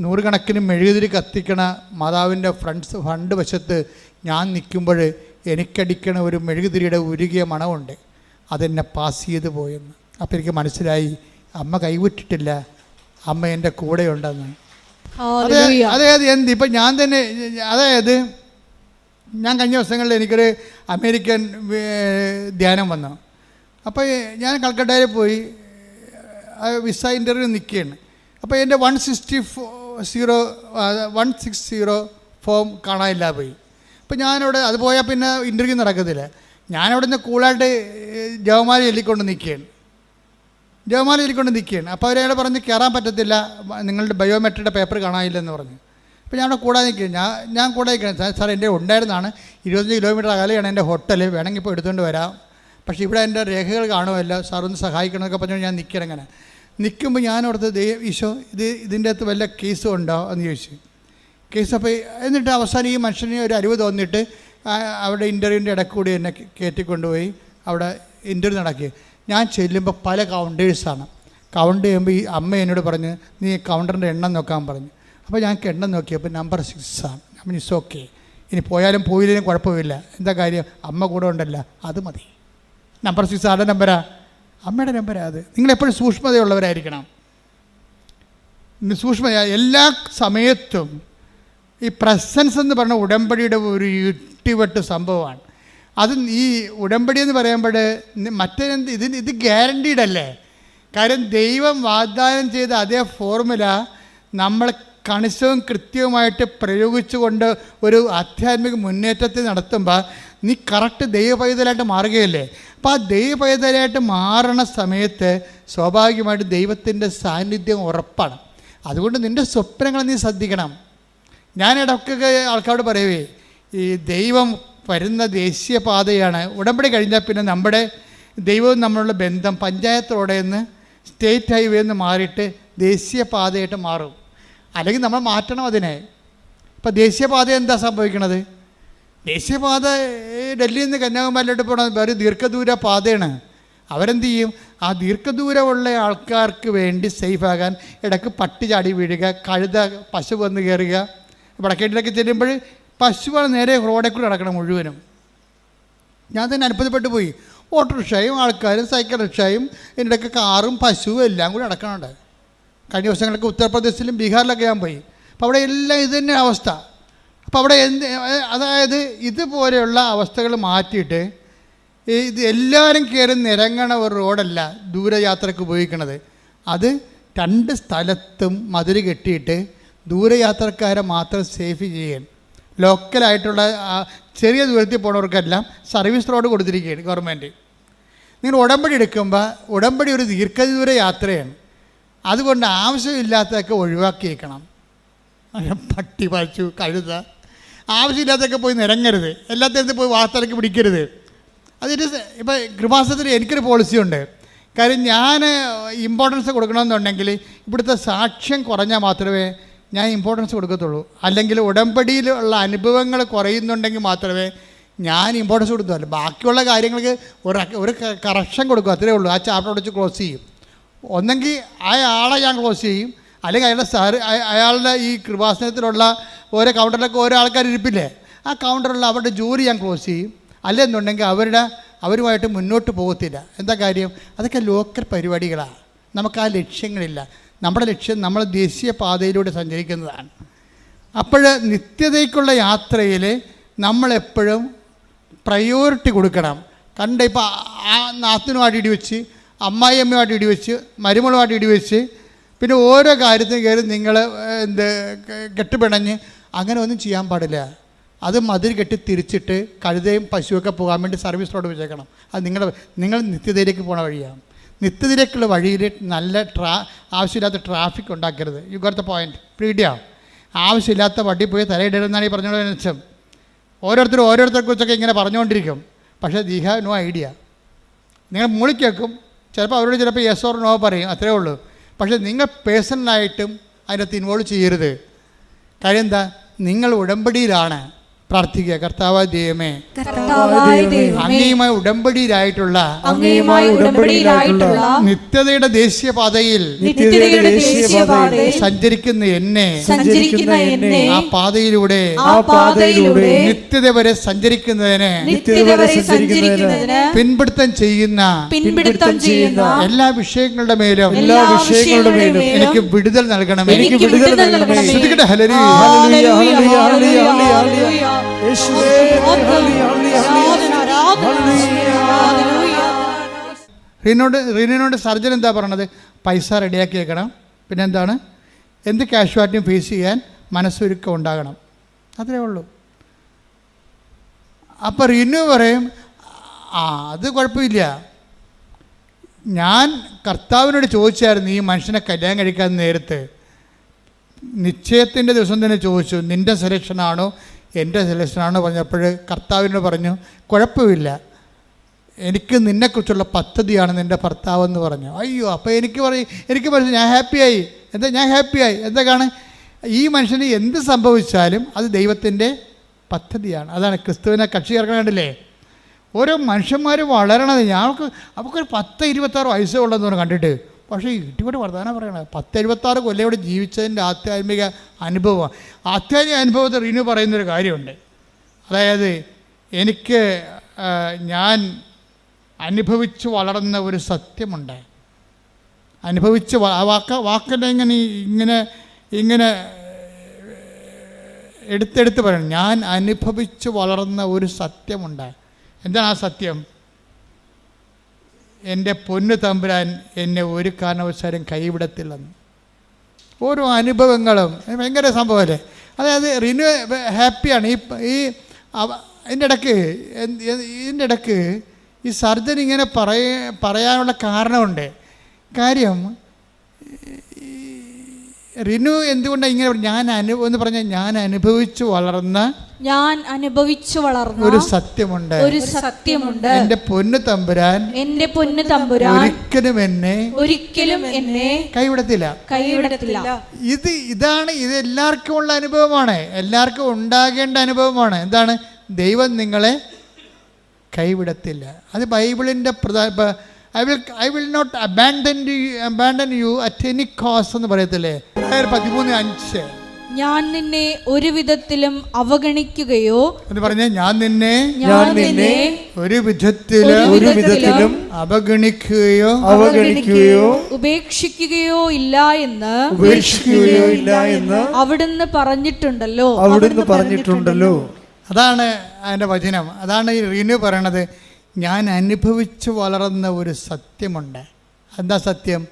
നൂറുകണക്കിന് മെഴുകുതിരി കത്തിക്കണ മാതാവിൻ്റെ ഫ്രണ്ട് വശത്ത് ഞാൻ നിൽക്കുമ്പോൾ എനിക്കടിക്കണ ഒരു മെഴുകുതിരിയുടെ ഉരുകിയ മണമുണ്ട്, അതെന്നെ പാസ് ചെയ്ത് പോയെന്ന്. അപ്പോൾ എനിക്ക് മനസ്സിലായി അമ്മ കൈവിട്ടിട്ടില്ല, അമ്മ എൻ്റെ കൂടെയുണ്ടെന്ന്. അതായത് ഇപ്പം ഞാൻ തന്നെ, അതായത് ഞാൻ കഴിഞ്ഞ ദിവസങ്ങളിൽ എനിക്കൊരു അമേരിക്കൻ ധ്യാനം വന്നു. അപ്പോൾ ഞാൻ കൽക്കട്ടയിൽ പോയി വിസ ഇൻ്റർവ്യൂ നിൽക്കുകയാണ്. അപ്പോൾ എൻ്റെ 160 ഫോം കാണാനില്ല പോയി. അപ്പോൾ ഞാനവിടെ അത് പോയാൽ പിന്നെ ഇൻ്റർവ്യൂ നടക്കത്തില്ല. ഞാനവിടെ നിന്ന് കൂളായിട്ട് ജവമാല ചൊല്ലിക്കൊണ്ട് നിൽക്കുകയാണ്. അപ്പോൾ അവരയാൾ പറഞ്ഞ് കയറാൻ പറ്റത്തില്ല, നിങ്ങളുടെ ബയോമെട്രിയുടെ പേപ്പർ കാണാനില്ലെന്ന് പറഞ്ഞു. അപ്പോൾ ഞാൻ അവിടെ കൂടാതെ നിൽക്കുകയാണ്. ഞാൻ കൂടെ നിൽക്കുകയാണ്. സാർ എൻ്റെ ഉണ്ടായിരുന്നതാണ്, 25 കിലോമീറ്റർ അകലെയാണ് എൻ്റെ ഹോട്ടൽ, വേണമെങ്കിൽ ഇപ്പോൾ എടുത്തുകൊണ്ട് വരാം, പക്ഷേ ഇവിടെ എൻ്റെ രേഖകൾ കാണുമല്ലോ, സാർ ഒന്ന് സഹായിക്കണമെന്നൊക്കെ പറഞ്ഞുകൊണ്ട് ഞാൻ നിൽക്കണം. അങ്ങനെ നിൽക്കുമ്പോൾ ഞാനോടത്ത് ഈശോ ഇതിൻ്റെ അകത്ത് വല്ല കേസും ഉണ്ടോ എന്ന് ചോദിച്ചു. കേസ് അപ്പോൾ എന്നിട്ട് അവസാനം ഈ മനുഷ്യന് ഒരു അറിവ് തോന്നിയിട്ട് അവിടെ ഇൻ്റർവ്യൂവിൻ്റെ ഇടയ്ക്കൂടി എന്നെ കയറ്റിക്കൊണ്ടുപോയി അവിടെ ഇൻ്റർവ്യൂ നടക്കി. ഞാൻ ചെല്ലുമ്പോൾ പല കൗണ്ടേഴ്സാണ്. കൗണ്ട് ചെയ്യുമ്പോൾ ഈ അമ്മ എന്നോട് പറഞ്ഞ് നീ കൗണ്ടറിൻ്റെ എണ്ണം നോക്കാൻ പറഞ്ഞു. അപ്പോൾ ഞങ്ങൾക്ക് എണ്ണം നോക്കിയപ്പോൾ നമ്പർ 6 ആണ്. അപ്പം ഇറ്റ്സ് ഓക്കെ, ഇനി പോയാലും പോയില്ലെങ്കിലും കുഴപ്പമില്ല, എന്താ കാര്യം അമ്മ കൂടെ ഉണ്ടല്ലോ, അത് മതി. നമ്പർ 6 ആരുടെ നമ്പരാ? അമ്മയുടെ നമ്പരാ. അത് നിങ്ങളെപ്പോഴും സൂക്ഷ്മതയുള്ളവരായിരിക്കണം. എല്ലാ സമയത്തും ഈ പ്രസൻസ് എന്ന് പറഞ്ഞ ഉടമ്പടിയുടെ ഒരു ഇട്ടിവെട്ട് സംഭവമാണ്. അത് ഈ ഉടമ്പടി എന്ന് പറയുമ്പോൾ മറ്റേതെന്ത് ഇത് ഗ്യാരണ്ടീഡ് അല്ലേ? കാര്യം ദൈവം വാഗ്ദാനം ചെയ്ത അതേ ഫോർമുല നമ്മൾ കണിശവും കൃത്യവുമായിട്ട് പ്രയോഗിച്ചുകൊണ്ട് ഒരു ആധ്യാത്മിക മുന്നേറ്റത്തിൽ നടത്തുമ്പോൾ നീ കറക്റ്റ് ദൈവപൈതലായിട്ട് മാറുകയല്ലേ. അപ്പോൾ ആ ദൈവപൈതലായിട്ട് മാറണ സമയത്ത് സ്വാഭാവികമായിട്ട് ദൈവത്തിൻ്റെ സാന്നിധ്യം ഉറപ്പാണ്. അതുകൊണ്ട് നിൻ്റെ സ്വപ്നങ്ങൾ നീ ശ്രദ്ധിക്കണം. ഞാൻ ഇടയ്ക്കൊക്കെ ആൾക്കാരോട് പറയുവേ, ഈ ദൈവം വരുന്ന ദേശീയപാതയാണ്. ഉടമ്പടി കഴിഞ്ഞാൽ പിന്നെ നമ്മുടെ ദൈവവും നമ്മളുള്ള ബന്ധം പഞ്ചായത്ത് റോഡിൽ നിന്ന് സ്റ്റേറ്റ് ഹൈവേ നിന്ന് മാറിയിട്ട് ദേശീയപാതയായിട്ട് മാറും. അല്ലെങ്കിൽ നമ്മൾ മാറ്റണം അതിനെ. ഇപ്പം ദേശീയപാത എന്താ സംഭവിക്കണത്? ദേശീയപാത ഡൽഹിയിൽ നിന്ന് കന്യാകുമാരിയിലോട്ട് പോകണ ഒരു ദീർഘദൂര പാതയാണ്. അവരെന്ത് ചെയ്യും? ആ ദീർഘദൂരമുള്ള ആൾക്കാർക്ക് വേണ്ടി സേഫാകാൻ ഇടയ്ക്ക് പട്ടി ചാടി വീഴുക, കഴുത പശു വന്ന് കയറുക. വടക്കേട്ടിലൊക്കെ ചെല്ലുമ്പോൾ പശുവാണ് നേരെ റോഡിൽ കൂടെ നടക്കണം മുഴുവനും. ഞാൻ തന്നെ അത്ഭുതപ്പെട്ടു പോയി. ഓട്ടോറിക്ഷയും ആൾക്കാരും സൈക്കിൾ റിക്ഷയും ഇതിൻ്റെയൊക്കെ കാറും പശുവും എല്ലാം കൂടി നടക്കണുണ്ട്. കഴിഞ്ഞ ദിവസങ്ങളൊക്കെ ഉത്തർപ്രദേശിലും ബീഹാറിലൊക്കെ ഞാൻ പോയി. അപ്പോൾ അവിടെ എല്ലാം ഇത് തന്നെ അവസ്ഥ. അപ്പോൾ അവിടെ അതായത് ഇതുപോലെയുള്ള അവസ്ഥകൾ മാറ്റിയിട്ട് ഇത് എല്ലാവരും കയറി നിരങ്ങണ ഒരു റോഡല്ല ദൂരയാത്രയ്ക്ക് ഉപയോഗിക്കണത്. അത് 2 സ്ഥലത്തും മതിൽ കെട്ടിയിട്ട് ദൂരയാത്രക്കാരെ മാത്രം സേഫ് ചെയ്യാൻ, ലോക്കലായിട്ടുള്ള ചെറിയ ദൂരത്തിൽ പോണവർക്കെല്ലാം സർവീസ് റോഡ് കൊടുത്തിരിക്കുകയാണ് ഗവൺമെൻറ്. നിങ്ങൾ ഉടമ്പടി എടുക്കുമ്പോൾ ഉടമ്പടി ഒരു ദീർഘദൂര യാത്രയാണ്. അതുകൊണ്ട് ആവശ്യമില്ലാത്തതൊക്കെ ഒഴിവാക്കിയേക്കണം. പട്ടി പാച്ചു കഴുത ആവശ്യമില്ലാത്തൊക്കെ പോയി നിരങ്ങരുത്, എല്ലാത്തിനകത്ത് പോയി വാർത്തലക്ക് പിടിക്കരുത്. അതിന് ഇപ്പോൾ കൃപാസനത്തിൽ എനിക്കൊരു പോളിസിയുണ്ട്. കാര്യം ഞാൻ ഇമ്പോർട്ടൻസ് കൊടുക്കണമെന്നുണ്ടെങ്കിൽ ഇവിടുത്തെ സാക്ഷ്യം കുറഞ്ഞാൽ മാത്രമേ ഞാൻ ഇമ്പോർട്ടൻസ് കൊടുക്കത്തുള്ളൂ. അല്ലെങ്കിൽ ഉടമ്പടിയിലുള്ള അനുഭവങ്ങൾ കുറയുന്നുണ്ടെങ്കിൽ മാത്രമേ ഞാൻ ഇമ്പോർട്ടൻസ് കൊടുത്തുള്ളൂ. ബാക്കിയുള്ള കാര്യങ്ങൾക്ക് ഒരു കറക്ഷൻ കൊടുക്കും, അത്രേ ഉള്ളൂ. ആ ചാപ്റ്റർ അടിച്ച് ക്ലോസ് ചെയ്യും. ഒന്നെങ്കിൽ അയാളെ ഞാൻ ക്ലോസ് ചെയ്യും, അല്ലെങ്കിൽ അയാളുടെ ഈ കൃപാസനത്തിലുള്ള ഓരോ കൗണ്ടറിലൊക്കെ ഓരോ ആൾക്കാർ ഇരിപ്പില്ലേ, ആ കൗണ്ടറിലുള്ള അവരുടെ ജോലി ഞാൻ ക്ലോസ് ചെയ്യും. അല്ലെന്നുണ്ടെങ്കിൽ അവരുമായിട്ട് മുന്നോട്ട് പോകത്തില്ല. എന്താ കാര്യം? അതൊക്കെ ലോക്കൽ പരിപാടികളാണ്. നമുക്ക് ആ ലക്ഷ്യങ്ങളില്ല. നമ്മുടെ ലക്ഷ്യം നമ്മൾ ദേശീയ പാതയിലൂടെ സഞ്ചരിക്കുന്നതാണ്. അപ്പോൾ നിത്യതയ്ക്കുള്ള യാത്രയിൽ നമ്മളെപ്പോഴും പ്രയോറിറ്റി കൊടുക്കണം. ഇപ്പോൾ ആ നാത്തിനുമായിട്ട് ഇടിവെച്ച്, അമ്മായിയമ്മയുമായിട്ട് ഇടിവെച്ച്, മരുമകളുമായിട്ട് ഇടിവെച്ച്, പിന്നെ ഓരോ കാര്യത്തിനും കയറി നിങ്ങൾ കെട്ടുപിണഞ്ഞ് അങ്ങനെ ഒന്നും ചെയ്യാൻ പാടില്ല. അത് മതിൽ കെട്ടി തിരിച്ചിട്ട് കഴുതയും പശുവൊക്കെ പോകാൻ വേണ്ടി സർവീസ് റോഡ് വെച്ചേക്കണം. അത് നിങ്ങൾ നിത്യതയിലേക്ക് പോണ വഴിയാണ്. നിത്യതയിലേക്കുള്ള വഴിയിൽ നല്ല ആവശ്യമില്ലാത്ത ട്രാഫിക് ഉണ്ടാക്കരുത്. U got the point. Pedia ആവശ്യമില്ലാത്ത വണ്ടി പോയി തലയിടരുതെന്നാണ് ഈ പറഞ്ഞോളൂ. വെച്ചാൽ ഓരോരുത്തരെ കുറിച്ചൊക്കെ ഇങ്ങനെ പറഞ്ഞുകൊണ്ടിരിക്കും. പക്ഷേ ദി ഹാവ് നോ ഐഡിയ. നിങ്ങൾ മൂളിക്കേക്കും, ചിലപ്പോൾ അവരോട് ചിലപ്പോൾ യെസ് ഓർ നോ പറയും, അത്രേ ഉള്ളൂ. പക്ഷേ നിങ്ങൾ പേഴ്സണലായിട്ടും അതിനകത്ത് ഇൻവോൾവ് ചെയ്യരുത്. കാര്യം എന്താ? നിങ്ങൾ ഉടമ്പടിയിലാണ് പ്രാർത്ഥിക്കുക. കർത്താവായ ദൈവമേ, അങ്ങയുമായി ഉടമ്പടിയിലായിട്ടുള്ള നിത്യതയുടെ ദേശീയപാതയിൽ സഞ്ചരിക്കുന്ന എന്നെ ആ പാതയിലൂടെ നിത്യത വരെ സഞ്ചരിക്കുന്നതിന് പിൻപിടുത്തം ചെയ്യുന്ന എല്ലാ വിഷയങ്ങളുടെ മേലും എനിക്ക് വിടുതൽ നൽകണമേ. ശ്രദ്ധിക്കട്ടെ. റീനോട് സർജൻ എന്താ പറയണത്? പൈസ റെഡിയാക്കി വെക്കണം, പിന്നെ എന്താണ്, എന്ത് കാഷ്വാലിറ്റിയും ഫേസ് ചെയ്യാൻ മനസ്സൊരുക്കം ഉണ്ടാകണം. അത്രേ ഉള്ളൂ. അപ്പോൾ റീനു പറയും, അത് കുഴപ്പമില്ല. ഞാൻ കർത്താവിനോട് ചോദിച്ചായിരുന്നു ഈ മനുഷ്യനെ കല്യാണം കഴിക്കാൻ നേരത്ത്, നിശ്ചയത്തിൻ്റെ ദിവസം തന്നെ ചോദിച്ചു, നിൻ്റെ സെലക്ഷനാണോ എൻ്റെ സെലക്ഷനാണോ പറഞ്ഞപ്പോൾ കർത്താവിനോട് പറഞ്ഞു, കുഴപ്പമില്ല, എനിക്ക് നിന്നെക്കുറിച്ചുള്ള പദ്ധതിയാണ് നിൻ്റെ ഭർത്താവെന്ന് പറഞ്ഞു. അയ്യോ, അപ്പോൾ എനിക്ക് പറഞ്ഞു ഞാൻ ഹാപ്പിയായി. ഞാൻ ഹാപ്പിയായി. എന്തൊക്കെയാണ്? ഈ മനുഷ്യന് എന്ത് സംഭവിച്ചാലും അത് ദൈവത്തിൻ്റെ പദ്ധതിയാണ്. അതാണ് ക്രിസ്തുവിനെ കക്ഷി ചേർക്കണേ. ഓരോ മനുഷ്യന്മാർ വളരണത്. അവർക്കൊരു 10-26 വയസ്സേ ഉള്ളതെന്ന് കണ്ടിട്ട്, പക്ഷേ ഇട്ടിവിടെ വർദ്ധാനം പറയണത് 10-76 കൊല്ലം ഇവിടെ ജീവിച്ചതിൻ്റെ ആധ്യാത്മിക അനുഭവമാണ്. ആധ്യാത്മിക അനുഭവത്തിൽ റിനു പറയുന്നൊരു കാര്യമുണ്ട്. അതായത് ഞാൻ അനുഭവിച്ച് വളർന്ന ഒരു സത്യമുണ്ട്. അനുഭവിച്ച് വാക്കിൻ്റെ ഇങ്ങനെ എടുത്തെടുത്ത് പറയണം. ഞാൻ അനുഭവിച്ച് വളർന്ന ഒരു സത്യമുണ്ട്. എന്താണ് ആ സത്യം? എൻ്റെ പൊന്നു തമ്പുരാൻ എന്നെ ഒരു കാരണവശാലും കൈവിടത്തില്ലെന്ന്. ഓരോ അനുഭവങ്ങളും ഭയങ്കര സംഭവമല്ലേ. അതായത് റിനു ഹാപ്പിയാണ്. ഇതിൻ്റെ ഇടയ്ക്ക് ഈ സർജൻ ഇങ്ങനെ പറയാനുള്ള കാരണമുണ്ട്. കാര്യം റിനു എന്തുകൊണ്ടാണ് ഇങ്ങനെ എന്ന് പറഞ്ഞാൽ ഞാൻ അനുഭവിച്ചു വളർന്ന ഒരു സത്യമുണ്ട്. എന്റെ പൊന്നു തമ്പുരാൻ ഒരിക്കലും എന്നെ കൈവിടത്തില്ല. ഇതാണ് ഇത് എല്ലാവർക്കും ഉള്ള അനുഭവമാണ്, എല്ലാവർക്കും ഉണ്ടാകേണ്ട അനുഭവമാണ്. എന്താണ്? ദൈവം നിങ്ങളെ കൈവിടത്തില്ല. അത് ബൈബിളിൻ്റെ I will not abandon you at any cost എന്ന് പറയത്തില്ലേ? 13:5. ഞാൻ നിന്നെ ഒരു വിധത്തിലും അവഗണിക്കുകയോ എന്ന് പറഞ്ഞ ഞാൻ നിന്നെ ഒരു വിധത്തിലും അവഗണിക്കുകയോ ഉപേക്ഷിക്കുകയോ ഇല്ല എന്ന് അവിടുന്ന് പറഞ്ഞിട്ടുണ്ടല്ലോ. അതാണ് അതിൻ്റെ വചനം. അതാണ് ഈ റിനു പറയണത്. ഞാൻ അനുഭവിച്ച് വളർന്ന ഒരു സത്യമുണ്ട്. എന്താ സത്യം?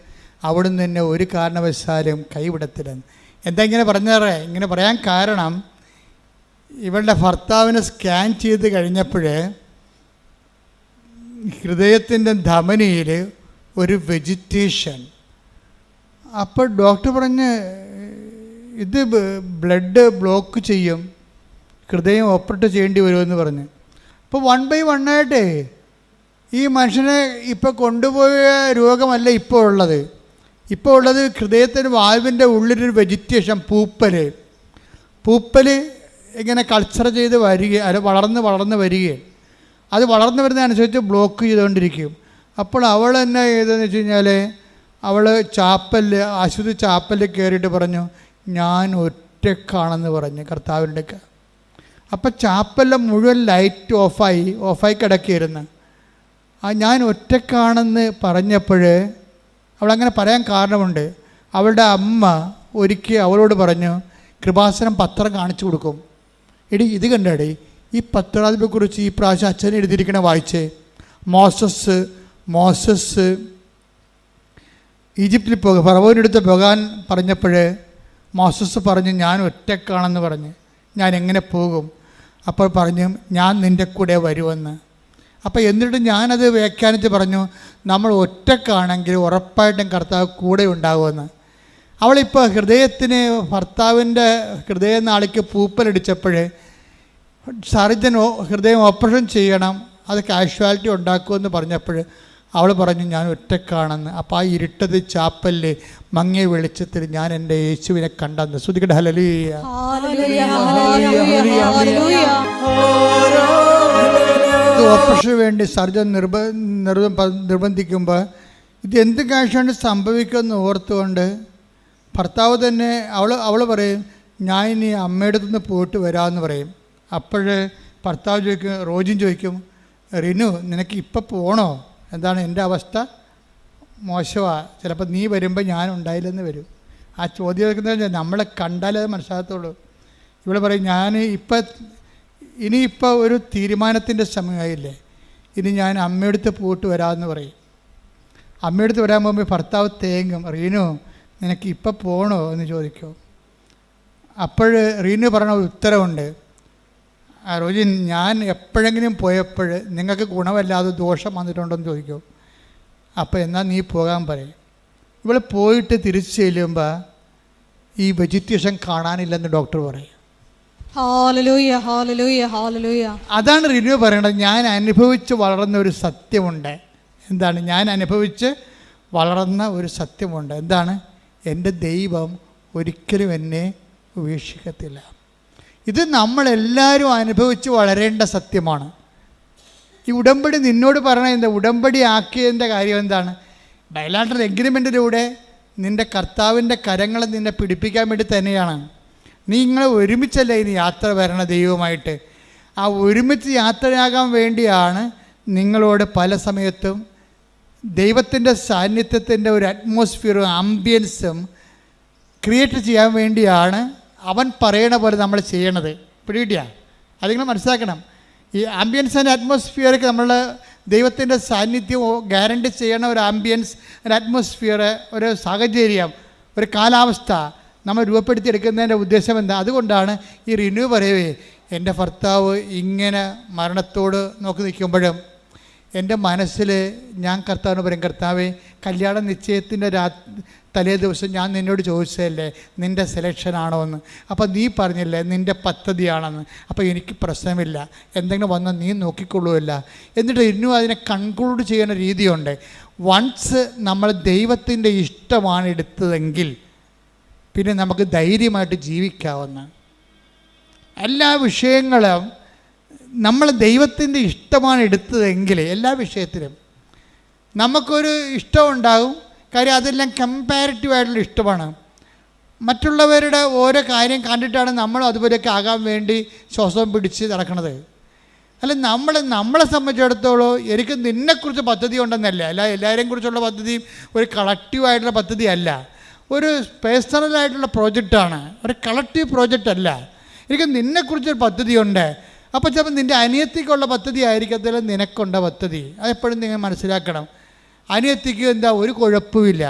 അവിടുന്ന് തന്നെ ഒരു കാരണവശാലും കൈവിടത്തില്ലെന്ന്. എന്താ ഇങ്ങനെ പറഞ്ഞേറെ? ഇങ്ങനെ പറയാൻ കാരണം, ഇവളുടെ ഭർത്താവിനെ സ്കാൻ ചെയ്ത് കഴിഞ്ഞപ്പോൾ ഹൃദയത്തിൻ്റെ ധമനിയിൽ ഒരു വെജിറ്റേഷൻ. അപ്പോൾ ഡോക്ടർ പറഞ്ഞ് ഇത് ബ്ലഡ് ബ്ലോക്ക് ചെയ്യും, ഹൃദയം ഓപ്പറേറ്റ് ചെയ്യേണ്ടി വരുമെന്ന് പറഞ്ഞ്. അപ്പോൾ 1 by 1 ആയിട്ട് ഈ മനുഷ്യനെ ഇപ്പോൾ കൊണ്ടുപോയ രോഗമല്ല ഇപ്പോൾ ഉള്ളത്. ഇപ്പോൾ ഉള്ളത് ഹൃദയത്തിൻ്റെ വാൽവിൻ്റെ ഉള്ളിലൊരു വെജിറ്റേഷൻ, പൂപ്പൽ ഇങ്ങനെ കൾച്ചർ ചെയ്ത് വരിക, അത് വളർന്ന് വരികയും അത് വളർന്നു വരുന്നതനുസരിച്ച് ബ്ലോക്ക് ചെയ്തുകൊണ്ടിരിക്കും. അപ്പോൾ അവൾ എന്നാ ചെയ്തതെന്ന് വെച്ച് കഴിഞ്ഞാൽ, അവൾ ആശുപത്രി ചാപ്പലിൽ കയറിയിട്ട് പറഞ്ഞു, ഞാൻ ഒറ്റക്കാണെന്ന് പറഞ്ഞ് കർത്താവിൻ്റെ. അപ്പം ചാപ്പലിലെ മുഴുവൻ ലൈറ്റ് ഓഫായി കിടക്കിയിരുന്നു. ഞാൻ ഒറ്റക്കാണെന്ന് പറഞ്ഞപ്പോൾ, അവളങ്ങനെ പറയാൻ കാരണമുണ്ട്. അവളുടെ അമ്മ ഒരിക്കൽ അവളോട് പറഞ്ഞു, കൃപാസനം പത്രം കാണിച്ചു കൊടുക്കും. എടി ഇത് കണ്ടേടി, ഈ പത്രാധിപെക്കുറിച്ച് ഈ പ്രാവശ്യം അച്ഛൻ എഴുതിയിരിക്കണ വായിച്ചേ. മോസസ് ഈജിപ്തിൽ ഫറവോനടുത്ത് പോകാൻ പറഞ്ഞപ്പോൾ മോസസ് പറഞ്ഞു, ഞാൻ ഒറ്റക്കാണെന്ന് പറഞ്ഞ്, ഞാൻ എങ്ങനെ പോകും? അപ്പോൾ പറഞ്ഞു, ഞാൻ നിൻ്റെ കൂടെ വരുമെന്ന്. അപ്പോൾ എന്നിട്ട് ഞാനത് വ്യാഖ്യാനിച്ച് പറഞ്ഞു, നമ്മൾ ഒറ്റക്കാണെങ്കിൽ ഉറപ്പായിട്ടും കർത്താവ് കൂടെ ഉണ്ടാകുമെന്ന്. അവളിപ്പോൾ ഭർത്താവിൻ്റെ ഹൃദയനാളിക്ക് പൂപ്പലടിച്ചപ്പോൾ സർജൻ ഹൃദയം ഓപ്പറേഷൻ ചെയ്യണം, അത് കാഷ്വാലിറ്റി ഉണ്ടാക്കുമെന്ന് പറഞ്ഞപ്പോൾ അവൾ പറഞ്ഞു, ഞാൻ ഒറ്റക്കാണെന്ന്. അപ്പോൾ ആ ഇരുട്ടത് ചാപ്പലിൽ മങ്ങിയ വെളിച്ചത്തിൽ ഞാൻ എൻ്റെ യേശുവിനെ കണ്ടെന്ന്. ശ്രുതിക്കട്ടെ ഹല്ലേലൂയ. ഓപ്പറേഷന് വേണ്ടി സർജൻ നിർബന്ധിക്കുമ്പോൾ ഇത് എന്ത് കാഴ്ചയാണ് സംഭവിക്കുമെന്ന് ഓർത്തുകൊണ്ട് ഭർത്താവ് തന്നെ അവൾ പറയും, ഞാൻ ഇനി അമ്മയുടെ അടുത്ത് നിന്ന് പോയിട്ട് വരാമെന്ന് പറയും. അപ്പോൾ ഭർത്താവ് ചോദിക്കും, റോജിൻ ചോദിക്കും, റിനു നിനക്ക് ഇപ്പം പോകണോ? എന്താണ് എൻ്റെ അവസ്ഥ? മോശമാണ്, ചിലപ്പോൾ നീ വരുമ്പോൾ ഞാൻ ഉണ്ടായില്ലെന്ന് വരും. ആ ചോദ്യം കേൾക്കുന്നത് നമ്മളെ കണ്ടാലേ അത് മനസ്സിലാകത്തുള്ളൂ. ഇവിടെ പറയും, ഇനിയിപ്പോൾ ഒരു തീരുമാനത്തിൻ്റെ സമയമായില്ലേ, ഇനി ഞാൻ അമ്മയെടുത്ത് പോയിട്ട് വരാമെന്ന് പറയും. അമ്മയെടുത്ത് വരാൻ പോകുമ്പോൾ ഭർത്താവ് തേങ്ങും, റീനു നിനക്ക് ഇപ്പം പോകണോ എന്ന് ചോദിക്കും. അപ്പോൾ റീനു പറഞ്ഞ ഉത്തരവുണ്ട്, റോജിൻ ഞാൻ എപ്പോഴെങ്കിലും പോയപ്പോൾ നിങ്ങൾക്ക് ഗുണമല്ലാതെ ദോഷം വന്നിട്ടുണ്ടോയെന്ന് ചോദിക്കും. അപ്പോൾ എന്നാൽ നീ പോകാൻ പറയും. ഇവിടെ പോയിട്ട് തിരിച്ചു ചെല്ലുമ്പോൾ ഈ വെജിറ്റേഷൻ കാണാനില്ലെന്ന് ഡോക്ടർ പറയും. അതാണ് റിന്യൂ പറയണത്. ഞാൻ അനുഭവിച്ച് വളർന്ന ഒരു സത്യമുണ്ട്. എന്താണ്? ഞാൻ അനുഭവിച്ച് വളർന്ന ഒരു സത്യമുണ്ട്. എന്താണ്? എൻ്റെ ദൈവം ഒരിക്കലും എന്നെ ഉപേക്ഷിക്കത്തില്ല. ഇത് നമ്മളെല്ലാവരും അനുഭവിച്ച് വളരേണ്ട സത്യമാണ്. ഈ ഉടമ്പടി നിന്നോട് പറയണത് എന്താ? ഉടമ്പടി ആക്കിയതിൻ്റെ കാര്യം എന്താണ്? ബയലാറ്ററൽ എഗ്രിമെൻറ്റിലൂടെ നിൻ്റെ കർത്താവിൻ്റെ കരങ്ങളെ നിന്നെ പിടിപ്പിക്കാൻ വേണ്ടി തന്നെയാണ്. നിങ്ങൾ ഒരുമിച്ചല്ല ഇനി യാത്ര വരണ ദൈവമായിട്ട്. ആ ഒരുമിച്ച് യാത്രയാകാൻ വേണ്ടിയാണ് നിങ്ങളോട് പല സമയത്തും ദൈവത്തിൻ്റെ സാന്നിധ്യത്തിൻ്റെ ഒരു അറ്റ്മോസ്ഫിയറും ആംബിയൻസും ക്രിയേറ്റ് ചെയ്യാൻ വേണ്ടിയാണ് അവൻ പറയണ പോലെ നമ്മൾ ചെയ്യണത്. പിടികിട്ടിയാ? അതിങ്ങൾ മനസ്സിലാക്കണം. ഈ ആംബിയൻസ് ആൻഡ് അറ്റ്മോസ്ഫിയർക്ക് നമ്മൾ ദൈവത്തിൻ്റെ സാന്നിധ്യം ഗ്യാരണ്ടി ചെയ്യണ ഒരു ആംബിയൻസ്, ഒരു അറ്റ്മോസ്ഫിയർ, ഒരു സാഹചര്യം, ഒരു കാലാവസ്ഥ നമ്മൾ രൂപപ്പെടുത്തിയെടുക്കുന്നതിൻ്റെ ഉദ്ദേശം എന്താ? അതുകൊണ്ടാണ് ഈ റിന്യൂ പറയവേ, എൻ്റെ ഭർത്താവ് ഇങ്ങനെ മരണത്തോട് നോക്കി നിൽക്കുമ്പോഴും എൻ്റെ മനസ്സിൽ ഞാൻ കർത്താവിന് പറയും, കർത്താവേ കല്യാണ നിശ്ചയത്തിൻ്റെ തലേ ദിവസം ഞാൻ നിന്നോട് ചോദിച്ചതല്ലേ നിൻ്റെ സെലക്ഷനാണോ എന്ന്. അപ്പോൾ നീ പറഞ്ഞില്ലേ നിൻ്റെ പദ്ധതിയാണെന്ന്. അപ്പോൾ എനിക്ക് പ്രശ്നമില്ല, എന്തെങ്കിലും വന്നാൽ നീ നോക്കിക്കൊള്ളുമല്ല. എന്നിട്ട് ഇന്നും അതിനെ കൺക്ലൂഡ് ചെയ്യുന്ന രീതിയുണ്ട്. വൺസ് നമ്മൾ ദൈവത്തിൻ്റെ ഇഷ്ടമാണ് എടുത്തതെങ്കിൽ പിന്നെ നമുക്ക് ധൈര്യമായിട്ട് ജീവിക്കാവുന്ന എല്ലാ വിഷയങ്ങളും നമ്മൾ ദൈവത്തിൻ്റെ ഇഷ്ടമാണ് എടുത്തതെങ്കിൽ എല്ലാ വിഷയത്തിലും നമുക്കൊരു ഇഷ്ടമുണ്ടാകും. കാര്യം അതെല്ലാം കമ്പാരിറ്റീവായിട്ടുള്ള ഇഷ്ടമാണ്. മറ്റുള്ളവരുടെ ഓരോ കാര്യം കണ്ടിട്ടാണ് നമ്മൾ അതുപോലെയൊക്കെ ആകാൻ വേണ്ടി ശ്വാസം പിടിച്ച് നടക്കണത്. അല്ല, നമ്മളെ സംബന്ധിച്ചിടത്തോളം എനിക്ക് നിന്നെക്കുറിച്ച് പദ്ധതി ഉണ്ടെന്നല്ല, അല്ല എല്ലാവരെയും കുറിച്ചുള്ള പദ്ധതിയും ഒരു കളക്റ്റീവായിട്ടുള്ള പദ്ധതി അല്ല, ഒരു പേഴ്സണലായിട്ടുള്ള പ്രോജക്റ്റാണ്, ഒരു കളക്റ്റീവ് പ്രോജക്റ്റ് അല്ല. എനിക്ക് നിന്നെക്കുറിച്ചൊരു പദ്ധതിയുണ്ട്. അപ്പോൾ ചിലപ്പോൾ നിൻ്റെ അനിയത്തിക്കുള്ള പദ്ധതി ആയിരിക്കത്തില്ല നിനക്കുണ്ട പദ്ധതി. അതെപ്പോഴും നിങ്ങൾ മനസ്സിലാക്കണം. അനിയത്തിക്ക് എന്താ ഒരു കുഴപ്പമില്ല,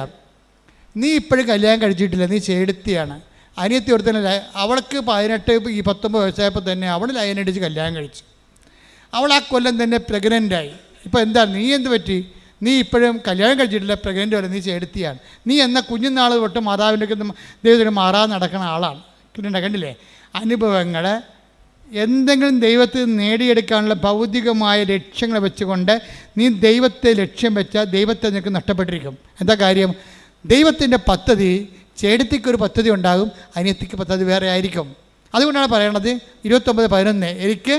നീ ഇപ്പോഴും കല്യാണം കഴിച്ചിട്ടില്ല, നീ ചേടത്തിയാണ്. അനിയത്തി ഒരുത്തനല്ല, അവൾക്ക് 19 വയസ്സായപ്പോൾ തന്നെ അവൾ ലൈനടിച്ച് കല്യാണം കഴിച്ചു. അവൾ ആ കൊല്ലം തന്നെ പ്രഗ്നൻ്റായി. ഇപ്പോൾ എന്താണ്, നീ എന്ത് പറ്റി? നീ ഇപ്പോഴും കല്യാണം കഴിച്ചിട്ടില്ല, പ്രഗ്നൻ്റ് അല്ല, നീ ചേടത്തിയാണ്. നീ എന്ന കുഞ്ഞുനാൾ തൊട്ട് മാതാവിൻ്റെ ദൈവത്തിന് മാറാതെ നടക്കുന്ന ആളാണ്. കണ്ടില്ലേ അനുഭവങ്ങൾ? എന്തെങ്കിലും ദൈവത്തിൽ നേടിയെടുക്കാനുള്ള ഭൗതികമായ ലക്ഷ്യങ്ങൾ വെച്ചുകൊണ്ട് നീ ദൈവത്തെ ലക്ഷ്യം വെച്ചാൽ ദൈവത്തെ നിനക്ക് നഷ്ടപ്പെട്ടിരിക്കും. എന്താ കാര്യം? ദൈവത്തിൻ്റെ പദ്ധതി, ചേടത്തിക്കൊരു പദ്ധതി ഉണ്ടാകും, അനിയത്തിക്ക് പദ്ധതി വേറെ ആയിരിക്കും. അതുകൊണ്ടാണ് പറയണത് 29:11, എനിക്ക്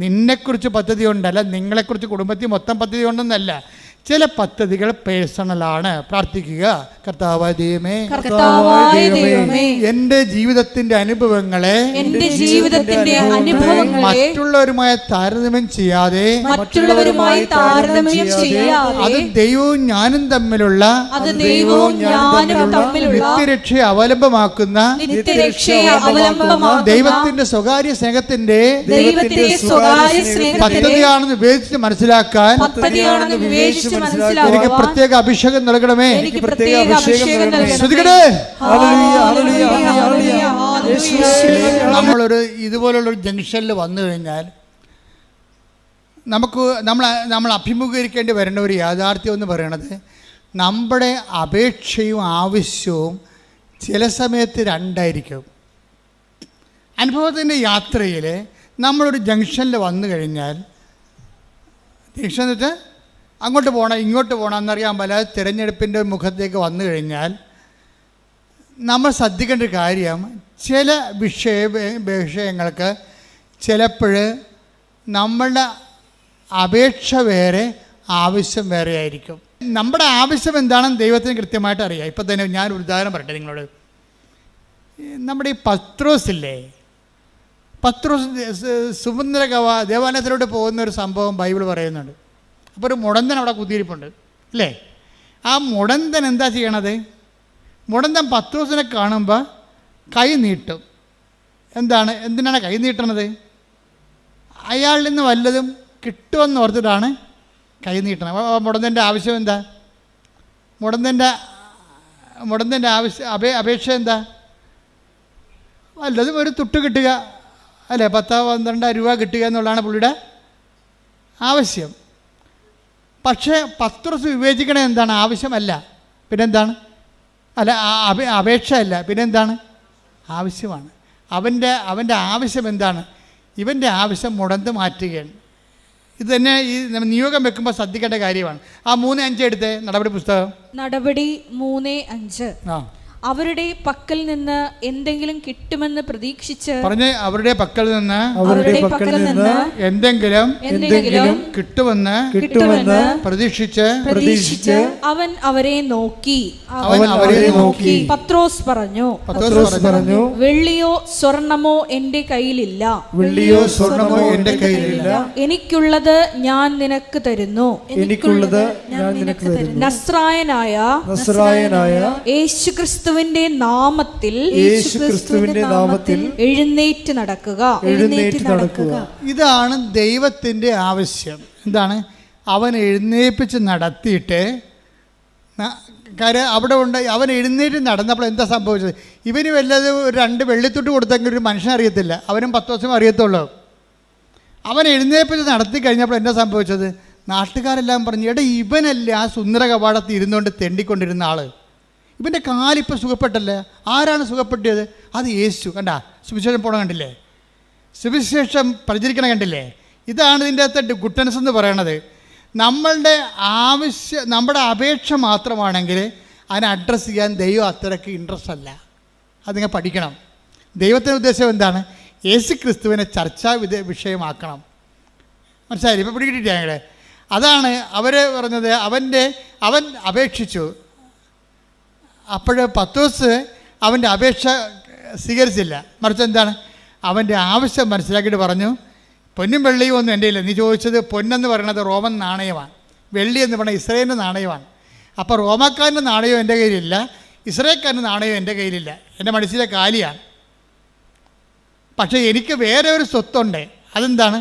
നിന്നെക്കുറിച്ച് പദ്ധതി ഉണ്ടല്ല, നിങ്ങളെക്കുറിച്ച് കുടുംബത്തിൽ മൊത്തം പദ്ധതി ഉണ്ടെന്നല്ല, ചില പദ്ധതികൾ പേഴ്സണലാണ്. പ്രാർത്ഥിക്കുക. കർത്താവായ ദൈവമേ, എൻ്റെ ജീവിതത്തിന്റെ അനുഭവങ്ങളെ മറ്റുള്ളവരുമായി താരതമ്യം ചെയ്യാതെ അത് ദൈവവും ഞാനും തമ്മിലുള്ള നിത്യരക്ഷയെ അവലംബമാക്കുന്ന ദൈവത്തിന്റെ സ്വകാര്യ സ്നേഹത്തിന്റെ പദ്ധതിയാണെന്ന് വിവേചിച്ച് മനസ്സിലാക്കാൻ എനിക്ക് പ്രത്യേക അഭിഷേകം നൽകണമേ. നമ്മളൊരു ഇതുപോലുള്ളൊരു ജംഗ്ഷനിൽ വന്നു കഴിഞ്ഞാൽ നമ്മൾ അഭിമുഖീകരിക്കേണ്ടി വരേണ്ട ഒരു യാഥാർത്ഥ്യം എന്ന് പറയണത്, നമ്മുടെ അപേക്ഷയും ആവശ്യവും ചില സമയത്ത് രണ്ടായിരിക്കും. അനുഭവത്തിൻ്റെ യാത്രയിൽ നമ്മളൊരു ജംഗ്ഷനിൽ വന്നു കഴിഞ്ഞാൽ, ജംഗ്ഷൻ എന്ന് വെച്ചാൽ അങ്ങോട്ട് പോകണം ഇങ്ങോട്ട് പോകണം എന്നറിയാൻ പല തിരഞ്ഞെടുപ്പിൻ്റെ മുഖത്തേക്ക് വന്നു കഴിഞ്ഞാൽ നമ്മൾ ശ്രദ്ധിക്കേണ്ട ഒരു കാര്യം, ചില വിഷയങ്ങൾക്ക് ചിലപ്പോൾ നമ്മളുടെ അപേക്ഷ വേറെ ആവശ്യം വേറെ ആയിരിക്കും. നമ്മുടെ ആവശ്യം എന്താണെന്ന് ദൈവത്തിന് കൃത്യമായിട്ട് അറിയാം. ഇപ്പം തന്നെ ഞാനൊരു ഉദാഹരണം പറയട്ടെ നിങ്ങളോട്. നമ്മുടെ ഈ പത്രോസില്ലേ, പത്രോസ് സുമന്ദ്ര ദേവാലയത്തിലോട്ട് പോകുന്ന ഒരു സംഭവം ബൈബിൾ പറയുന്നുണ്ട്. അപ്പോൾ ഒരു മുടന്തൻ അവിടെ കുത്തിയിരിപ്പുണ്ട് അല്ലേ? ആ മുടന്തൻ എന്താ ചെയ്യണത്? മുടന്തൻ പത്രോസിനെ കാണുമ്പോൾ കൈ നീട്ടും. എന്തിനാണ് കൈ നീട്ടണത്? അയാളിൽ നിന്ന് വല്ലതും കിട്ടുമെന്ന് ഓർത്തിട്ടാണ് കൈ നീട്ടണം. മുടന്തൻ്റെ ആവശ്യം എന്താ? മുടന്തൻ്റെ അപേക്ഷ എന്താ? വല്ലതും ഒരു തുട്ട് കിട്ടുക അല്ലേ, 10-12 രൂപ കിട്ടുക എന്നുള്ളതാണ് പുള്ളിയുടെ ആവശ്യം. പക്ഷേ പത്രോസ് വിവേചിക്കണത് എന്താണ്? ആവശ്യമല്ല, പിന്നെന്താണ്? അല്ല, അപേക്ഷ അല്ല, പിന്നെന്താണ്? ആവശ്യമാണ്. അവൻ്റെ ആവശ്യം എന്താണ്? ഇവൻ്റെ ആവശ്യം മുടന്ത് മാറ്റുകയാണ്. ഇത് തന്നെ ഈ നിയോഗം വെക്കുമ്പോൾ ശ്രദ്ധിക്കേണ്ട കാര്യമാണ്. ആ 3:5 എടുത്തേ, നടപടി പുസ്തകം. നടപടി 3:5. അവരുടെ പക്കൽ നിന്ന് എന്തെങ്കിലും കിട്ടുമെന്ന് പ്രതീക്ഷിച്ച് പറഞ്ഞ് അവരുടെ പക്കൽ നിന്ന് എന്തെങ്കിലും കിട്ടുമെന്ന് പ്രതീക്ഷിച്ച് അവൻ അവരെ നോക്കി പത്രോസ് പറഞ്ഞു, വെള്ളിയോ സ്വർണമോ എന്റെ കയ്യിലില്ല, എനിക്കുള്ളത് ഞാൻ നിനക്ക് തരുന്നു. നസ്രായനായ യേശുക്രിസ്തുവിന്റെ നാമത്തിൽ എഴുന്നേറ്റ് നടക്കുക. ഇതാണ് ദൈവത്തിന്റെ ആവശ്യം. എന്താണ്? അവൻ എഴുന്നേൽപ്പിച്ച് നടത്തിയിട്ട് അവിടെ ഉണ്ട്. അവൻ എഴുന്നേറ്റ് നടന്നപ്പോൾ എന്താ സംഭവിച്ചത്? ഇവന് വല്ലതും 2 വെള്ളിത്തുട്ട് കൊടുത്തെങ്കിൽ ഒരു മനുഷ്യനെ അറിയത്തില്ല, അവനും 10 ദിവസം അറിയത്തുള്ളൂ. അവൻ എഴുന്നേൽപ്പിച്ച് നടത്തി കഴിഞ്ഞപ്പോൾ എന്താ സംഭവിച്ചത്? നാട്ടുകാരെല്ലാം പറഞ്ഞു, എടാ ഇവനല്ലേ ആ സുന്ദര കവാടത്തിൽ ഇരുന്നുകൊണ്ട് തെണ്ടിക്കൊണ്ടിരുന്ന ആള്, ഇവൻ്റെ കാലിപ്പോൾ സുഖപ്പെട്ടല്ലേ. ആരാണ് സുഖപ്പെട്ടിയത്? അത് യേശു. കണ്ടാ, സുവിശേഷം പോണ കണ്ടില്ലേ, സുവിശേഷം പ്രചരിക്കണ കണ്ടില്ലേ? ഇതാണ് ഇതിൻ്റെ അകത്ത് ഗുഡ്നസ് എന്ന് പറയണത്. നമ്മുടെ അപേക്ഷ മാത്രമാണെങ്കിൽ അതിനെ അഡ്രസ്സ് ചെയ്യാൻ ദൈവം അത്രയ്ക്ക് ഇൻട്രസ്റ്റ് അല്ല. അത് നിങ്ങൾ പഠിക്കണം. ദൈവത്തിൻ്റെ ഉദ്ദേശം എന്താണ്? യേശു ക്രിസ്തുവിനെ ചർച്ചാ വിഷയമാക്കണം. മനസ്സിലായില്ലേ? ഇപ്പോൾ പിടികിട്ടില്ല ഞങ്ങളെ. അതാണ് അവർ പറഞ്ഞത്. അവൻ അപേക്ഷിച്ചു. അപ്പോൾ പത്രോസ് അവൻ്റെ അപേക്ഷ സ്വീകരിച്ചില്ല. മറിച്ച് എന്താണ്? അവൻ്റെ ആവശ്യം മനസ്സിലാക്കിയിട്ട് പറഞ്ഞു, പൊന്നും വെള്ളിയും ഒന്നും എൻ്റെ ഇല്ല. നീ ചോദിച്ചത് പൊന്നെന്ന് പറയുന്നത് റോമൻ നാണയമാണ്, വെള്ളി എന്ന് പറയുന്നത് ഇസ്രായേലിൻ്റെ നാണയമാണ്. അപ്പോൾ റോമാക്കാരൻ്റെ നാണയം എൻ്റെ കയ്യിലില്ല, ഇസ്രായേൽക്കാരൻ്റെ നാണയം എൻ്റെ കയ്യിലില്ല, എൻ്റെ മനസ്സിലെ കാലിയാണ്. പക്ഷേ എനിക്ക് വേറെ ഒരു സ്വത്തുണ്ട്. അതെന്താണ്?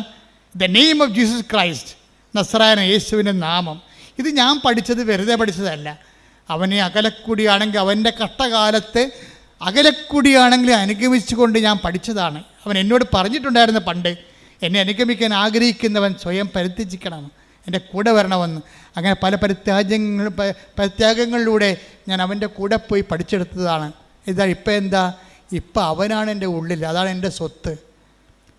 The name of Jesus Christ, നസ്രായന, യേശുവിൻ്റെ നാമം. ഇത് ഞാൻ പഠിച്ചത് വെറുതെ പഠിച്ചതല്ല. അവനെ അകലക്കൂടിയാണെങ്കിൽ അവൻ്റെ കഷ്ടകാലത്ത് അകലക്കൂടിയാണെങ്കിൽ അനുഗമിച്ചുകൊണ്ട് ഞാൻ പഠിച്ചതാണ്. അവൻ എന്നോട് പറഞ്ഞിട്ടുണ്ടായിരുന്നു പണ്ട്, എന്നെ അനുഗമിക്കാൻ ആഗ്രഹിക്കുന്നവൻ സ്വയം പരിത്യജിക്കണം, എൻ്റെ കൂടെ വരണമെന്ന്. അങ്ങനെ പല പരിത്യാഗങ്ങളിലൂടെ ഞാൻ അവൻ്റെ കൂടെ പോയി പഠിച്ചെടുത്തതാണ്. ഇപ്പം അവനാണ് എൻ്റെ ഉള്ളിൽ, അതാണ് എൻ്റെ സ്വത്ത്.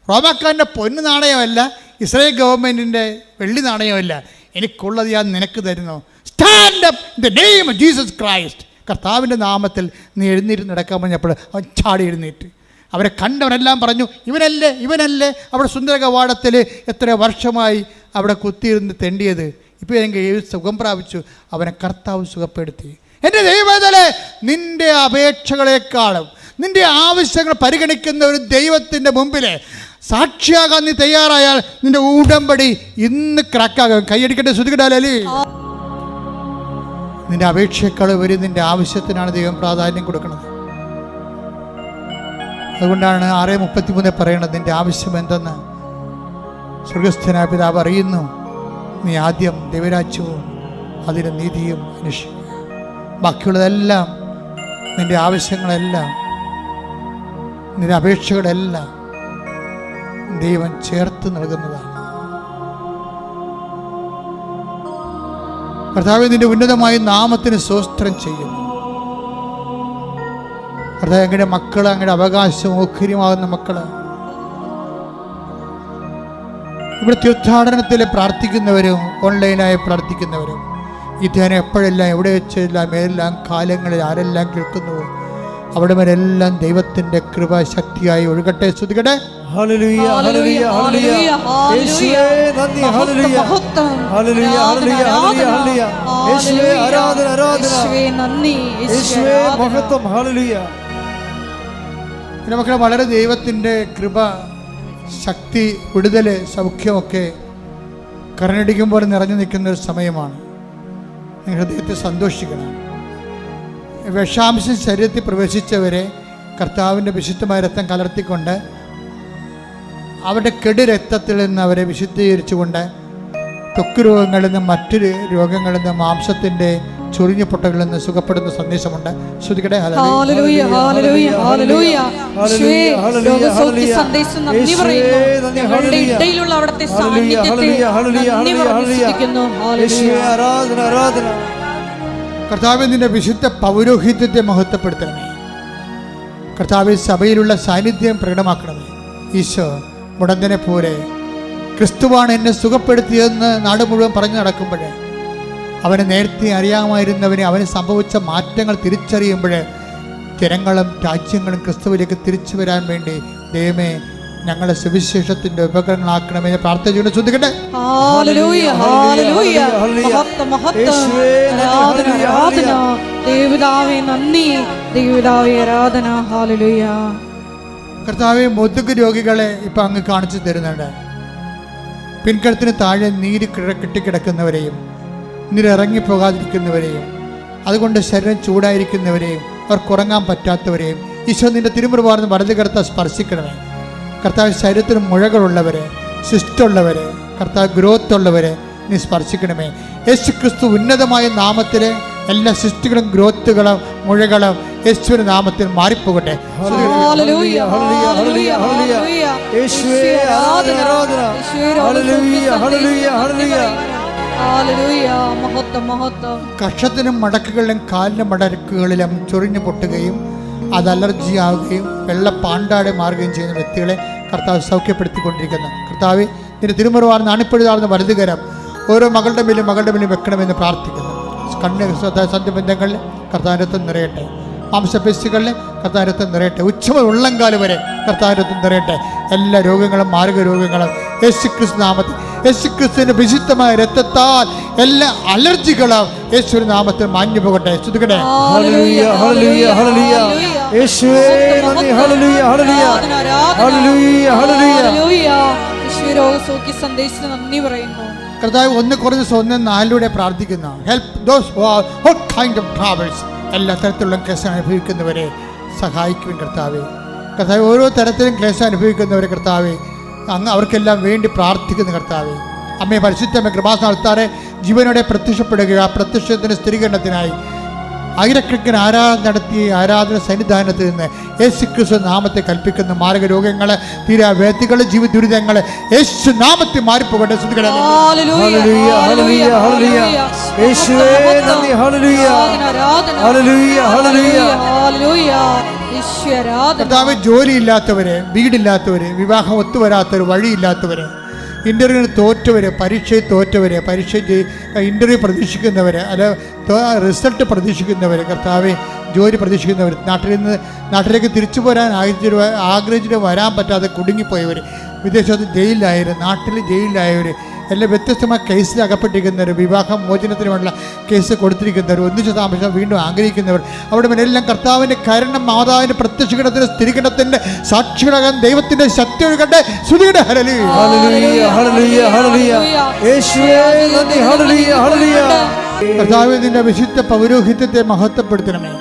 റോമാക്കാരൻ്റെ പൊന്നു നാണയമല്ല, ഇസ്രായേൽ ഗവൺമെൻറ്റിൻ്റെ വെള്ളി നാണയമല്ല, എനിക്കുള്ളത് ഞാൻ നിനക്ക് തരുന്നു. Stand up in the name of Jesus Christ. കർത്താവിൻ്റെ നാമത്തിൽ നീ എഴുന്നേറ്റ് നടക്കാൻ പറഞ്ഞപ്പോൾ അവൻ ചാടി എഴുന്നേറ്റ്. അവരെ കണ്ടവനെല്ലാം പറഞ്ഞു, ഇവനല്ലേ അവിടെ സുന്ദര കവാടത്തിൽ എത്ര വർഷമായി അവിടെ കുത്തിയിരുന്ന് തെണ്ടിയത്, ഇപ്പോൾ എനിക്ക് സുഖം പ്രാപിച്ചു. അവനെ കർത്താവ് സുഖപ്പെടുത്തി. എൻ്റെ ദൈവത്തിലെ നിൻ്റെ അപേക്ഷകളെക്കാളും നിൻ്റെ ആവശ്യങ്ങൾ പരിഗണിക്കുന്ന ഒരു ദൈവത്തിൻ്റെ മുമ്പിൽ സാക്ഷിയാകാൻ നീ തയ്യാറായാൽ നിൻ്റെ ഉടമ്പടി ഇന്ന് ക്രാക്കാകും. കൈയടിക്കട്ടെ, ശ്രുതികടാലേ. നിൻ്റെ അപേക്ഷയേക്കാൾ വരെ നിൻ്റെ ആവശ്യത്തിനാണ് ദൈവം പ്രാധാന്യം കൊടുക്കുന്നത്. അതുകൊണ്ടാണ് 6:33 പറയണത്, നിൻ്റെ ആവശ്യം എന്തെന്ന് സ്വർഗസ്ഥനായ പിതാവ് അറിയുന്നു. നീ ആദ്യം ദൈവരാജ്യവും അതിന് നീതിയും അന്വേഷിക്കുക. ബാക്കിയുള്ളതെല്ലാം, നിൻ്റെ ആവശ്യങ്ങളെല്ലാം, നിൻ്റെ അപേക്ഷകളെല്ലാം ദൈവം ചേർത്ത് നൽകുന്നതാണ്. കർത്താവേ, നിൻ്റെ ഉന്നതമായ നാമത്തിന് സ്തോത്രം ചെയ്യുന്നു. കർത്താവേ, അങ്ങയുടെ മക്കൾ, അങ്ങയുടെ അവകാശവും ഓഹരിയുമാകുന്ന മക്കൾ ഇവിടെ തീർത്ഥാടനത്തിൽ പ്രാർത്ഥിക്കുന്നവരും ഓൺലൈനായി പ്രാർത്ഥിക്കുന്നവരും ഈ ധ്യാനം എപ്പോഴെല്ലാം എവിടെ വെച്ചെല്ലാം ഏതെല്ലാം കാലങ്ങളിൽ ആരെല്ലാം കേൾക്കുന്നുവോ അവിടെ വരെല്ലാം ദൈവത്തിൻ്റെ കൃപ ശക്തിയായി ഒഴുകട്ടെ. സ്തുതിക്കട്ടെ. ഹല്ലേലൂയ, ഹല്ലേലൂയ, ഹല്ലേലൂയ. യേശുവേ നന്ദി. ഹല്ലേലൂയ, ഹല്ലേലൂയ, ഹല്ലേലൂയ, ഹല്ലേലൂയ. യേശുവേ ആരാധന, ആരാധന. യേശുവേ നന്ദി, യേശുവേ മഹത്വം. ഹല്ലേലൂയ. പിന്നെ മക്കളെ, വളരെ ദൈവത്തിൻ്റെ കൃപ, ശക്തി, വിടുതൽ, സൗഖ്യമൊക്കെ കരനടിക്കുമ്പോൾ നിറഞ്ഞു നിൽക്കുന്ന ഒരു സമയമാണ്. നിങ്ങൾ ഹൃദയത്തെ സന്തോഷിക്കണം. വിഷാംശം ശരീരത്തിൽ പ്രവേശിച്ചവരെ കർത്താവിൻ്റെ വിശുദ്ധമായ രക്തം കലർത്തിക്കൊണ്ട് അവരുടെ കെടു രക്തത്തിൽ നിന്ന് അവരെ വിശുദ്ധീകരിച്ചുകൊണ്ട് ത്വക്ക് രോഗങ്ങളിൽ നിന്നും മറ്റു രോഗങ്ങളിൽ നിന്നും മാംസത്തിൻ്റെ ചൊറിഞ്ഞു പൊട്ടകളിൽ നിന്ന് സുഖപ്പെടുന്ന സന്ദേശമുണ്ട്. ശ്രുതിക്കട്ടെ. ഹല്ലേലൂയ, ഹല്ലേലൂയ, ഹല്ലേലൂയ. യേശുവേ, രോഗസൗഖ്യ സന്ദേശം നന്ദി പറയുന്നു. ഞങ്ങളുടെ ഇടയിലുള്ള അവിടുത്തെ സാന്നിധ്യത്തെ നന്ദി പറയുന്നു. ഹല്ലേലൂയ, ആരാധന, ആരാധന. കർത്താവേ, നിന്റെ വിശുദ്ധ പൗരോഹിത്യത്തെ മഹത്വപ്പെടുത്തണമേ. കർത്താവേ, സഭയിലുള്ള സാന്നിധ്യം പ്രകടമാക്കണമേ. ഈശോ മുടന്തനെ പോലെ ക്രിസ്തുവാണ് എന്നെ സുഖപ്പെടുത്തിയതെന്ന് നാട് മുഴുവൻ പറഞ്ഞു നടക്കുമ്പോൾ അവനെ നേരത്തെ അറിയാമായിരുന്നവനെ അവന് സംഭവിച്ച മാറ്റങ്ങൾ തിരിച്ചറിയുമ്പോൾ ജനങ്ങളും രാജ്യങ്ങളും ക്രിസ്തുവിലേക്ക് തിരിച്ചു വരാൻ വേണ്ടി ദൈവമേ ഞങ്ങളെ സുവിശേഷത്തിന്റെ ഉപകരണങ്ങളാക്കണമെന്ന് പ്രാർത്ഥിച്ചുകൊണ്ട് ശ്രദ്ധിക്കട്ടെ. Hallelujah, hallelujah. മഹത്വം, മഹത്വം. ആരാധന, ആരാധന. ദൈവപിതാവേ നന്ദി, ദൈവപിതാവേ ആരാധന. ഹല്ലേലൂയ. കർത്താവേ, മുതുക് രോഗികളെ ഇപ്പം അങ്ങ് കാണിച്ചു തരുന്നുണ്ട്. പിൻകഴുത്തിന് താഴെ നീര് കെട്ടിക്കിടക്കുന്നവരെയും നീരിറങ്ങിപ്പോകാതിരിക്കുന്നവരെയും അതുകൊണ്ട് ശരീരം ചൂടായിരിക്കുന്നവരെയും അവർക്കുറങ്ങാൻ പറ്റാത്തവരെയും ഈശോ നിന്റെ തിരുമുറിവാർന്ന് വലത് കർത്താവ് സ്പർശിക്കണമേ. കർത്താവ് ശരീരത്തിന് മുഴകളുള്ളവരെ, സിസ്റ്റുള്ളവരെ, കർത്താവ് ഗ്രോത്ത് ഉള്ളവരെ നീ സ്പർശിക്കണമേ. യേശു ക്രിസ്തു ഉന്നതമായ നാമത്തിലെ എല്ലാ സിസ്റ്റുകളും ഗ്രോത്തുകളും മുഴകളും യേശുവിന്റെ നാമത്തിൽ മാറിപ്പോകട്ടെ. ഹല്ലേലൂയ, ഹല്ലേലൂയ, ഹല്ലേലൂയ. യേശുവേ ആരാധന, ആരാധന. ഹല്ലേലൂയ, ഹല്ലേലൂയ, ഹല്ലേലൂയ. ഹല്ലേലൂയ, മഹത്വം, മഹത്വം. കക്ഷത്തിനും മടക്കുകളിലും കാലിനും മടക്കുകളിലും ചൊറിഞ്ഞു പൊട്ടുകയും അത് അലർജിയാവുകയും വെള്ളപ്പാണ്ടാടെ മാറുകയും ചെയ്യുന്ന വ്യക്തികളെ കർത്താവ് സൗഖ്യപ്പെടുത്തിക്കൊണ്ടിരിക്കുന്നു. കർത്താവ് നിന്റെ തിരുമുറിവാർന്ന് അണിപ്പെടുതാർന്ന വലതുകരം ഓരോ മകളുടെ മേലും വെക്കണമെന്ന് പ്രാർത്ഥിക്കുന്നു. കണ്ണ് സന്ധ്യബന്ധങ്ങളിൽ കർത്താവിനത്വം നിറയട്ടെ. മാംസപേശികളിൽ കർത്താവിനത്വം നിറയട്ടെ. ഉച്ചമുതൽ ഉള്ളംകാല് വരെ കർത്താവിനത്വം നിറയട്ടെ. എല്ലാ രോഗങ്ങളും മാർഗ രോഗങ്ങളും യേശുക്രിസ്തു നാമത്തിൽ, യേശുക്രിസ്തുവിന്റെ വിശുദ്ധമായ രക്തത്താൽ എല്ലാ അലർജികളും യേശുവിന്റെ നാമത്തിൽ മാഞ്ഞു പോകട്ടെ. ശ്രുതിക്കട്ടെ. ഹല്ലേലൂയ, ഹല്ലേലൂയ, ഹല്ലേലൂയ. യേശുവേ നന്ദി. ഹല്ലേലൂയ, ഹല്ലേലൂയ, ഹല്ലേലൂയ, ഹല്ലേലൂയ. യേശുവേ രോഗസൗഖ്യ സന്ദേശത്തിന് നന്ദി പറയുന്നു. കർത്താവ് 1-4 പ്രാർത്ഥിക്കുന്ന help those who are all kind of travels, എല്ലാ തരത്തിലുള്ള ക്ലേശം അനുഭവിക്കുന്നവരെ സഹായിക്കും കർത്താവേ. കർത്താവ് ഓരോ തരത്തിലും ക്ലേശം അനുഭവിക്കുന്നവരെ കർത്താവേ അങ്ങ് അവർക്കെല്ലാം വേണ്ടി പ്രാർത്ഥിക്കുന്ന കർത്താവേ. അമ്മയെ പരിശുദ്ധമേ കൃപാസനം നടത്താറെ ജീവനോടെ പ്രത്യക്ഷപ്പെടുക. പ്രത്യക്ഷത്തിൻ്റെ സ്ഥിരീകരണത്തിനായി ആയിരക്കണക്കിന് ആരാധന നടത്തി ആരാധന സന്നിധാനത്തിൽ നിന്ന് യേശുക്രിസ്തു നാമത്തെ കൽപ്പിക്കുന്ന മാരക രോഗങ്ങൾ, തീരാവേദികൾ, ജീവിത ദുരിതങ്ങൾ യേശു നാമത്തിൽ മാറിപ്പോകട്ടെ. കർത്താവേ, ജോലിയില്ലാത്തവര്, വീടില്ലാത്തവര്, വിവാഹം ഒത്തുവരാത്തവര്, വഴിയില്ലാത്തവര്, ഇൻ്റർവ്യൂവിന് തോറ്റവർ, പരീക്ഷയിൽ തോറ്റവർ, ഇൻ്റർവ്യൂ പ്രതീക്ഷിക്കുന്നവർ, അല്ല റിസൾട്ട് പ്രതീക്ഷിക്കുന്നവർ, കർത്താവെ ജോലി പ്രതീക്ഷിക്കുന്നവർ, നാട്ടിലേക്ക് തിരിച്ചു പോരാൻ ആഗ്രഹിച്ചിട്ട് വരാൻ പറ്റാതെ കുടുങ്ങിപ്പോയവർ, വിദേശത്ത് ജയിലിലായവർ, നാട്ടിൽ ജയിലിലായവർ, എല്ലാം വ്യത്യസ്തമായ കേസിൽ അകപ്പെട്ടിരിക്കുന്നവർ, വിവാഹം മോചനത്തിനുമുള്ള കേസ് കൊടുത്തിരിക്കുന്നവർ, ഒന്നിച്ച് താമസം വീണ്ടും ആഗ്രഹിക്കുന്നവർ, അവിടെ എല്ലാം കർത്താവിൻ്റെ കരുണം, മാതാവിൻ്റെ പ്രത്യക്ഷീകരണത്തിൻ്റെ സ്ഥിരീകരണത്തിൻ്റെ സാക്ഷികളാകാൻ ദൈവത്തിൻ്റെ ശക്തി ഒഴുകട്ടെ. സ്തുതിയുടെ കർത്താവേ, നിന്റെ വിശുദ്ധ പൗരോഹിത്യത്തെ മഹത്വപ്പെടുത്തണമേ.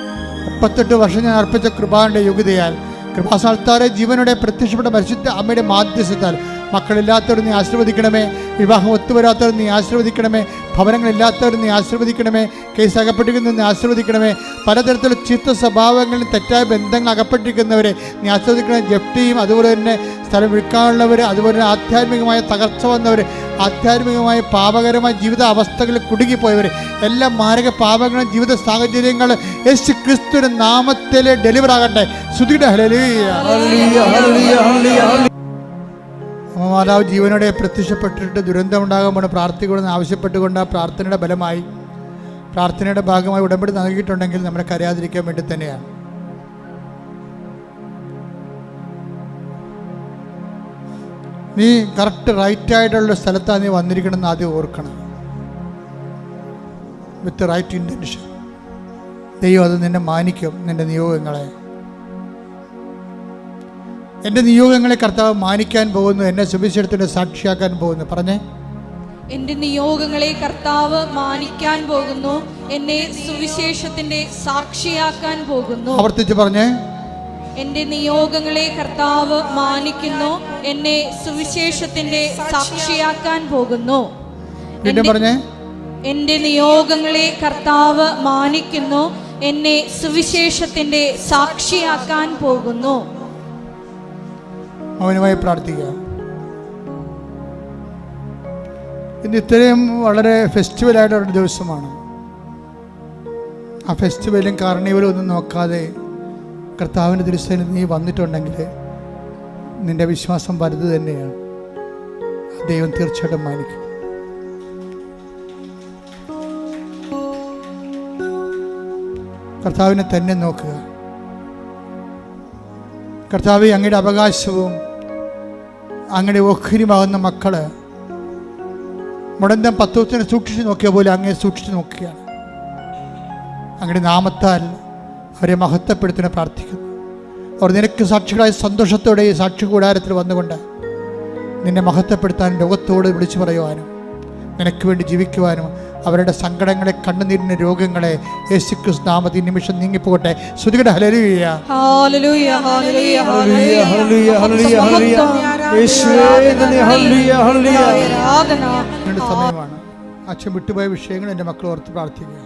38 വർഷം ഞാൻ അർപ്പിച്ച കൃപാന്റെ യോഗ്യതയാൽ, കൃപാസാൽത്താരെ ജീവനോടെ പ്രത്യക്ഷപ്പെട്ട പരിശുദ്ധ അമ്മയുടെ മാധ്യസ്ഥത്താൽ മക്കളില്ലാത്തവർ നീ ആശീർവദിക്കണമേ, വിവാഹം ഒത്തുവരാത്തവർ നീ ആശീർവദിക്കണമേ, ഭവനങ്ങളില്ലാത്തവർ നീ ആശീർവദിക്കണമേ, കേസ് അകപ്പെട്ടിരിക്കുന്നവർ നീ ആശീർവദിക്കണമേ, പലതരത്തിലുള്ള ചീത്ത സ്വഭാവങ്ങളിൽ തെറ്റായ ബന്ധങ്ങൾ അകപ്പെട്ടിരിക്കുന്നവരെ നീ ആശീർവദിക്കണമേ. ജപ്തിയും അതുപോലെ തന്നെ സ്ഥലം വിൽക്കാനുള്ളവർ, അതുപോലെ തന്നെ ആധ്യാത്മികമായ തകർച്ച വന്നവർ, ആധ്യാത്മികമായ പാപകരമായ ജീവിത അവസ്ഥകളിൽ കുടുങ്ങിപ്പോയവർ, എല്ലാ മാരക പാപങ്ങളും ജീവിത സാഹചര്യങ്ങളും യേശു ക്രിസ്തുവിന്റെ നാമത്തിൽ ഡെലിവർ ആകട്ടെ. സ്തുതിയുടെ ഹല്ലേലൂയ. മാതാവ് ജീവനോടെ പ്രത്യക്ഷപ്പെട്ടിട്ട് ദുരന്തമുണ്ടാകുമ്പോൾ പ്രാർത്ഥിക്കണമെന്ന് ആവശ്യപ്പെട്ടുകൊണ്ട് ആ പ്രാർത്ഥനയുടെ ബലമായി, പ്രാർത്ഥനയുടെ ഭാഗമായി ഉടമ്പടി നൽകിയിട്ടുണ്ടെങ്കിൽ നമ്മളെ കരയാതിരിക്കാൻ വേണ്ടി തന്നെയാണ്. നീ കറക്റ്റ് റൈറ്റായിട്ടുള്ള സ്ഥലത്താണ് നീ വന്നിരിക്കണമെന്ന് ആദ്യം ഓർക്കണം. വിത്ത് റൈറ്റ് ഇൻറ്റൻഷൻ. ദൈവം അത് നിന്നെ മാനിക്കും. നിന്റെ നിയോഗങ്ങളെ, എൻ്റെ നിയോഗങ്ങളെ കർത്താവ് മാനിക്കാൻ പോകുന്നു. എന്നെ സുവിശേഷത്തിൻ്റെ സാക്ഷിയാക്കാൻ പോകുന്നു. പറഞ്ഞേ, എൻ്റെ നിയോഗങ്ങളെ കർത്താവ് മാനിക്കാൻ പോകുന്നു, എന്നെ സുവിശേഷത്തിന്റെ സാക്ഷിയാക്കാൻ പോകുന്നു. ആവർത്തിച്ച് പറഞ്ഞേ, എൻ്റെ നിയോഗങ്ങളെ കർത്താവ് മാനിക്കുന്നു, എന്നെ സുവിശേഷത്തിന്റെ സാക്ഷിയാക്കാൻ പോകുന്നു. വീണ്ടും പറഞ്ഞേ, എൻ്റെ നിയോഗങ്ങളെ കർത്താവ് മാനിക്കുന്നു, എന്നെ സുവിശേഷത്തിന്റെ സാക്ഷിയാക്കാൻ പോകുന്നു. മൗനമായി പ്രാർത്ഥിക്കുക. ഇന്ന് ഇത്രയും വളരെ ഫെസ്റ്റിവലായിട്ടുള്ളൊരു ദിവസമാണ്. ആ ഫെസ്റ്റിവലും കാർണിവലും ഒന്നും നോക്കാതെ കർത്താവിൻ്റെ തിരുസേനയിൽ നീ വന്നിട്ടുണ്ടെങ്കിൽ നിൻ്റെ വിശ്വാസം വലുത് തന്നെയാണ്. ദൈവം തീർച്ചയായിട്ടും മാനിക്കും. കർത്താവിനെ തന്നെ നോക്കുക. കർത്താവേ, അങ്ങയുടെ അവകാശവും അങ്ങയുടെ ഓഹരിയുമാകുന്ന മക്കള് മുടന്തം പത്തോത്തിനെ സൂക്ഷിച്ച് നോക്കിയ പോലെ അങ്ങയെ സൂക്ഷിച്ച് നോക്കുകയാണ്. അങ്ങയുടെ നാമത്താൽ അവരെ മഹത്വപ്പെടുത്തുന്ന പ്രാർത്ഥിക്കുന്നു. അവർ നിനക്ക് സാക്ഷികളായ സന്തോഷത്തോടെ ഈ സാക്ഷി കൂടാരത്തിൽ വന്നുകൊണ്ട് നിന്നെ മഹത്വപ്പെടുത്താനും ലോകത്തോട് വിളിച്ചു പറയുവാനും നിനക്ക് വേണ്ടി ജീവിക്കുവാനും അവരുടെ സങ്കടങ്ങളെ, കണ്ണുനീരിൻ്റെ രോഗങ്ങളെ യേശുക്രിസ്തു നാമത്തിൽ നിമിഷം നീങ്ങിപ്പോകട്ടെ. സ്തുതിയുടെ ഹല്ലേലൂയ. ഹല്ലേലൂയ, ഹല്ലേലൂയ, ഹല്ലേലൂയ, ഹല്ലേലൂയ, ഹല്ലേലൂയ, ഹല്ലേലൂയ. യേശുവേ നന്ദി. ഹല്ലേലൂയ, ഹല്ലേലൂയ. ആരാധന. സമയമാണ്. അച്ഛൻ വിട്ടുപോയ വിഷയങ്ങൾ എൻ്റെ മക്കൾ ഓർത്ത് പ്രാർത്ഥിക്കുക.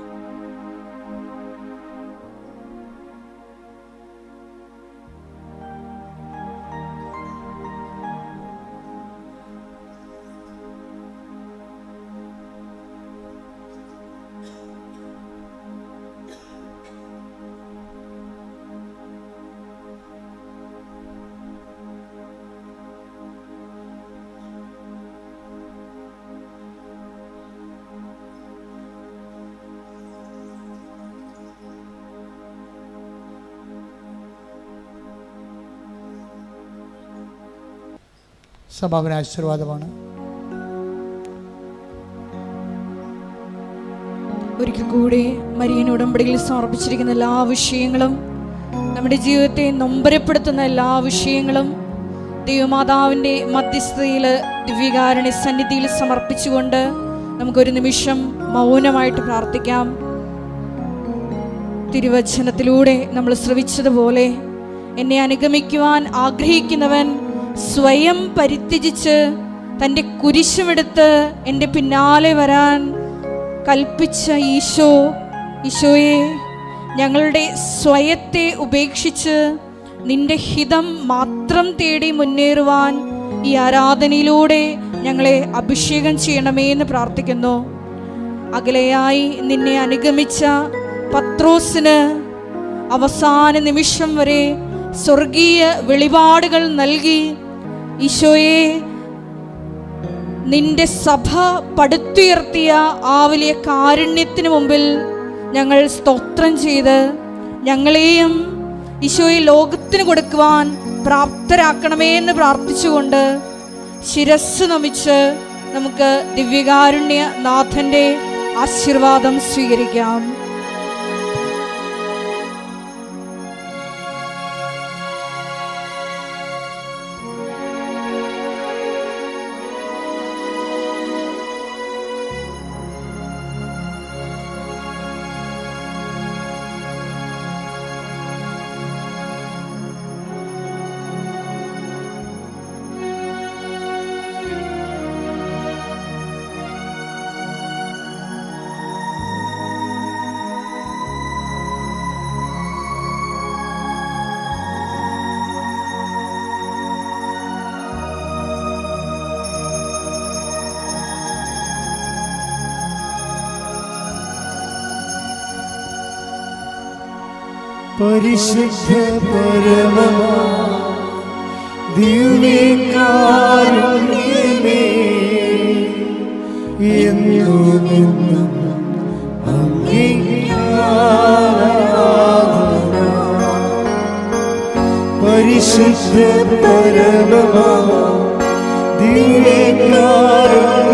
സമാപന ആശീർവാദമാണ്. ഒരിക്കൽ കൂടി മരിയൻ ഉടമ്പടിയിൽ സമർപ്പിച്ചിരിക്കുന്ന എല്ലാ വിഷയങ്ങളും, നമ്മുടെ ജീവിതത്തെ നൊമ്പരപ്പെടുത്തുന്ന എല്ലാ വിഷയങ്ങളും ദൈവമാതാവിൻ്റെ മധ്യസ്ഥതയിൽ ദിവ്യകാരുണ്യ സന്നിധിയിൽ സമർപ്പിച്ചുകൊണ്ട് നമുക്കൊരു നിമിഷം മൗനമായിട്ട് പ്രാർത്ഥിക്കാം. തിരുവചനത്തിലൂടെ നമ്മൾ ശ്രവിച്ചതുപോലെ, എന്നെ അനുഗമിക്കുവാൻ ആഗ്രഹിക്കുന്നവൻ സ്വയം പരിത്യജിച്ച് തൻ്റെ കുരിശുമെടുത്ത് എൻ്റെ പിന്നാലെ വരാൻ കൽപ്പിച്ച ഈശോയെ, ഞങ്ങളുടെ സ്വയത്തെ ഉപേക്ഷിച്ച് നിന്റെ ഹിതം മാത്രം തേടി മുന്നേറുവാൻ ഈ ആരാധനയിലൂടെ ഞങ്ങളെ അഭിഷേകം ചെയ്യണമേ എന്ന് പ്രാർത്ഥിക്കുന്നു. അകലെയായി നിന്നെ അനുഗമിച്ച പത്രോസിന് അവസാന നിമിഷം വരെ സ്വർഗീയ വെളിപാടുകൾ നൽകി ഈശോയെ നിന്റെ സഭ പടുത്തുയർത്തിയ ആ വലിയ കാരുണ്യത്തിന് മുമ്പിൽ ഞങ്ങൾ സ്തോത്രം ചെയ്ത് ഞങ്ങളെയും ഈശോയെ ലോകത്തിന് കൊടുക്കുവാൻ പ്രാപ്തരാക്കണമേ എന്ന് പ്രാർത്ഥിച്ചുകൊണ്ട് ശിരസ് നമിച്ച് നമുക്ക് ദിവ്യകാരുണ്യ നാഥന്റെ ആശീർവാദം സ്വീകരിക്കാം. പരിശുദ്ധ പരമമാ ദിവ്യകാരുണ്യമേ, എന്നുമെന്നും അങ്ങേക്ക് ആരാധന. പരിശുദ്ധ പരമമാ ദിവ്യകാരുണ്യമേ,